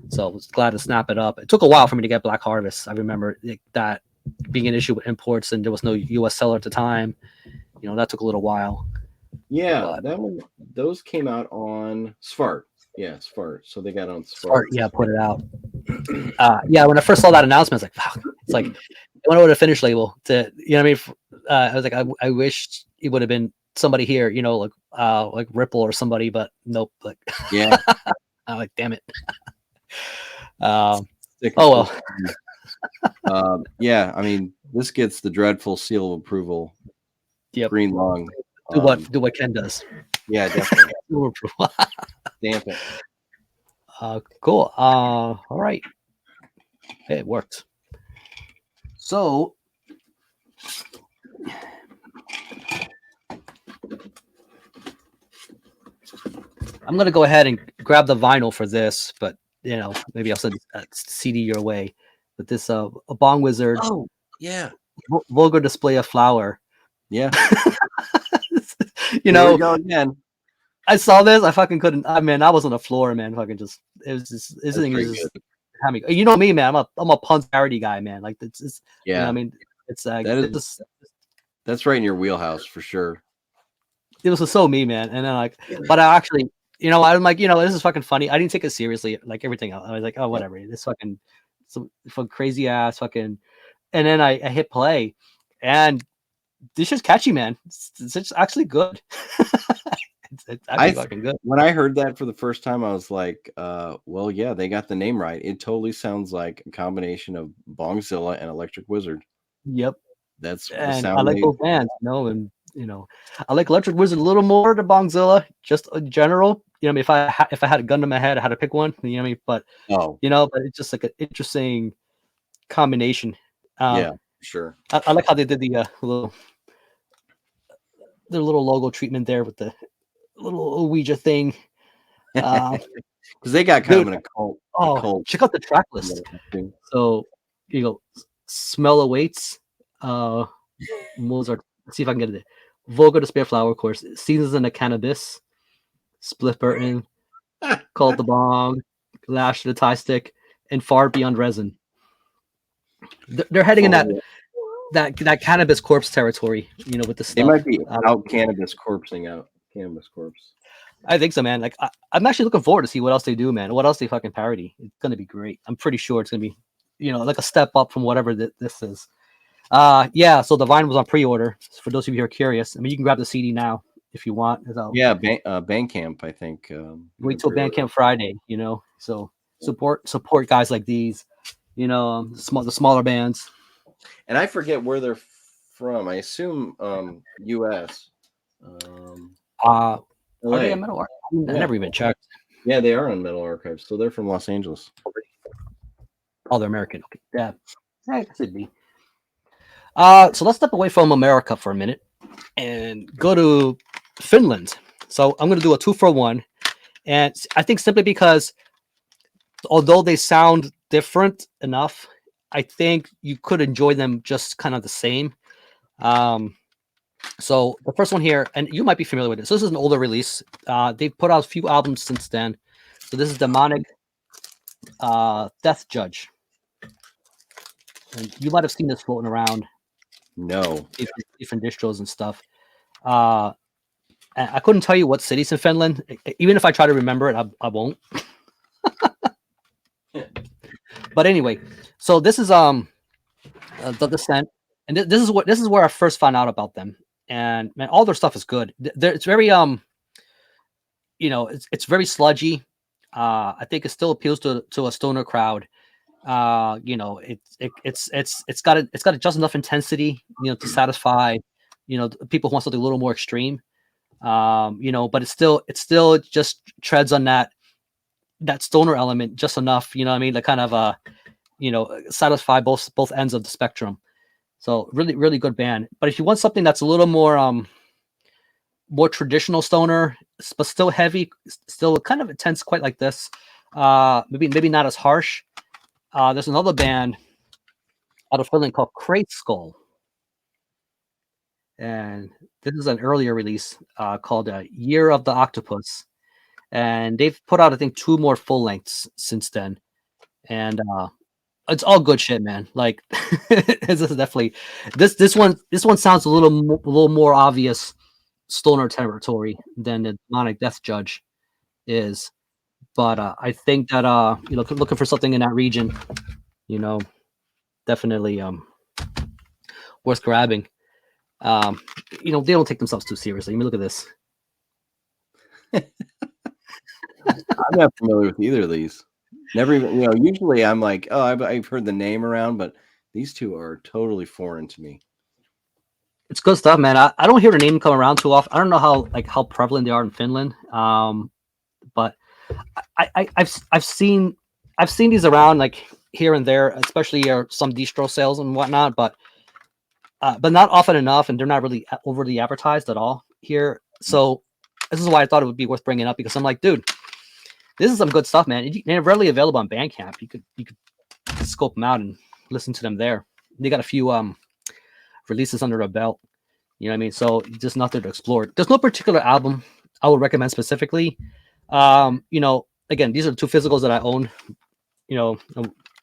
So I was glad to snap it up. It took a while for me to get Black Harvest. I remember that being an issue with imports, and there was no US seller at the time. That took a little while. Yeah, those came out on Svart. Yeah, Svart. So they got on Svart. Yeah, put it out. When I first saw that announcement, I was like, wow. It's like I went over to Finish Label to, I was like, I wish it would have been somebody here, like Ripple or somebody, but nope. Like, yeah, I'm like, damn it. Oh well. This gets the dreadful seal of approval. Yep. Green Long. Do what Ken does. Yeah, definitely. Stamp it. Cool. All right. Hey, it worked. So I'm gonna go ahead and grab the vinyl for this, but maybe I'll send a CD your way. But this a Bong Wizard. Oh yeah. Vulgar Display of Flower. Yeah. Here we go again. I saw this. I fucking couldn't. I was on the floor, man. Fucking just. It was just. This thing is just. You know me, man. I'm a pun parody guy, man. Like it's. Yeah. It's that's right in your wheelhouse for sure. It was so me, man. And then but I actually, I'm like, this is fucking funny. I didn't take it seriously, like everything else. I was like, oh, whatever. This fucking some crazy ass fucking. And then I hit play, and this is catchy, man. It's actually good. It's actually fucking good. When I heard that for the first time, I was like, well, yeah, they got the name right. It totally sounds like a combination of Bongzilla and Electric Wizard. Yep. That's and I like both bands, and I like Electric Wizard a little more than Bongzilla, just in general. If I had a gun to my head, I had to pick one. But but it's just like an interesting combination. Yeah, sure. I like how they did the little logo treatment there with the little Ouija thing. Because they got kind of an occult. Oh, check out the track list. So Smell Awaits. Mozart. Let's see if I can get it. Vulgar Despair Flower, of course. Seasons in the Cannabis. Split Burton. Called the Bong. Lash to the Tie Stick. And Far Beyond Resin. They're heading in that Cannabis Corpse territory, with the stuff. They might be out Cannabis Corpsing out. Cannabis Corpse. I think so, man. Like I'm actually looking forward to see what else they do, man. What else they fucking parody. It's gonna be great. I'm pretty sure it's gonna be, like a step up from whatever this is. So the Vine was on pre-order. For those of you who are curious, you can grab the CD now if you want. Bandcamp, I think. Wait till Bandcamp Friday, So support guys like these, the smaller bands. And I forget where they're from. I assume U.S. Are they on Metal Archive? I never even checked. Yeah, they are on Metal Archive, so they're from Los Angeles. Oh, they're American. Okay, yeah, that could be. So let's step away from America for a minute and go to Finland. So I'm going to do a 2-for-1, and I think simply because although they sound different enough. I think you could enjoy them just kind of the same. So the first one here, and you might be familiar with this. This is an older release. They've put out a few albums since then. So this is Demonic Death Judge. And you might have seen this floating around. No. Different distros and stuff. I couldn't tell you what cities in Finland. Even if I try to remember it, I won't. But anyway, so this is the Descent, and this is where I first found out about them. And man, all their stuff is good. It's very it's very sludgy. I think it still appeals to a stoner crowd. It's got just enough intensity, to satisfy, people who want something a little more extreme. But it still just treads on that stoner element just enough, to kind of satisfy both ends of the spectrum. So really, really good band. But if you want something that's a little more traditional stoner, but still heavy, still kind of intense, quite like this, maybe not as harsh. There's another band out of Finland called Crate Skull. And this is an earlier release called Year of the Octopus. And they've put out, I think, 2 more full lengths since then. And it's all good shit, man. Like this is definitely this one sounds a little more obvious stoner territory than the Demonic Death Judge is. But I think that looking for something in that region, definitely worth grabbing. They don't take themselves too seriously. I mean, look at this. I'm not familiar with either of these. Never even, usually I'm like, oh, I've heard the name around, but these two are totally foreign to me. It's good stuff, man. I don't hear the name come around too often. I don't know how prevalent they are in Finland. But I've seen these around like here and there, especially some distro sales and whatnot, but not often enough, and they're not really overly advertised at all here. So this is why I thought it would be worth bringing up, because I'm like, dude, this is some good stuff, man. They're readily available on Bandcamp. You could scope them out and listen to them there. They got a few releases under their belt. You know what I mean? So just nothing to explore. There's no particular album I would recommend specifically. Again, these are the 2 physicals that I own.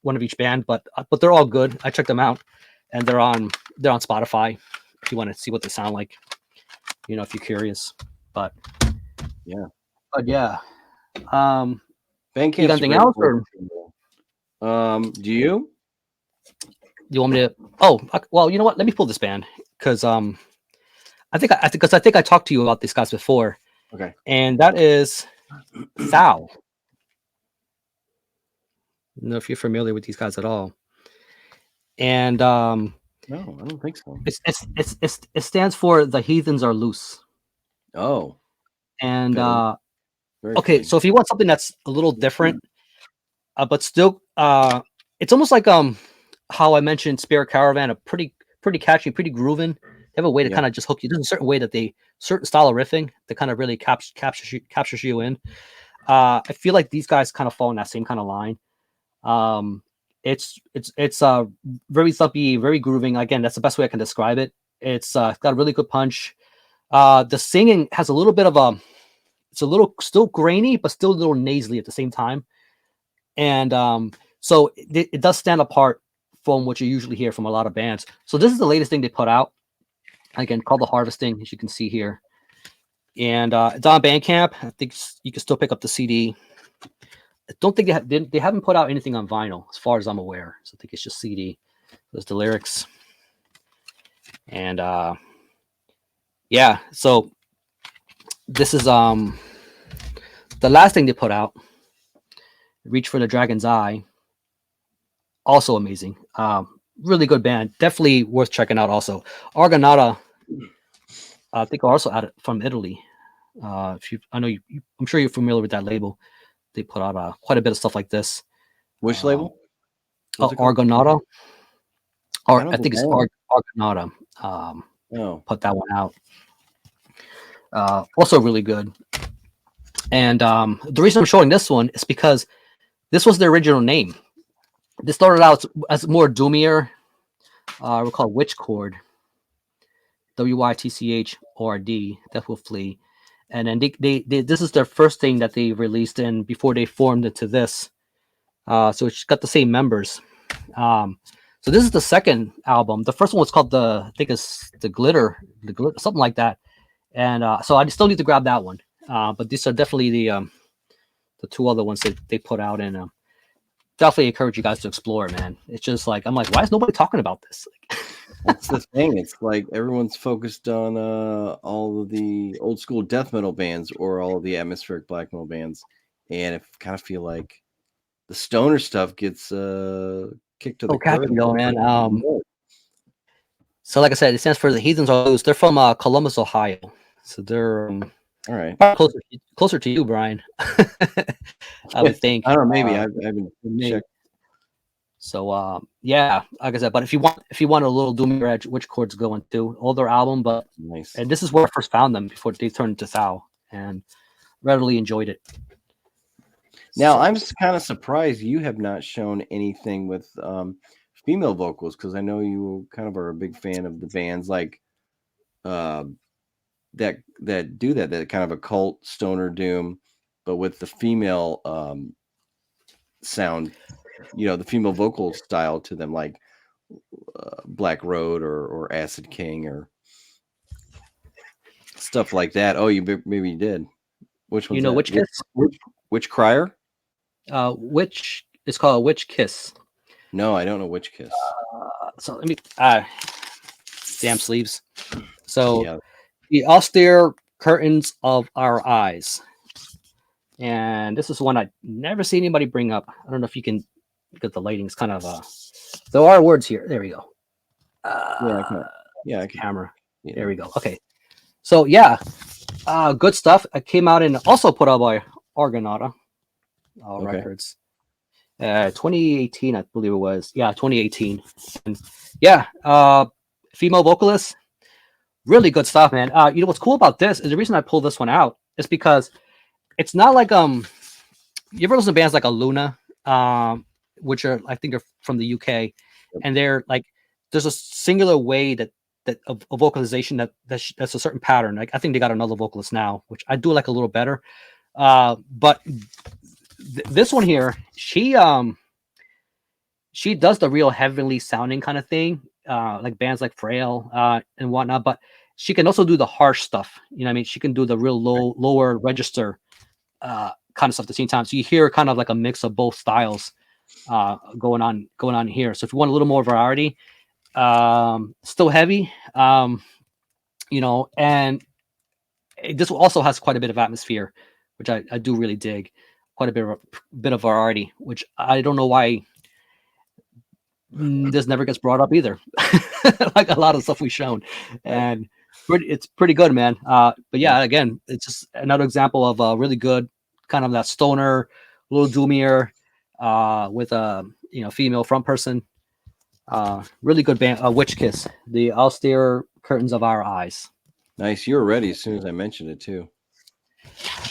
One of each band, but they're all good. I checked them out, and they're on Spotify if you want to see what they sound like. If you're curious. But yeah. You got anything else, or do you? You want me to? Oh, well, you know what? Let me pull this band, because I think I talked to you about these guys before. Okay. And that is Thou. I don't know if you're familiar with these guys at all. And no, I don't think so. It stands for The Heathens Are Loose. Oh. And okay, so if you want something that's a little different, but still it's almost like how I mentioned Spirit Caravan, a pretty catchy, pretty grooving. They have a way to kind of just hook you. There's a certain way that certain style of riffing that kind of really captures you in. I feel like these guys kind of fall in that same kind of line. It's very thumpy, very grooving. Again, that's the best way I can describe it. It's got a really good punch. The singing has a little bit of it's a little still grainy, but still a little nasally at the same time. And so it does stand apart from what you usually hear from a lot of bands. So this is the latest thing they put out, again, called The Harvesting, as you can see here. And it's on Bandcamp. I think you can still pick up the CD. I don't think they haven't put out anything on vinyl, as far as I'm aware. So I think it's just CD. There's the lyrics. And so this is the last thing they put out. Reach for the Dragon's Eye. Also amazing. Really good band. Definitely worth checking out also. Argonauta, I think also out from Italy. I'm sure you're familiar with that label. They put out quite a bit of stuff like this. Which label? Argonauta. I think it's Argonauta. Put that one out. Also really good. And the reason I'm showing this one is because this was the original name This started out as more doomier. We're called Witch Chord. WYTCHORD, Death Will Flee. And then they this is their first thing that they released in before they formed into this. So it's got the same members. So this is the second album. The first one was called I think it's the glitter, something like that. And so I still need to grab that one. But these are definitely the two other ones that they put out, and definitely encourage you guys to explore, man. It's just like I'm like, why is nobody talking about this? That's the thing. It's like everyone's focused on all of the old school death metal bands or all of the atmospheric black metal bands, and I kind of feel like the stoner stuff gets kicked to the curb. Man. So like I said, it stands for the Heathens Are Loose. They're from Columbus, Ohio. So they're all right, closer to you, Brian. I would think. I don't know. Maybe I haven't checked. So yeah, like I said, but if you want a little doomy edge, Witch Chord's going to older album, but nice. And this is where I first found them before they turned into Thou, and readily enjoyed it. Now I'm kind of surprised you have not shown anything with female vocals, because I know you kind of are a big fan of the bands like that do that kind of occult stoner doom, but with the female sound, the female vocal style to them, like Black Road or Acid King or stuff like that. Oh, maybe you did. Which one? Witch Kiss? Witch Crier? Witch. It's called Witch Kiss. No, I don't know Witch Kiss. So let me. Damn sleeves. So yeah. The austere curtains of our eyes, and this is one I never see anybody bring up. I don't know if you can get the lighting's kind of. There are words here. There we go. I can. Camera. Yeah. There we go. Okay. So yeah, good stuff. It came out and also put out by Argonauta Records. 2018, I believe it was. Yeah, 2018. And yeah, female vocalist. Really good stuff, man. What's cool about this is the reason I pulled this one out is because it's not like you ever listen to bands like Aluna, which are I think are from the UK, and they're like there's a singular way that a vocalization that's a certain pattern. Like I think they got another vocalist now, which I do like a little better. But this one here, she does the real heavenly sounding kind of thing, like bands like Frail and whatnot. But she can also do the harsh stuff. I mean, she can do the real lower register kind of stuff at the same time. So you hear kind of like a mix of both styles going on here. So if you want a little more variety, still heavy, and this also has quite a bit of atmosphere, which I do really dig. Quite a bit of variety, which I don't know why this never gets brought up either. Like a lot of stuff we've shown, and it's pretty good, man. But yeah, again, it's just another example of a really good kind of that stoner, a little doomier, with a female front person. Really good band. Witch Kiss, the austere curtains of our eyes. Nice. You were ready as soon as I mentioned it too.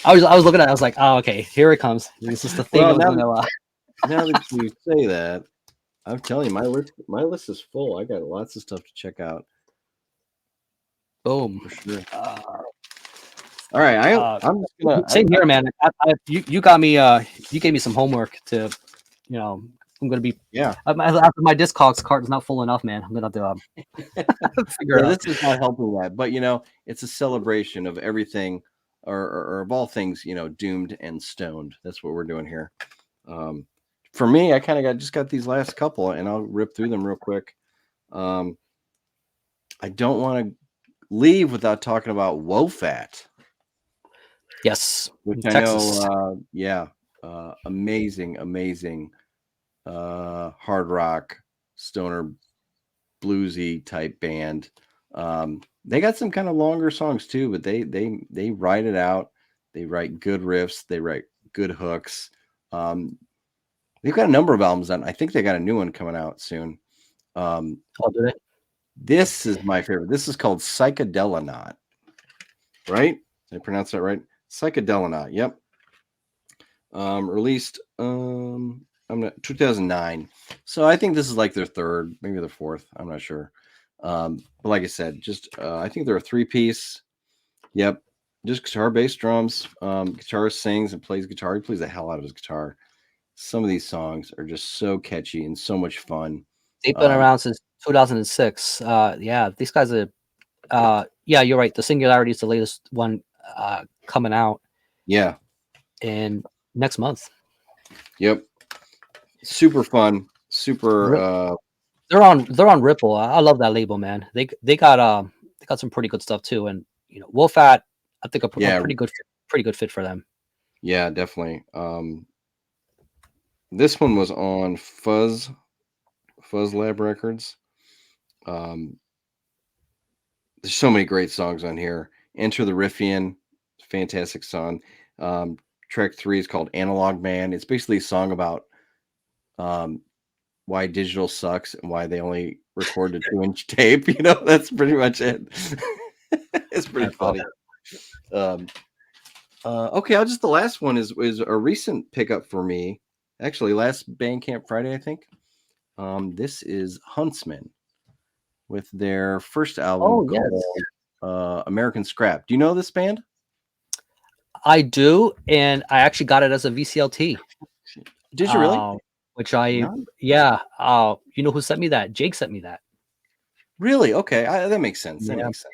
I was looking at it. I was like, oh, okay, here it comes. This is the thing. Well, now that you say that, I'm telling you, my list is full. I got lots of stuff to check out. Boom. For sure. All right, I'm just gonna same here, man. You got me. You gave me some homework to, I'm gonna be after my Discogs cart is not full enough, man. I'm gonna have to figure it out. This is not helping that, but it's a celebration of everything, or of all things, doomed and stoned. That's what we're doing here. For me, I kind of just got these last couple, and I'll rip through them real quick. I don't want to leave without talking about Wofat. Yes, which I know, amazing hard rock, stoner, bluesy type band. They got some kind of longer songs too, but they write it out. They write good riffs. They write good hooks. They've got a number of albums on. I think they got a new one coming out soon. Do they? This is my favorite. This is called Psychedelanaut. Right? Did I pronounce that right? Psychedelanaut. Yep. Released. 2009. So I think this is like their third, maybe their fourth. I'm not sure. But like I said, just I think they're a 3-piece. Yep, just guitar, bass, drums. Guitarist sings and plays guitar. He plays the hell out of his guitar. Some of these songs are just so catchy and so much fun. They've been around since 2006. Yeah, these guys are. Yeah, you're right. The Singularity is the latest one coming out. Yeah. In next month. Yep. Super fun. Super. They're on Ripple. I love that label, man. They got some pretty good stuff too, and Wolfat, I think a pretty good fit for them. Yeah, definitely. This one was on Fuzz Lab Records. There's so many great songs on here. Enter the Riffian, fantastic song. Track 3 is called Analog Man. It's basically a song about why digital sucks and why they only record a 2-inch tape. That's pretty much it. It's pretty funny. Okay, the last one is a recent pickup for me. Actually, last Bandcamp Friday, I think. This is Huntsman with their first album called American Scrap. Do you know this band? I do, and I actually got it as a VCLT. Did you really? Which you know who sent me that? Jake sent me that. Really? Okay, that makes sense. That makes sense.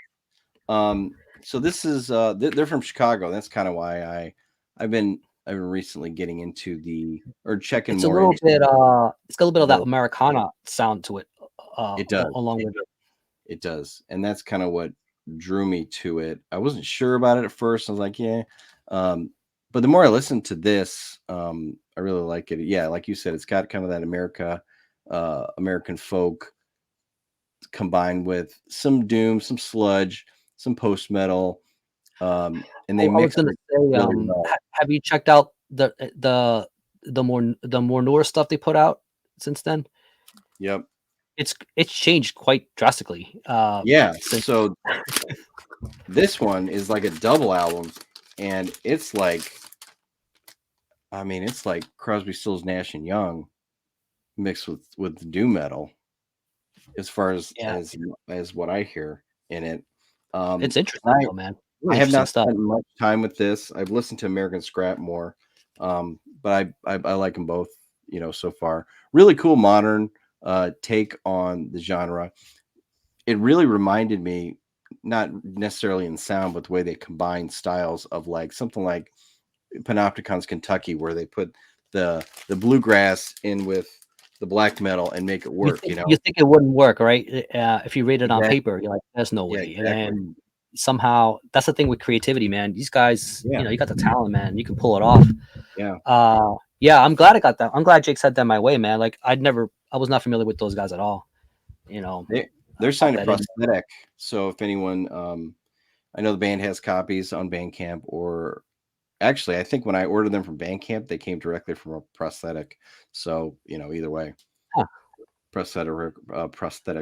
So this is they're from Chicago. That's kind of why I've been recently getting into checking it's more. It's got a little bit of that Americana sound to it. It does. Along with it. It does, and that's kind of what drew me to it. I wasn't sure about it at first. I was like, yeah. But the more I listened to this, I really like it. Yeah, like you said, it's got kind of that American folk combined with some doom, some sludge, some post metal, and they mix. I was going to say, have you checked out the more newer stuff they put out since then? Yep, it's changed quite drastically. So this one is like a double album, and it's like, it's like Crosby, Stills, Nash and Young mixed with doom metal, as far as what I hear in it. It's interesting, man. Really I have not spent much time with this. I've listened to American Scrap more, but I like them both. So far, really cool modern take on the genre. It really reminded me, not necessarily in sound, but the way they combine styles of like something like Panopticon's Kentucky, where they put the bluegrass in with the black metal and make it work. You think it wouldn't work, right? If you read it on paper, you're like, there's no way. Exactly. And somehow that's the thing with creativity, man. These guys, you got the talent, man. You can pull it off. Yeah. I'm glad I got that. I'm glad Jake sent that my way, man. Like I was not familiar with those guys at all. They're signed to Prosthetic. So if anyone, I know the band has copies on Bandcamp, or actually, I think when I ordered them from Bandcamp, they came directly from a Prosthetic. So either way, Prosthetic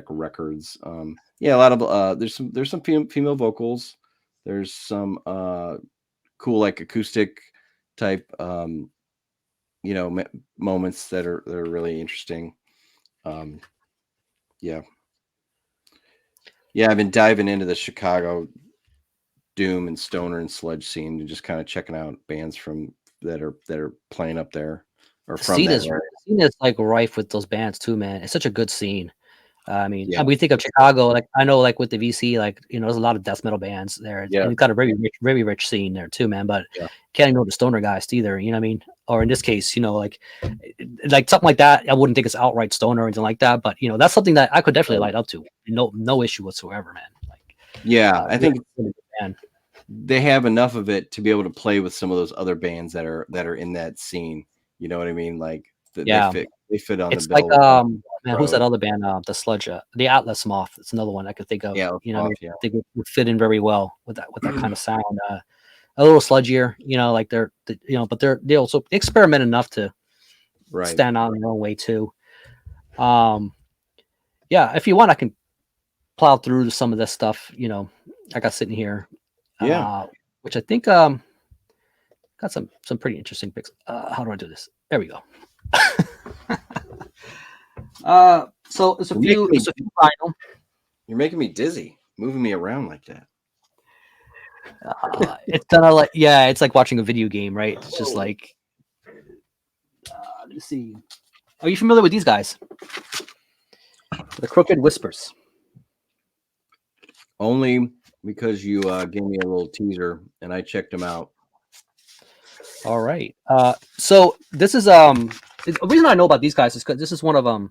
Records. A lot of there's some female vocals. There's some cool like acoustic type moments that are really interesting. I've been diving into the Chicago doom and stoner and sludge scene and just kind of checking out bands that are playing up there or from that. The scene is like rife with those bands too, man. It's such a good scene. We think of Chicago, like I know, like with the VC, like there's a lot of death metal bands there. Yeah, and it's got a very rich scene there too, man. But can't ignore the stoner guys either. You know what I mean? Or in this case, like something like that. I wouldn't think it's outright stoner or anything like that. But that's something that I could definitely light up to. No issue whatsoever, man. Like, I think they have enough of it to be able to play with some of those other bands that are in that scene. You know what I mean? Like they fit on the bill. It's like man, who's that other band? The sludge, the Atlas Moth. It's another one I could think of. I think it would fit in very well with that kind of sound. A little sludgier, like but they also experiment enough to stand on their own way too. If you want, I can plow through some of this stuff. I got sitting here. Which I think got some pretty interesting picks. How do I do this? There we go. So it's a few final. You're making me dizzy, moving me around like that. It's kind of like, yeah, it's like watching a video game, right? It's just like, let's see. Are you familiar with these guys? The Crooked Whispers. Only because you gave me a little teaser and I checked them out. All right. So this is the reason I know about these guys is because this is one of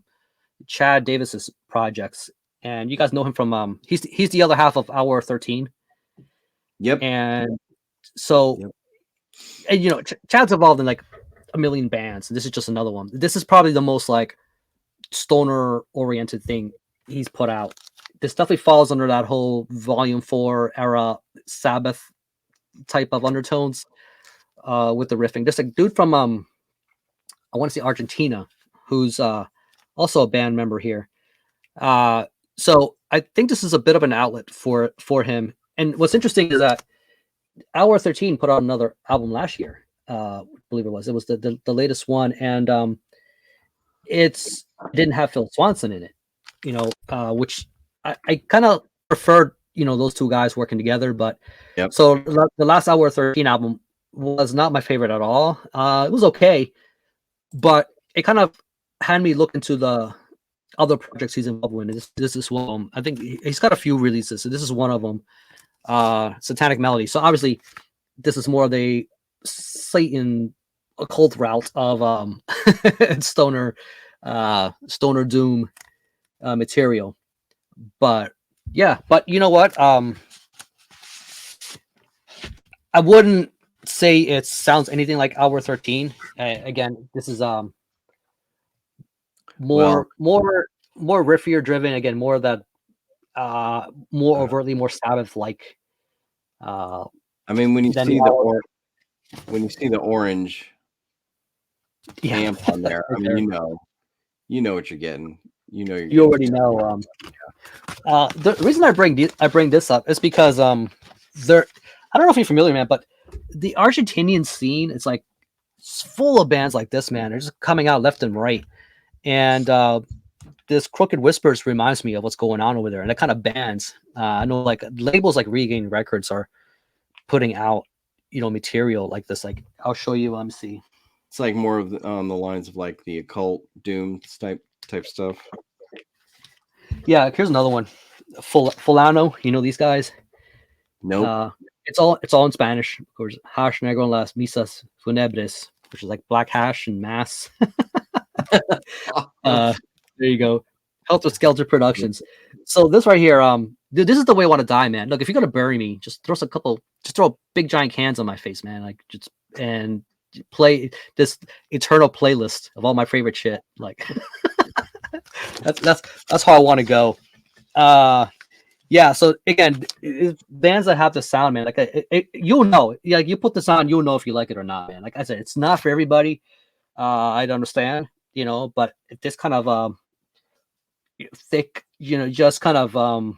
Chad Davis's projects, and you guys know him from he's the other half of Hour 13. Yep. And so, and you know, Chad's involved in like a million bands, and this is just another one. This is probably the most like stoner oriented thing he's put out. This definitely falls under that whole Volume 4 era Sabbath type of undertones with the riffing. There's a dude from I want to say Argentina who's also a band member here. So I think this is a bit of an outlet for him. And what's interesting is that Hour 13 put out another album last year. I believe it was the latest one, and it didn't have Phil Swanson in it, you know, which I kind of preferred, you know, those two guys working together. But so the last Hour 13 album was not my favorite at all. It was okay, but it kind of had me look into the other projects he's involved in. This is one of them. I think he's got a few releases, so this is one of them. Satanic Melody. So obviously, this is more of the Satan occult route of stoner doom material. But yeah, but you know what? I wouldn't say it sounds anything like Hour 13. Again, this is more riffier driven. Again, more of that more overtly more Sabbath like. I mean, when you see the orange amp on there, I mean, you know what you're getting. You already know. The reason I bring this up is because I don't know if you're familiar, man, but the Argentinian scene is like full of bands like this, man. They're just coming out left and right, and this Crooked Whispers reminds me of what's going on over there, and that kind of bands. I know like labels like Regain Records are putting out, you know, material like this. Like I'll show you. Let me see. It's like more of on the lines of like the occult doom type stuff. Yeah, here's another one. Fulano, you know these guys? Nope. It's all in Spanish, of course. Hash negro en las misas funebres, which is like black hash and mass. There you go. Helter Skelter Productions. So this right here, dude, this is the way I want to die, man. Look, if you're gonna bury me, just throw big giant cans on my face, man. Like and play this eternal playlist of all my favorite shit. Like that's how I want to go. Yeah. So again, bands that have the sound, man, like you'll know. Like you put this on, you'll know if you like it or not, man. Like I said, it's not for everybody. I'd understand, you know, but this kind of thick, you know, just kind of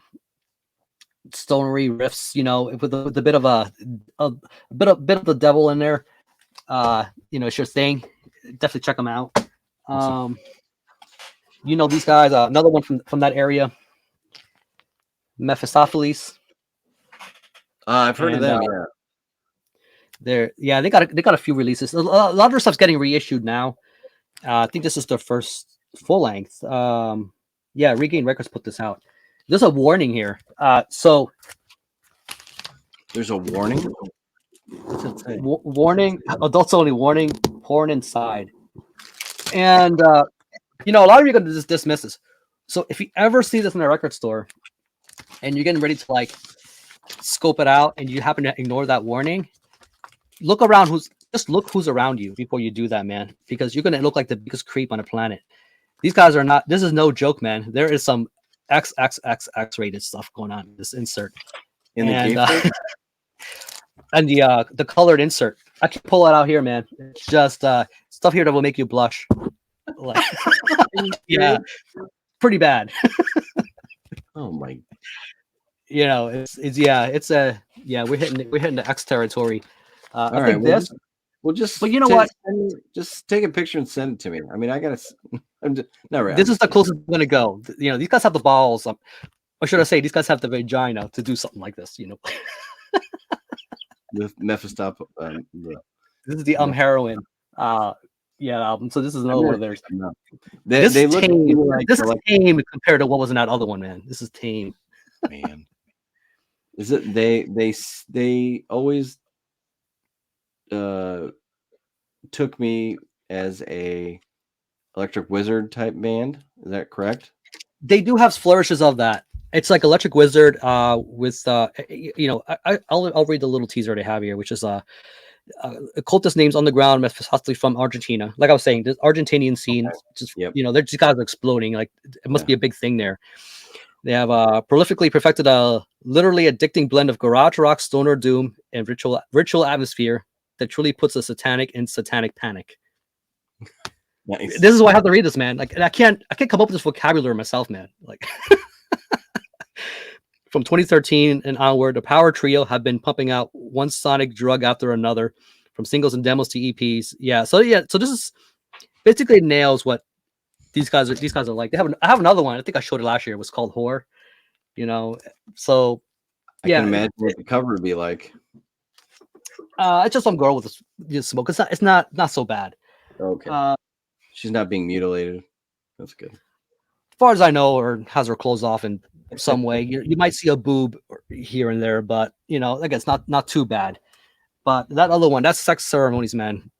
stonery riffs, you know, with a bit of a bit of the devil in there. You know, it's your thing. Definitely check them out. You know these guys. Another one from that area, Mephistopheles. I've heard of them. Yeah, they got a few releases. A lot of their stuff's getting reissued now. I think this is their first full length. Yeah, Regain Records put this out. There's a warning here. So there's a warning. Warning, adults only. Warning, porn inside. And you know, a lot of you are gonna just dismiss this. So if you ever see this in a record store, and you're getting ready to like scope it out, and you happen to ignore that warning, look around. Look who's around you before you do that, man. Because you're gonna look like the biggest creep on the planet. These guys are not. This is no joke, man. There is some XXXX rated stuff going on in this insert. In the and the colored insert. I can pull it out here, man. It's just stuff here that will make you blush. Like, yeah, pretty bad. Oh my. You know, we're hitting the X territory. All right, but you know what? Just take a picture and send it to me. I mean, I gotta. This is the closest I'm gonna go. You know, these guys have the balls. Or should I say, these guys have the vagina to do something like this. You know, with Mephistophel. This is the heroin. Album. So this is another one of theirs. No. This they is look tame. like This is tame compared to what was in that other one, man. This is tame. Man, is it they always took me as a Electric Wizard type band. Is that correct? They do have flourishes of that. It's like Electric Wizard with you know, I'll read the little teaser they have here, which is occultist names on the ground, possibly from Argentina. Like I was saying, the Argentinian scene, just you know, they're just guys exploding. Like it must be a big thing there. They have prolifically perfected a literally addicting blend of garage rock, stoner doom, and ritual atmosphere that truly puts a satanic in satanic panic. Nice. This is why I have to read this, man. Like, and I can't come up with this vocabulary myself, man. Like, from 2013 and onward, the Power Trio have been pumping out one sonic drug after another, from singles and demos to EPs. So this is basically nails what these guys are like. I have another one. I think I showed it last year. It was called Whore. You know, so I can imagine what the cover would be like. It's just some girl with a smoke. It's not so bad. Okay. She's not being mutilated. That's good. As far as I know, or has her clothes off in some way. You might see a boob here and there, but you know, again, it's not too bad. But that other one, that's Sex Ceremonies, man,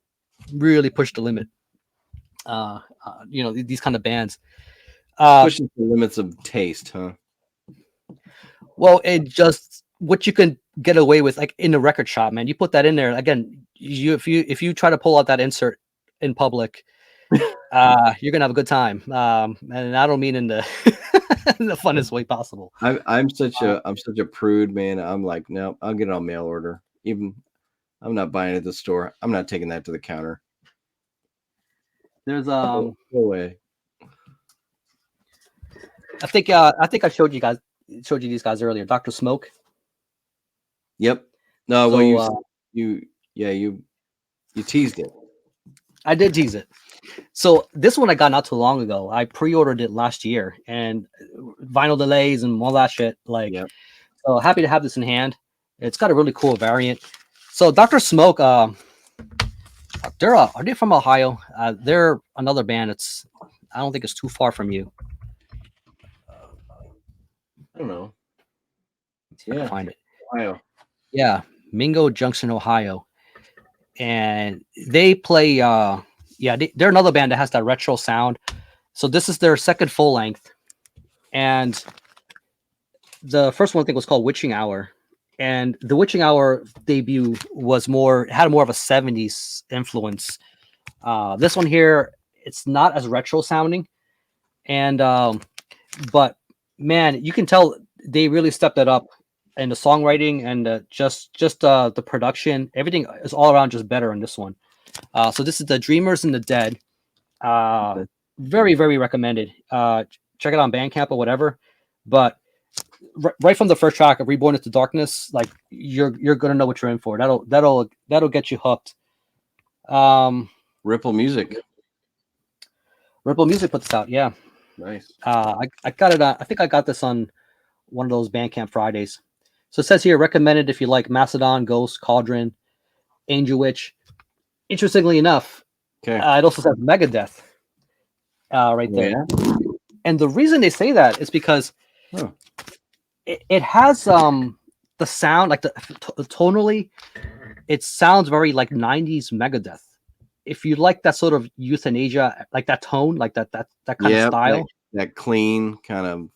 really pushed the limit. You know, these kind of bands. Pushing the limits of taste, huh? Well, it just what you can get away with, like in the record shop, man. You put that in there again. If you try to pull out that insert in public, you're gonna have a good time. And I don't mean in the in the funnest way possible. I'm such a prude, man. I'm like, no, I'll get it on mail order. Even I'm not buying it at the store. I'm not taking that to the counter. There's no way. I think I showed you these guys earlier. Dr. Smoke. Yep. No, so, well, you teased it. I did tease it. So this one I got not too long ago. I pre-ordered it last year, and vinyl delays and all that shit. Like, so happy to have this in hand. It's got a really cool variant. So Dr. Smoke, are they from Ohio? They're another band. I don't think it's too far from you. I don't know. Yeah, find it. Ohio. Yeah, Mingo Junction, Ohio, and they play. They're another band that has that retro sound. So this is their second full length, and the first one I think was called Witching Hour, and the Witching Hour debut had more of a 70s influence. This one here, it's not as retro sounding, and but man, you can tell they really stepped it up in the songwriting and just the production. Everything is all around just better in this one. So this is the Dreamers and the Dead. Very, very recommended. Check it on Bandcamp or whatever. But right from the first track of Reborn into Darkness, like you're gonna know what you're in for. That'll get you hooked. Ripple Music put this out. Yeah, nice. I got it. I think I got this on one of those Bandcamp Fridays. So it says here, recommended if you like Mastodon, Ghost, Cauldron, Angel Witch. Interestingly enough, it also says Megadeth right there. Yeah. And the reason they say that is because it has the sound, like the tonally, it sounds very like 90s Megadeth. If you like that sort of euthanasia, like that tone, like that kind of style, that clean kind of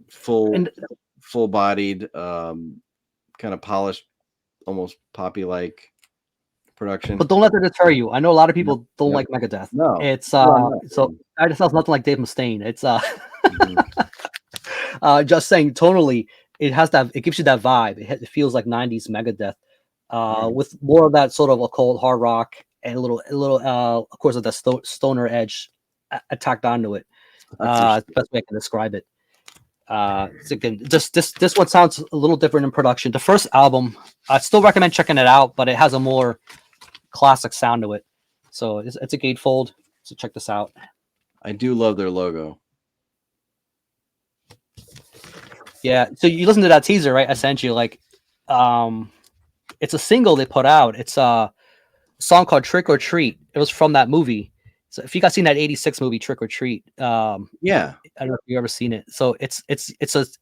full-bodied, kind of polished, almost poppy-like production. But don't let that deter you. I know a lot of people don't like Megadeth. No, it's so it sounds nothing like Dave Mustaine. It's just saying tonally, it has that. It gives you that vibe. It feels like 90s Megadeth, with more of that sort of occult hard rock and a little of course, of the stoner edge attacked onto it. That's the best way I can describe it. Again, this one sounds a little different in production. The first album, I'd still recommend checking it out, but it has a more classic sound to it. So it's a gatefold. So check this out. I do love their logo. Yeah. So you listen to that teaser, right? I sent you like, it's a single they put out. It's a song called "Trick or Treat." It was from that movie. So if you guys seen that '86 movie "Trick or Treat," Yeah, I don't know if you ever seen it. So it's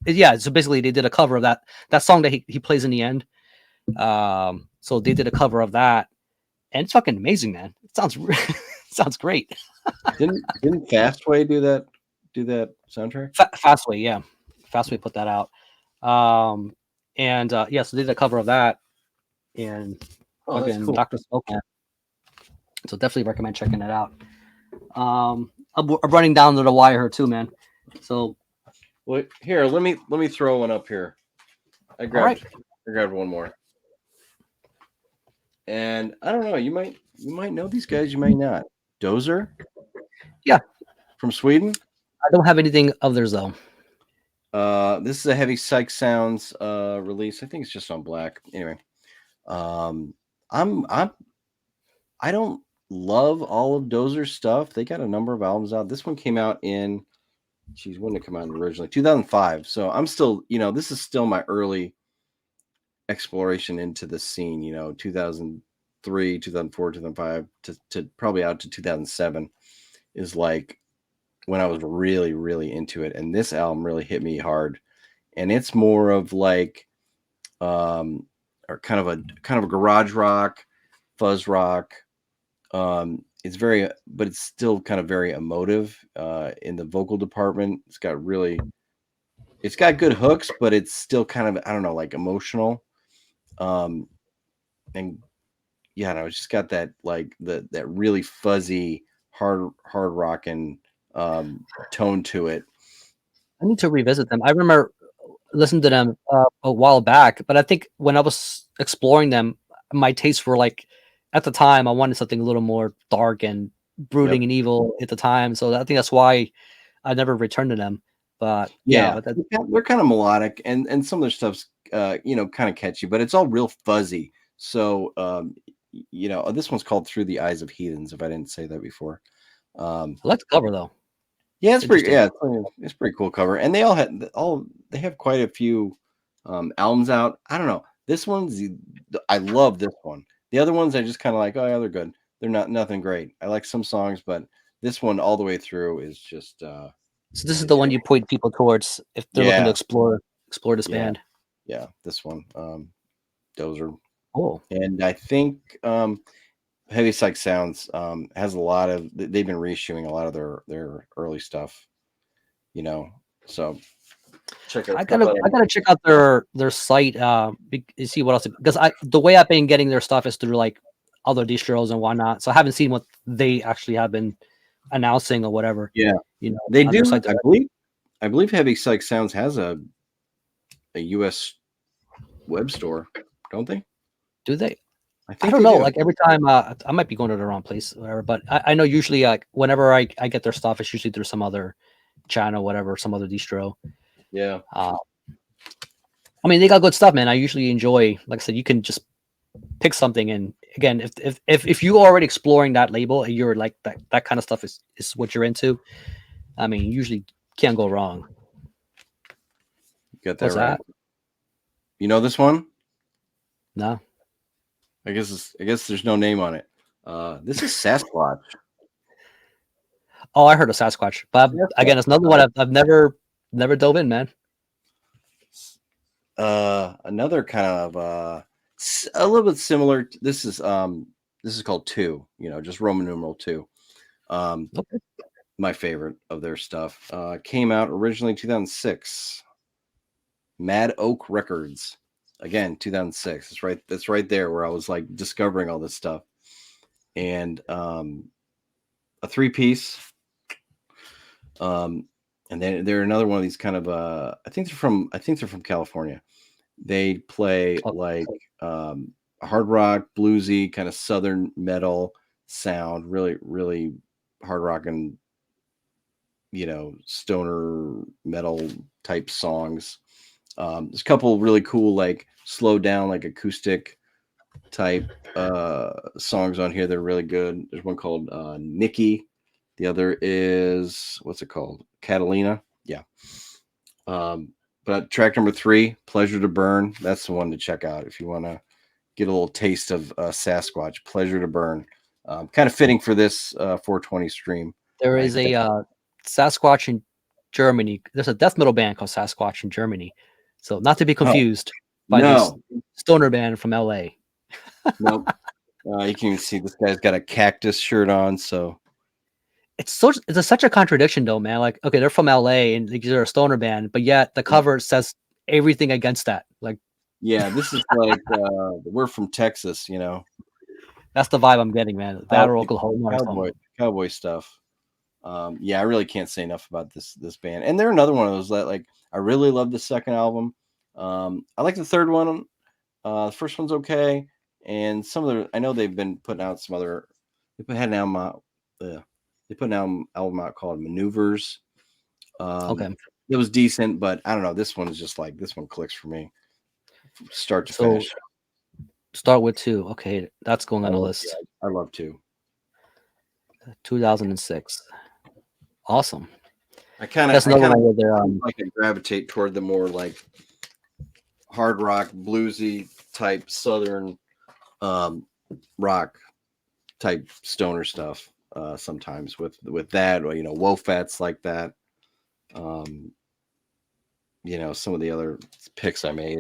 yeah. So basically, they did a cover of that song that he plays in the end. So they did a cover of that, and it's fucking amazing, man. It sounds sounds great. didn't Fastway do that soundtrack? Fastway, yeah, Fastway put that out. And yeah, so they did a cover of that, and That's cool. Dr. Smoke. So definitely recommend checking it out. I'm running down to the wire here too, man. So well, here, let me throw one up here. I grabbed one more. And I don't know, you might know these guys, you might not. Dozer? Yeah. From Sweden? I don't have anything of theirs though. This is a Heavy Psych Sounds release. I think it's just on Black. Anyway. I don't love all of Dozer's stuff. They got a number of albums out. This one came out in when did it come out originally? 2005. So I'm still, this is still my early exploration into the scene, 2003, 2004, 2005 to probably out to 2007 is like when I was really, really into it. And this album really hit me hard. And it's more of like or kind of a garage rock, fuzz rock. It's very, but it's still kind of very emotive in the vocal department. It's got good hooks, but it's still kind of, I don't know, like emotional. And yeah, no, it's just got that like that really fuzzy hard rocking tone to it. I need to revisit them. I remember listening to them a while back, but I think when I was exploring them, my tastes were like, at the time, I wanted something a little more dark and brooding and evil at the time. So I think that's why I never returned to them. But yeah, but they're kind of melodic, and some of their stuff's kind of catchy, but it's all real fuzzy. So this one's called "Through the Eyes of Heathens." If I didn't say that before, I like the cover though. Yeah, it's pretty. Yeah, it's pretty cool cover, and they have quite a few albums out. I don't know. This one's I love this one. The other ones I just kind of like. Oh yeah, they're good. They're nothing great. I like some songs, but this one all the way through is just. So this is the one you point people towards if they're looking to explore this band. Yeah, this one. Dozer. Oh, and I think Heavy Psych Sounds has a lot of. They've been reissuing a lot of their early stuff. So check out. I gotta check out their site. See what else, because the way I've been getting their stuff is through like other distros and whatnot. So I haven't seen what they actually have been announcing or whatever. Yeah, they do. I believe Heavy Psych Sounds has a US web store, don't they? Do they? I don't know. Like every time, I might be going to the wrong place, or whatever. But I know usually, like whenever I get their stuff, it's usually through some other channel, whatever, some other distro. Yeah. I mean, they got good stuff, man. I usually enjoy. Like I said, you can just pick something, and again, if you're already exploring that label and you're like that kind of stuff is what you're into, I mean, you usually can't go wrong. You got that What's right. That? You know this one? No. I guess there's no name on it. This is Sasquatch. Oh, I heard of Sasquatch, but again, it's another one I've never dove in, man. Another kind of a little bit similar. This is called 2. Just Roman numeral 2. Okay. My favorite of their stuff. Came out originally 2006. Mad Oak Records. Again, 2006. That's right there where I was like discovering all this stuff. And a 3-piece. And then they're another one of these kind of I think they're from California. They play like hard rock, bluesy, kind of southern metal sound, really, really hard rock and stoner metal type songs. There's a couple really cool, like slow down, like acoustic type songs on here. They're really good. There's one called Nikki The other is, what's it called? Catalina. Yeah. But track number 3, Pleasure to Burn. That's the one to check out if you want to get a little taste of Sasquatch. Pleasure to Burn. Kind of fitting for this 420 stream. There is a Sasquatch in Germany. There's a death metal band called Sasquatch in Germany. So not to be confused by this stoner band from LA. Nope. You can see this guy's got a cactus shirt on. So it's such a contradiction though, man. Like, okay, they're from LA and they're a stoner band, but yet the cover says everything against that. Like, yeah, this is like we're from Texas, you know. That's the vibe I'm getting, man. That or Oklahoma. Cowboy stuff. Yeah, I really can't say enough about this band. And they're another one of those that, like, I really love the second album. I like the third one. The first one's okay. And some of the, I know they've been putting out some other, they had an album out, they put an album out called Maneuvers. Okay. It was decent, but I don't know. This one is just like, this one clicks for me. Start to finish. Start with 2. Okay, that's going on the list. Yeah, I love 2. 2006. Awesome. I kind of like to gravitate toward the more like hard rock, bluesy type Southern rock type stoner stuff. Sometimes with that, or, you know, Wofats like that. You know, some of the other picks I made.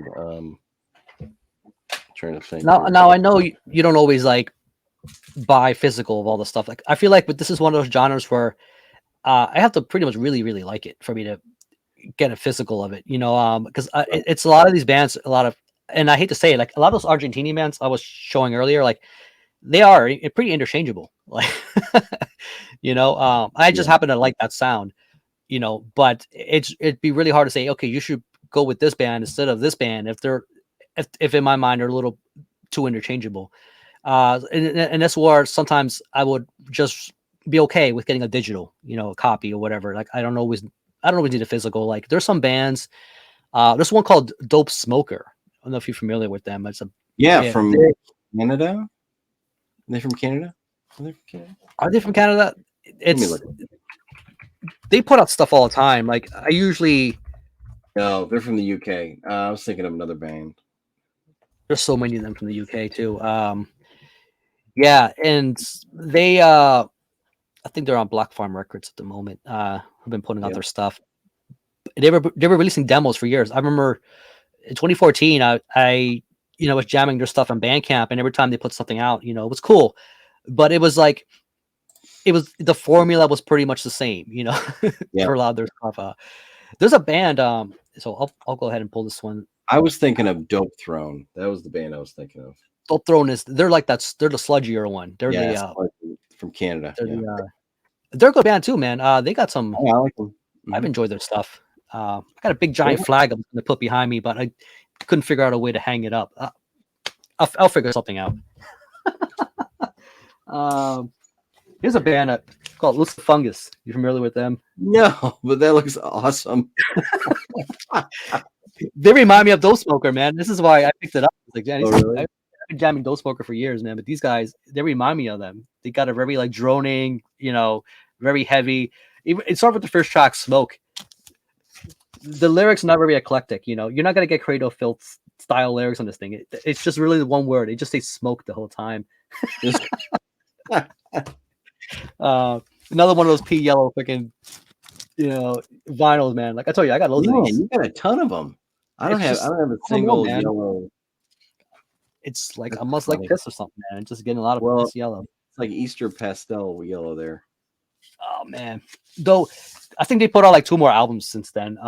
Trying to think. Now I know you don't always like buy physical of all the stuff. Like, I feel like, but this is one of those genres where I have to pretty much really, really like it for me to get a physical of it. You know, because it's a lot of these bands, and I hate to say it, like a lot of those Argentinian bands I was showing earlier, like they are pretty interchangeable. Like, you know, I just happen to like that sound. You know, but it'd be really hard to say, okay, you should go with this band instead of this band if in my mind are a little too interchangeable. And that's where sometimes I would just be okay with getting a digital, you know, a copy or whatever. Like, I don't always need a physical. Like, there's some bands. There's one called Dope Smoker. I don't know if you're familiar with them. It's from Canada. Are they from Canada? Are they from Canada? They put out stuff all the time. Like, I usually. No, they're from the UK. I was thinking of another band. There's so many of them from the UK too. Yeah, and they I think they're on Black Farm Records at the moment. Have been putting out their stuff. They were releasing demos for years. I remember in 2014 I was jamming their stuff on Bandcamp, and every time they put something out, you know, it was cool. But it was like the formula was pretty much the same, you know, for a lot of their stuff. There's a band, so I'll go ahead and pull this one. I was thinking of Dope Throne. That was the band I was thinking of. Dope Throne they're the sludgier one. They're from Canada. They're a good band too, man. They got some. Yeah, I like them. Mm-hmm. I've enjoyed their stuff. I got a big giant flag I'm gonna put behind me, but I couldn't figure out a way to hang it up. I'll figure something out. Here's a band called Lucifungus. You familiar with them? No, but that looks awesome. They remind me of Dope Smoker, man. This is why I picked it up. Like, yeah, really? I've been jamming Dope Smoker for years, man. But these guys, they remind me of them. They got a very like droning, you know, very heavy. It started with the first track, Smoke. The lyrics are not very eclectic, you know. You're not gonna get Cradle Filth style lyrics on this thing. It's just really the one word. It just say smoke the whole time. Another one of those pea yellow freaking, you know, vinyls, man. Like I told you, I got loads of these. You got a ton of them. I don't have a single yellow. It's like I must like this or something, man. Just getting a lot of this yellow. It's like Easter pastel yellow there. Oh man. Though I think they put out like 2 more albums since then.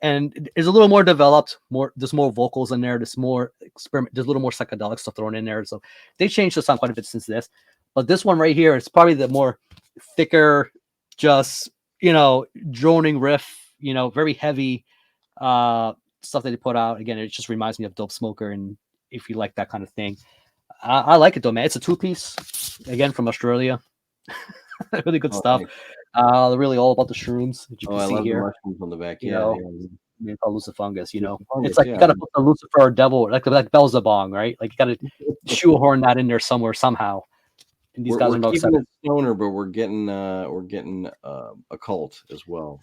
And it's a little more developed, there's more vocals in there, there's more experiment, there's a little more psychedelic stuff thrown in there. So they changed the sound quite a bit since this. But this one right here is probably the more thicker, just, you know, droning riff, you know, very heavy stuff that they put out. Again, it just reminds me of Dope Smoker, and if you like that kind of thing. I like it though, man. It's a 2-piece, again, from Australia. Really good stuff. They're really all about the shrooms that you can see here. The mushrooms on the back. Called Lucifungus, you know. It's like you gotta put the Lucifer or devil, like Belzabong, right? Like you gotta shoehorn that in there somewhere, somehow. And these guys are about keeping it stoner, but we're getting occult as well.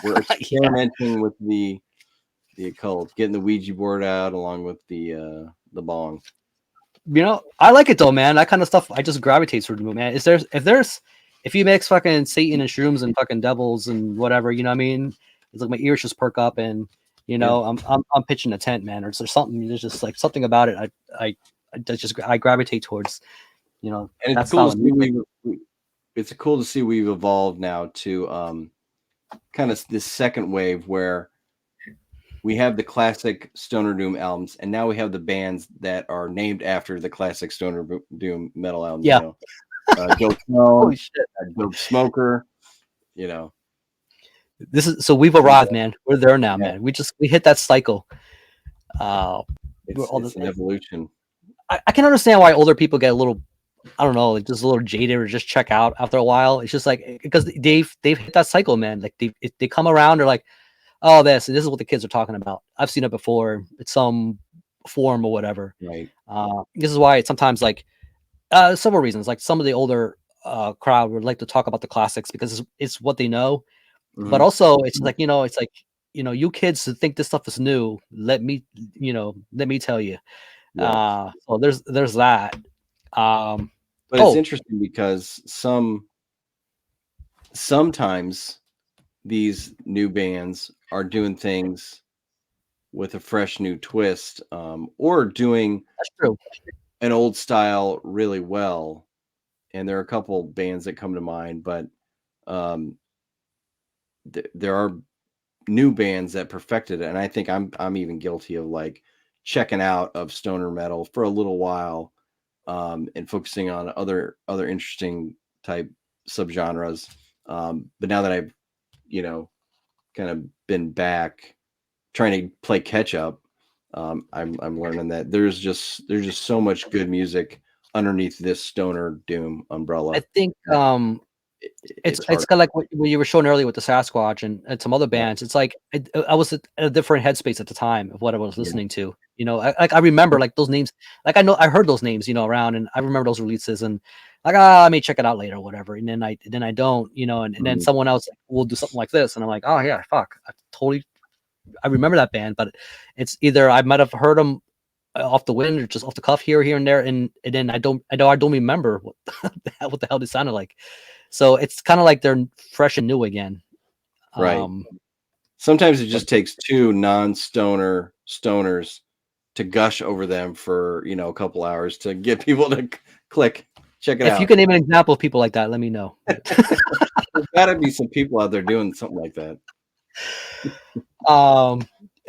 We're experimenting with the occult, getting the Ouija board out along with the bong. You know, I like it though, man. That kind of stuff I just gravitate towards, man. If you mix fucking Satan and shrooms and fucking devils and whatever, you know what I mean? It's like my ears just perk up, and you know, I'm pitching a tent, man. Or is there something? There's just like something about it. I gravitate towards, you know. And it's cool to see it's cool to see we've evolved now to kind of this second wave where we have the classic Stoner Doom albums, and now we have the bands that are named after the classic Stoner Doom metal albums. Yeah. You know? Joe Stone, Dope Smoker, you know. This is so we've arrived, man. We're there now, man. We hit that cycle. It's an evolution. I can understand why older people get a little, I don't know, like just a little jaded or just check out after a while. It's just like because they've hit that cycle, man. Like they come around, they're like, oh, this is what the kids are talking about. I've seen it before. It's some form or whatever. Right. This is why it's sometimes like several reasons. Like some of the older crowd would like to talk about the classics because it's what they know. Mm-hmm. But also it's like, you know, you kids think this stuff is new. Let me tell you. Yeah. So there's that. But it's interesting because sometimes these new bands are doing things with a fresh new twist, or doing an old style really well. And there are a couple bands that come to mind, but there are new bands that perfected it. And I think I'm even guilty of like checking out of stoner metal for a little while, and focusing on other interesting type subgenres. But now that I've, you know, kind of been back trying to play catch up, I'm learning that there's just so much good music underneath this stoner doom umbrella. I think it's kind of like what you were showing earlier with the Sasquatch and some other bands. It's like I was at a different headspace at the time of what I was listening to. You know, I remember like those names. Like I heard those names, you know, around, and I remember those releases, and like I may check it out later or whatever. And then I don't, you know, and then someone else will do something like this, and I'm like, oh yeah, fuck, I remember that band, but it's either I might have heard them off the wind or just off the cuff here and there, and then I don't remember what the hell they sounded like. So it's kind of like they're fresh and new again. Right. Sometimes it just takes two non-stoner stoners to gush over them for, you know, a couple hours to get people to check it out. If you can name an example of people like that, let me know. There's got to be some people out there doing something like that.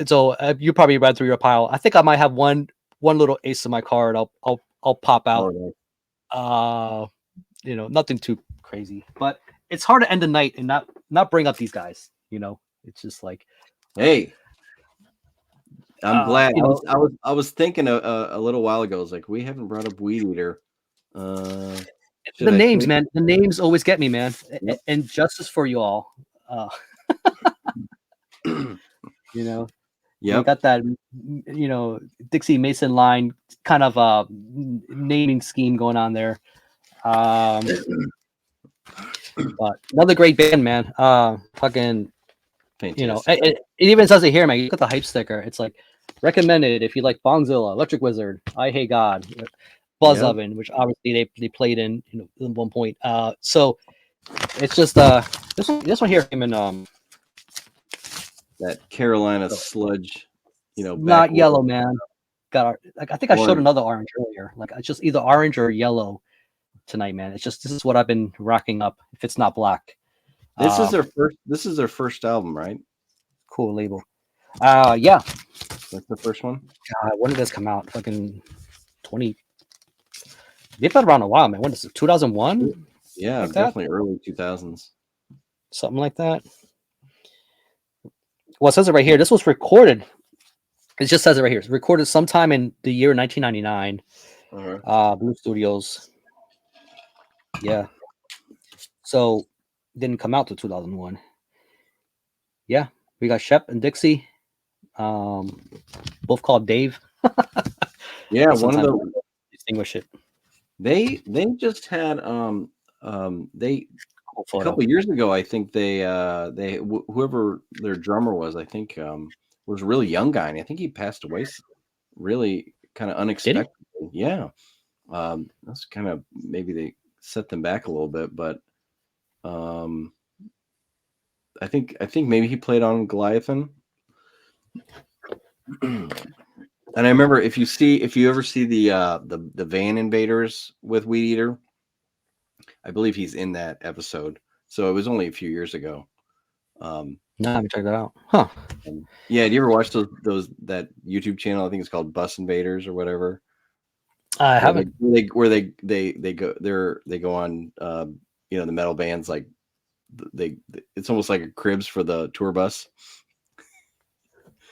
So you probably read through your pile. I think I might have one little ace in my card. I'll pop out. You know, nothing too crazy, but it's hard to end the night and not bring up these guys. You know, it's just like, hey, I'm glad. I was thinking a little while ago. I was like, we haven't brought up Weedeater. The names, man. The names always get me, man. Yep. And justice for you all. You know, you got that, you know, Dixie Mason line kind of naming scheme going on there. But another great band, man. Fucking, fantastic. You know, it even says it here, man. You look at the hype sticker. It's like recommended if you like Bongzilla, Electric Wizard, I Hate God, Buzz Oven, which obviously they played in, you know, at one point. So it's just this one here came in that Carolina sludge, you know, not yellow, man. Got like I think I showed another orange earlier. Like it's just either orange or yellow tonight, man. It's just this is what I've been rocking up. If it's not black, this is their first album, right? Cool label. Yeah, that's the first one. God, when did this come out? Fucking 20. They've been around a while, man. When is it? 2001? Yeah, like definitely early 2000s. Something like that. Well, it says it right here. This was recorded. It just says it right here. It's recorded sometime in the year 1999. Blue Studios. Yeah. So didn't come out till 2001. Yeah, we got Shep and Dixie. Both called Dave. Yeah, one of them distinguish it. They just had they a couple years ago, I think whoever their drummer was, I think was a really young guy, and I think he passed away really kind of unexpectedly. Yeah. That's kind of, maybe they set them back a little bit, but I think maybe he played on Goliathan. And I remember, if you ever see the van Invaders with Weedeater, I believe he's in that episode. So it was only a few years ago. No, I haven't checked that out. Huh? Yeah. Do you ever watch that YouTube channel? I think it's called Bus Invaders or whatever. I haven't. They go on the metal bands, like it's almost like a cribs for the tour bus.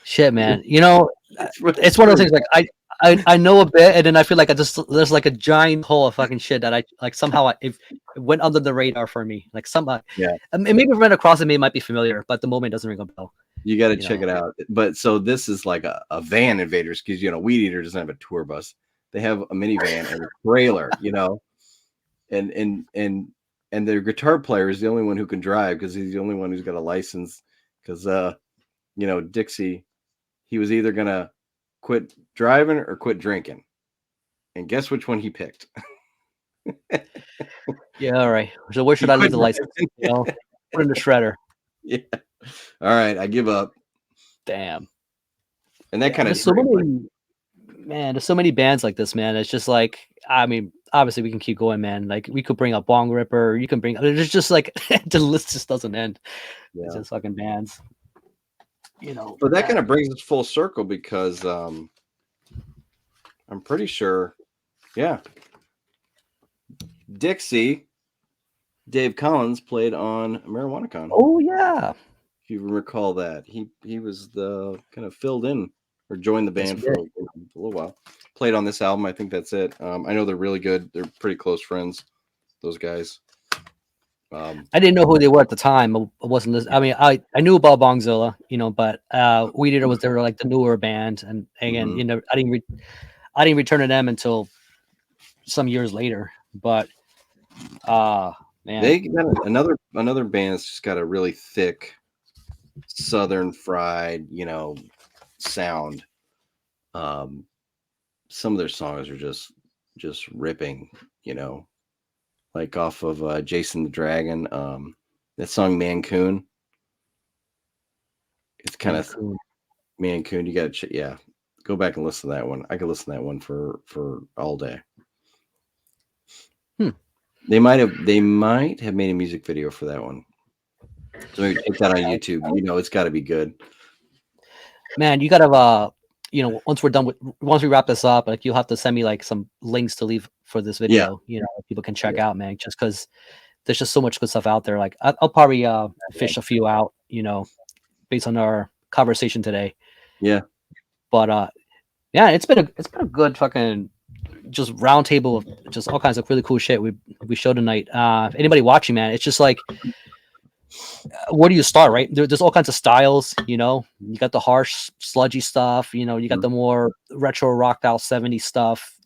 Shit, man. It's one of those things, like I know a bit, and then I feel like there's like a giant hole of fucking shit that I like somehow it went under the radar for me. Like somehow, yeah. And maybe if I ran across it, it might be familiar, but at the moment it doesn't ring a bell. You got to check it out. But so this is like a van Invaders, because Weedeater doesn't have a tour bus. They have a minivan and a trailer, and their guitar player is the only one who can drive, because he's the only one who's got a license. Because Dixie, he was either gonna quit driving or quit drinking, and guess which one he picked? Yeah, all right. So where should I leave the license? Put in the shredder. Yeah. All right, I give up. Damn. And that kind of there's so many bands like this, man. It's just like, I mean, obviously we can keep going, man. Like we could bring up Bong Ripper. You can bring. There's just like the list just doesn't end. Yeah. It's just fucking bands. But that kind of brings us full circle, because I'm pretty sure, yeah, Dixie, Dave Collins played on MarijuanaCon. Oh yeah, if you recall that, he was the kind of filled in or joined the band for a little while. Played on this album. I think that's it. I know they're really good. They're pretty close friends, those guys. I didn't know who they were at the time. I wasn't listening. I mean, I knew about Bongzilla, but Weedeater was there, like the newer band, and again, I didn't return to them until some years later. But man, they got another band's just got a really thick Southern fried, sound. Some of their songs are just ripping, like off of Jason the Dragon, that song Mancoon. It's kind of Mancoon. You got to go back and listen to that one. I could listen to that one for all day. They might have made a music video for that one. So maybe take that on YouTube. It's got to be good. Man, you gotta once we wrap this up, like you'll have to send me like some links to leave for this video. People can check out, man, just because there's just so much good stuff out there. Like I'll probably fish a few out, based on our conversation today. Yeah. But it's been a good fucking just round table of just all kinds of really cool shit we showed tonight. Anybody watching, man, it's just like, where do you start, right? There's all kinds of styles, you got the harsh, sludgy stuff, you got the more retro rocked out 70s stuff,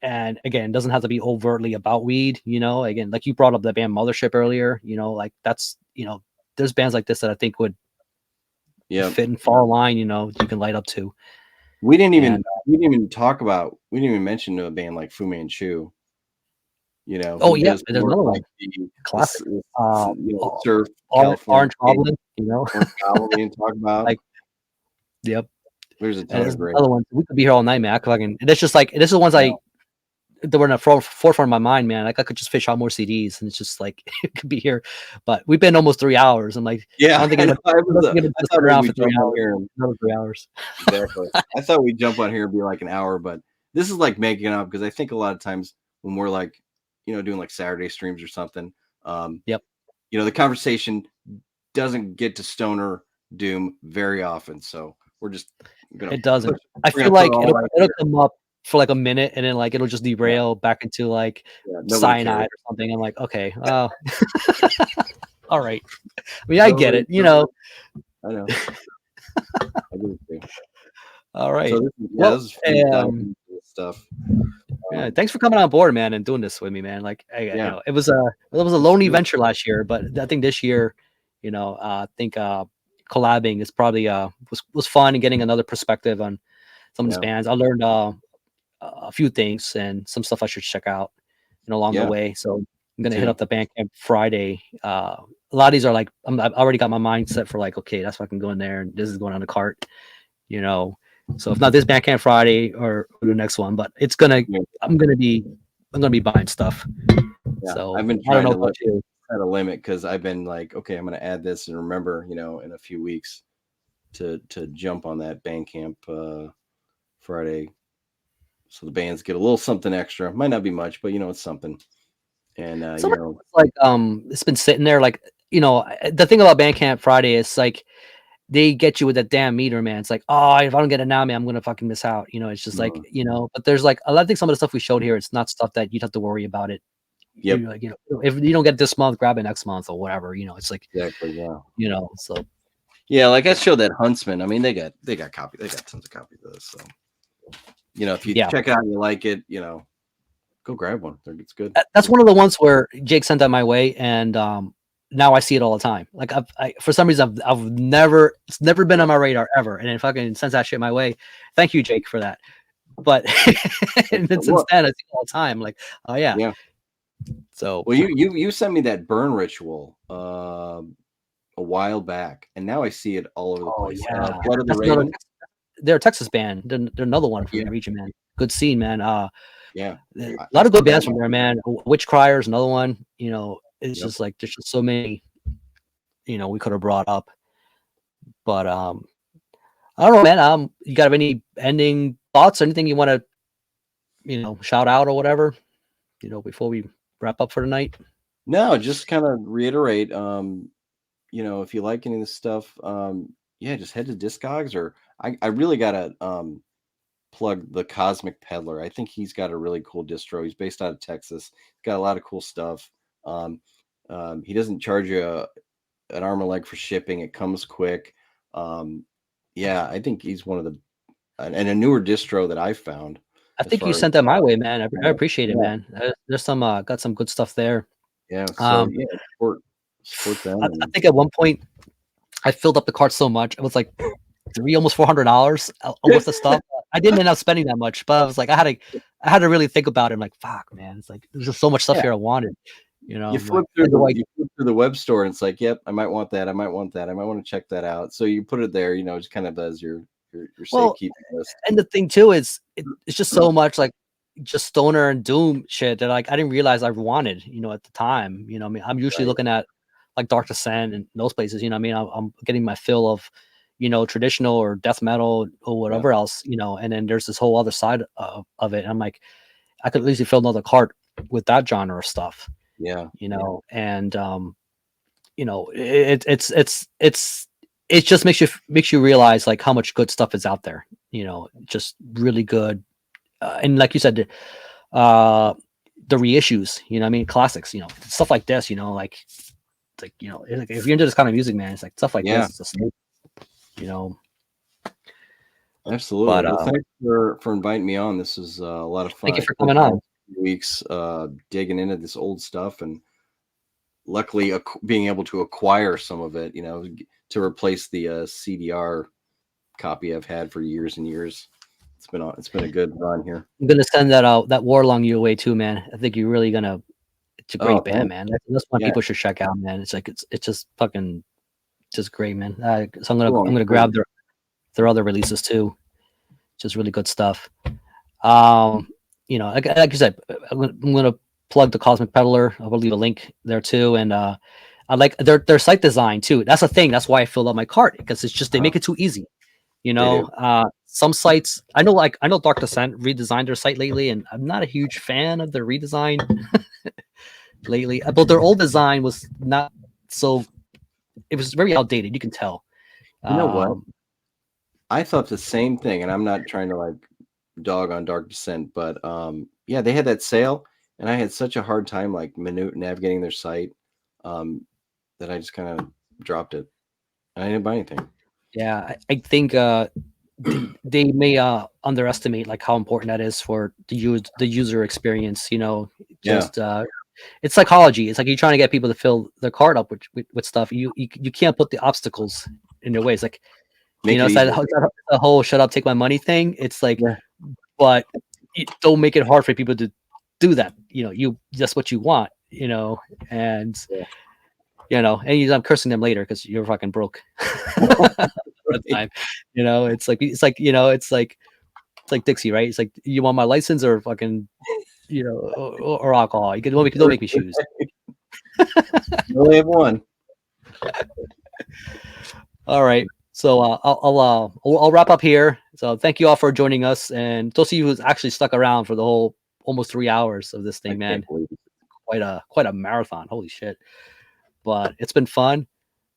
and again, it doesn't have to be overtly about weed, again, like you brought up the band Mothership earlier, like that's, there's bands like this that I think would fit and fall in line, you can light up to. We didn't even mention a band like Fu Manchu. Oh yeah, there's another one. Classic. Surf, Orange Goblin, Orange Goblin, talk about. Like, yep. There's a ton of great other ones. We could be here all night, man. And it's just like, this is the ones that were in the forefront of my mind, man. Like I could just fish out more CDs, and it's just like it could be here. But we've been almost 3 hours. I'm like, yeah, I don't think I thought around for 3 hours. Another 3 hours. Exactly. I thought we'd jump on here and be like an hour, but this is like making it up, because I think a lot of times when we're like, doing like Saturday streams or something, the conversation doesn't get to stoner doom very often, so we're just gonna. It doesn't. I feel like it'll come up for like a minute, and then like it'll just derail back into like cyanide or something. I'm like, okay, all right. I mean, I get it, I know. I do too. All right. So this is stuff. Yeah, thanks for coming on board, man, and doing this with me, man. Like, you know, it was a lonely venture last year, but I think this year, you know, I think collabing is probably was fun and getting another perspective on some of these bands. I learned a few things and some stuff I should check out, you know, along the way. So I'm gonna hit up the Bandcamp Friday. A lot of these are like I've already got my mind set for like, okay, that's fucking going there, and this is going on the cart, you know. So if not this Bandcamp Friday or the next one, but it's gonna I'm gonna be buying stuff. Yeah, So I've been trying to set a limit because I've been like, okay, I'm gonna add this and remember, you know, in a few weeks to jump on that Bandcamp Friday. So the bands get a little something extra. Might not be much, but you know, it's something. And you know, it's like it's been sitting there, like, you know, the thing about Bandcamp Friday is like they get you with that damn meter, man. It's like, oh, if I don't get it now, man, I'm gonna fucking miss out. You know, it's just like, you know, but there's like I think some of the stuff we showed here, it's not stuff that you'd have to worry about it. Yep. You're like, you know, if you don't get this month, grab it next month or whatever. You know, it's like exactly, yeah. You know, so yeah, like I showed that Huntsman. I mean, they got copies. They got tons of copies of this. So you know, if you check it out and you like it, you know, go grab one. It's good. That's one of the ones where Jake sent that my way, and now I see it all the time. Like for some reason it's never been on my radar ever, and then fucking sends that shit my way. Thank you, Jake, for that. But and then since then I see it all the time. Like, oh yeah. So well, you sent me that burn ritual a while back, and now I see it all over the place. Yeah. Blood of the Raven. They're a Texas band. They're another one from the region, man. Good scene, man. Yeah, a lot of good bands from there, man. Witch Crier is another one. You know, it's just like there's just so many, you know, we could have brought up. But I don't know, man. You got any ending thoughts? Anything you want to, you know, shout out or whatever? You know, before we wrap up for tonight. No, just kind of reiterate. You know, if you like any of this stuff, yeah, just head to Discogs, or I really gotta plug the Cosmic Peddler. I think he's got a really cool distro. He's based out of Texas. Got a lot of cool stuff. He doesn't charge you an arm and leg for shipping. It comes quick. Yeah, I think he's one of the and a newer distro that I found. I think you sent that my way, man. I appreciate it, man. There's some got some good stuff there. Yeah. So yeah, support them. I think at one point I filled up the cart so much it was like almost $400 worth of stuff. I didn't end up spending that much, but I was like, I had to really think about it. I'm like, fuck, man, it's like there's just so much stuff here I wanted. You know, you flip through the web store and it's like, yep, I might want that. I might want that. I might want to check that out. So you put it there, you know, just kind of as your safekeeping list. And the thing too is it's just so much like just stoner and doom shit that like I didn't realize I wanted, you know, at the time. You know, I mean, I'm usually looking at like Dark Descent and those places, you know, I mean, I'm getting my fill of, you know, traditional or death metal or whatever else, you know, and then there's this whole other side of it. And I'm like, I could easily fill another cart with that genre of stuff. Yeah. You know, and you know, it just makes you realize like how much good stuff is out there, you know, just really good. And like you said, the reissues, you know, I mean, classics, you know, stuff like this, you know, like you know, if you're into this kind of music, man, it's like stuff like this. It's just, you know. Absolutely. But, well, thanks for inviting me on. This is a lot of fun. Thank you for coming on. Weeks digging into this old stuff, and luckily being able to acquire some of it, you know, to replace the CDR copy I've had for years and years. It's been a good run here. I'm gonna send that Warlong you away too, man. I think you're really gonna. It's a great band, man. That's one people should check out, man. It's like it's just fucking just great, man. So I'm gonna grab their other releases too. Just really good stuff. You know, like you said, I'm gonna plug the Cosmic Peddler. I will leave a link there too, and I like their site design too. That's the thing. That's why I filled up my cart, because it's just they make it too easy. You know, some sites I know Dark Descent redesigned their site lately, and I'm not a huge fan of their redesign lately. But their old design was not so. It was very outdated. You can tell. You know what? I thought the same thing, and I'm not trying to like dog on Dark Descent, but yeah, they had that sale, and I had such a hard time like navigating their site that I just kind of dropped it. I didn't buy anything. Yeah, I think they may underestimate like how important that is for the user experience. Just it's psychology. It's like you're trying to get people to fill their cart up with stuff. You can't put the obstacles in their way. It's like it's that whole "shut up, take my money" thing. It's like, but don't make it hard for people to do that. That's what you want. And and I'm cursing them later because you're fucking broke. Time. It's like Dixie, right? It's like, you want my license or fucking, or alcohol. Don't make me choose. You only have one. All right. So I'll wrap up here. So thank you all for joining us, and those of you who's actually stuck around for the whole almost 3 hours of this thing, man. Quite a marathon. Holy shit. But it's been fun.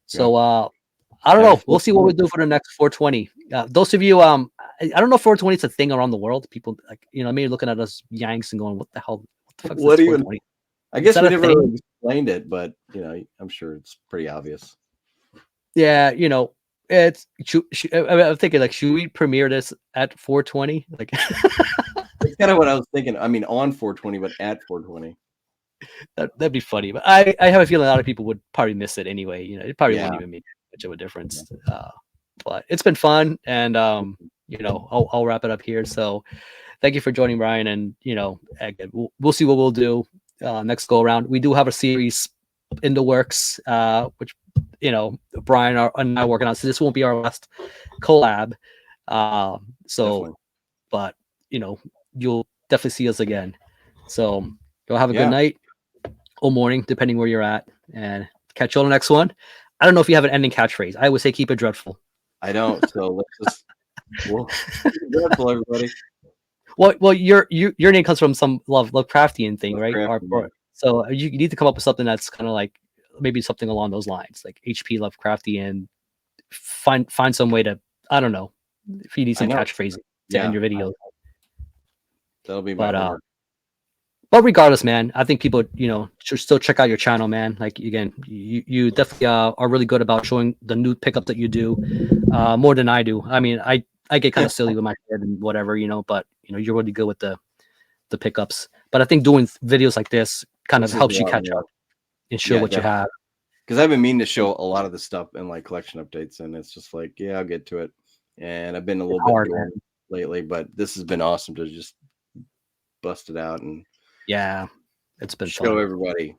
So I don't know. We'll see what we do for the next 420. Those of you, I don't know if 420 is a thing around the world. People maybe looking at us Yanks and going, "What the hell? What even?" I guess we never really explained it, but I'm sure it's pretty obvious. Yeah, it's. I'm thinking, like, should we premiere this at 420? Like, that's kind of what I was thinking. I mean, on 420, but at 420. That'd be funny. But I have a feeling a lot of people would probably miss it anyway. It probably wouldn't even make much of a difference. But it's been fun, and I'll wrap it up here. So thank you for joining, Brian, and again, we'll see what we'll do next go around. We do have a series in the works, which Brian and I are working on. So this won't be our last collab. Definitely. But you'll definitely see us again. So you'll have a good night or morning, depending where you're at, and catch you on the next one. I don't know if you have an ending catchphrase. I would say keep it dreadful. I don't. So let's just keep it dreadful, everybody. Well, your name comes from some Lovecraftian thing, right? So you need to come up with something that's kind of like maybe something along those lines, like HP Lovecraftian. Find some way to, I don't know, if you need some catchphrases to end your video. That'll be my But regardless, man, I think people, should still check out your channel, man. Like, again, you definitely are really good about showing the new pickup that you do, more than I do. I mean, I get kind of silly with my head and whatever, but you're really good with the pickups. But I think doing videos like this kind of helps you catch up and show what you have. Because I've been meaning to show a lot of the stuff in like collection updates, and it's just like, I'll get to it. And I've been a little bit bored lately, but this has been awesome to just bust it out and it's been show everybody.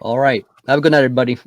All right. Have a good night, everybody.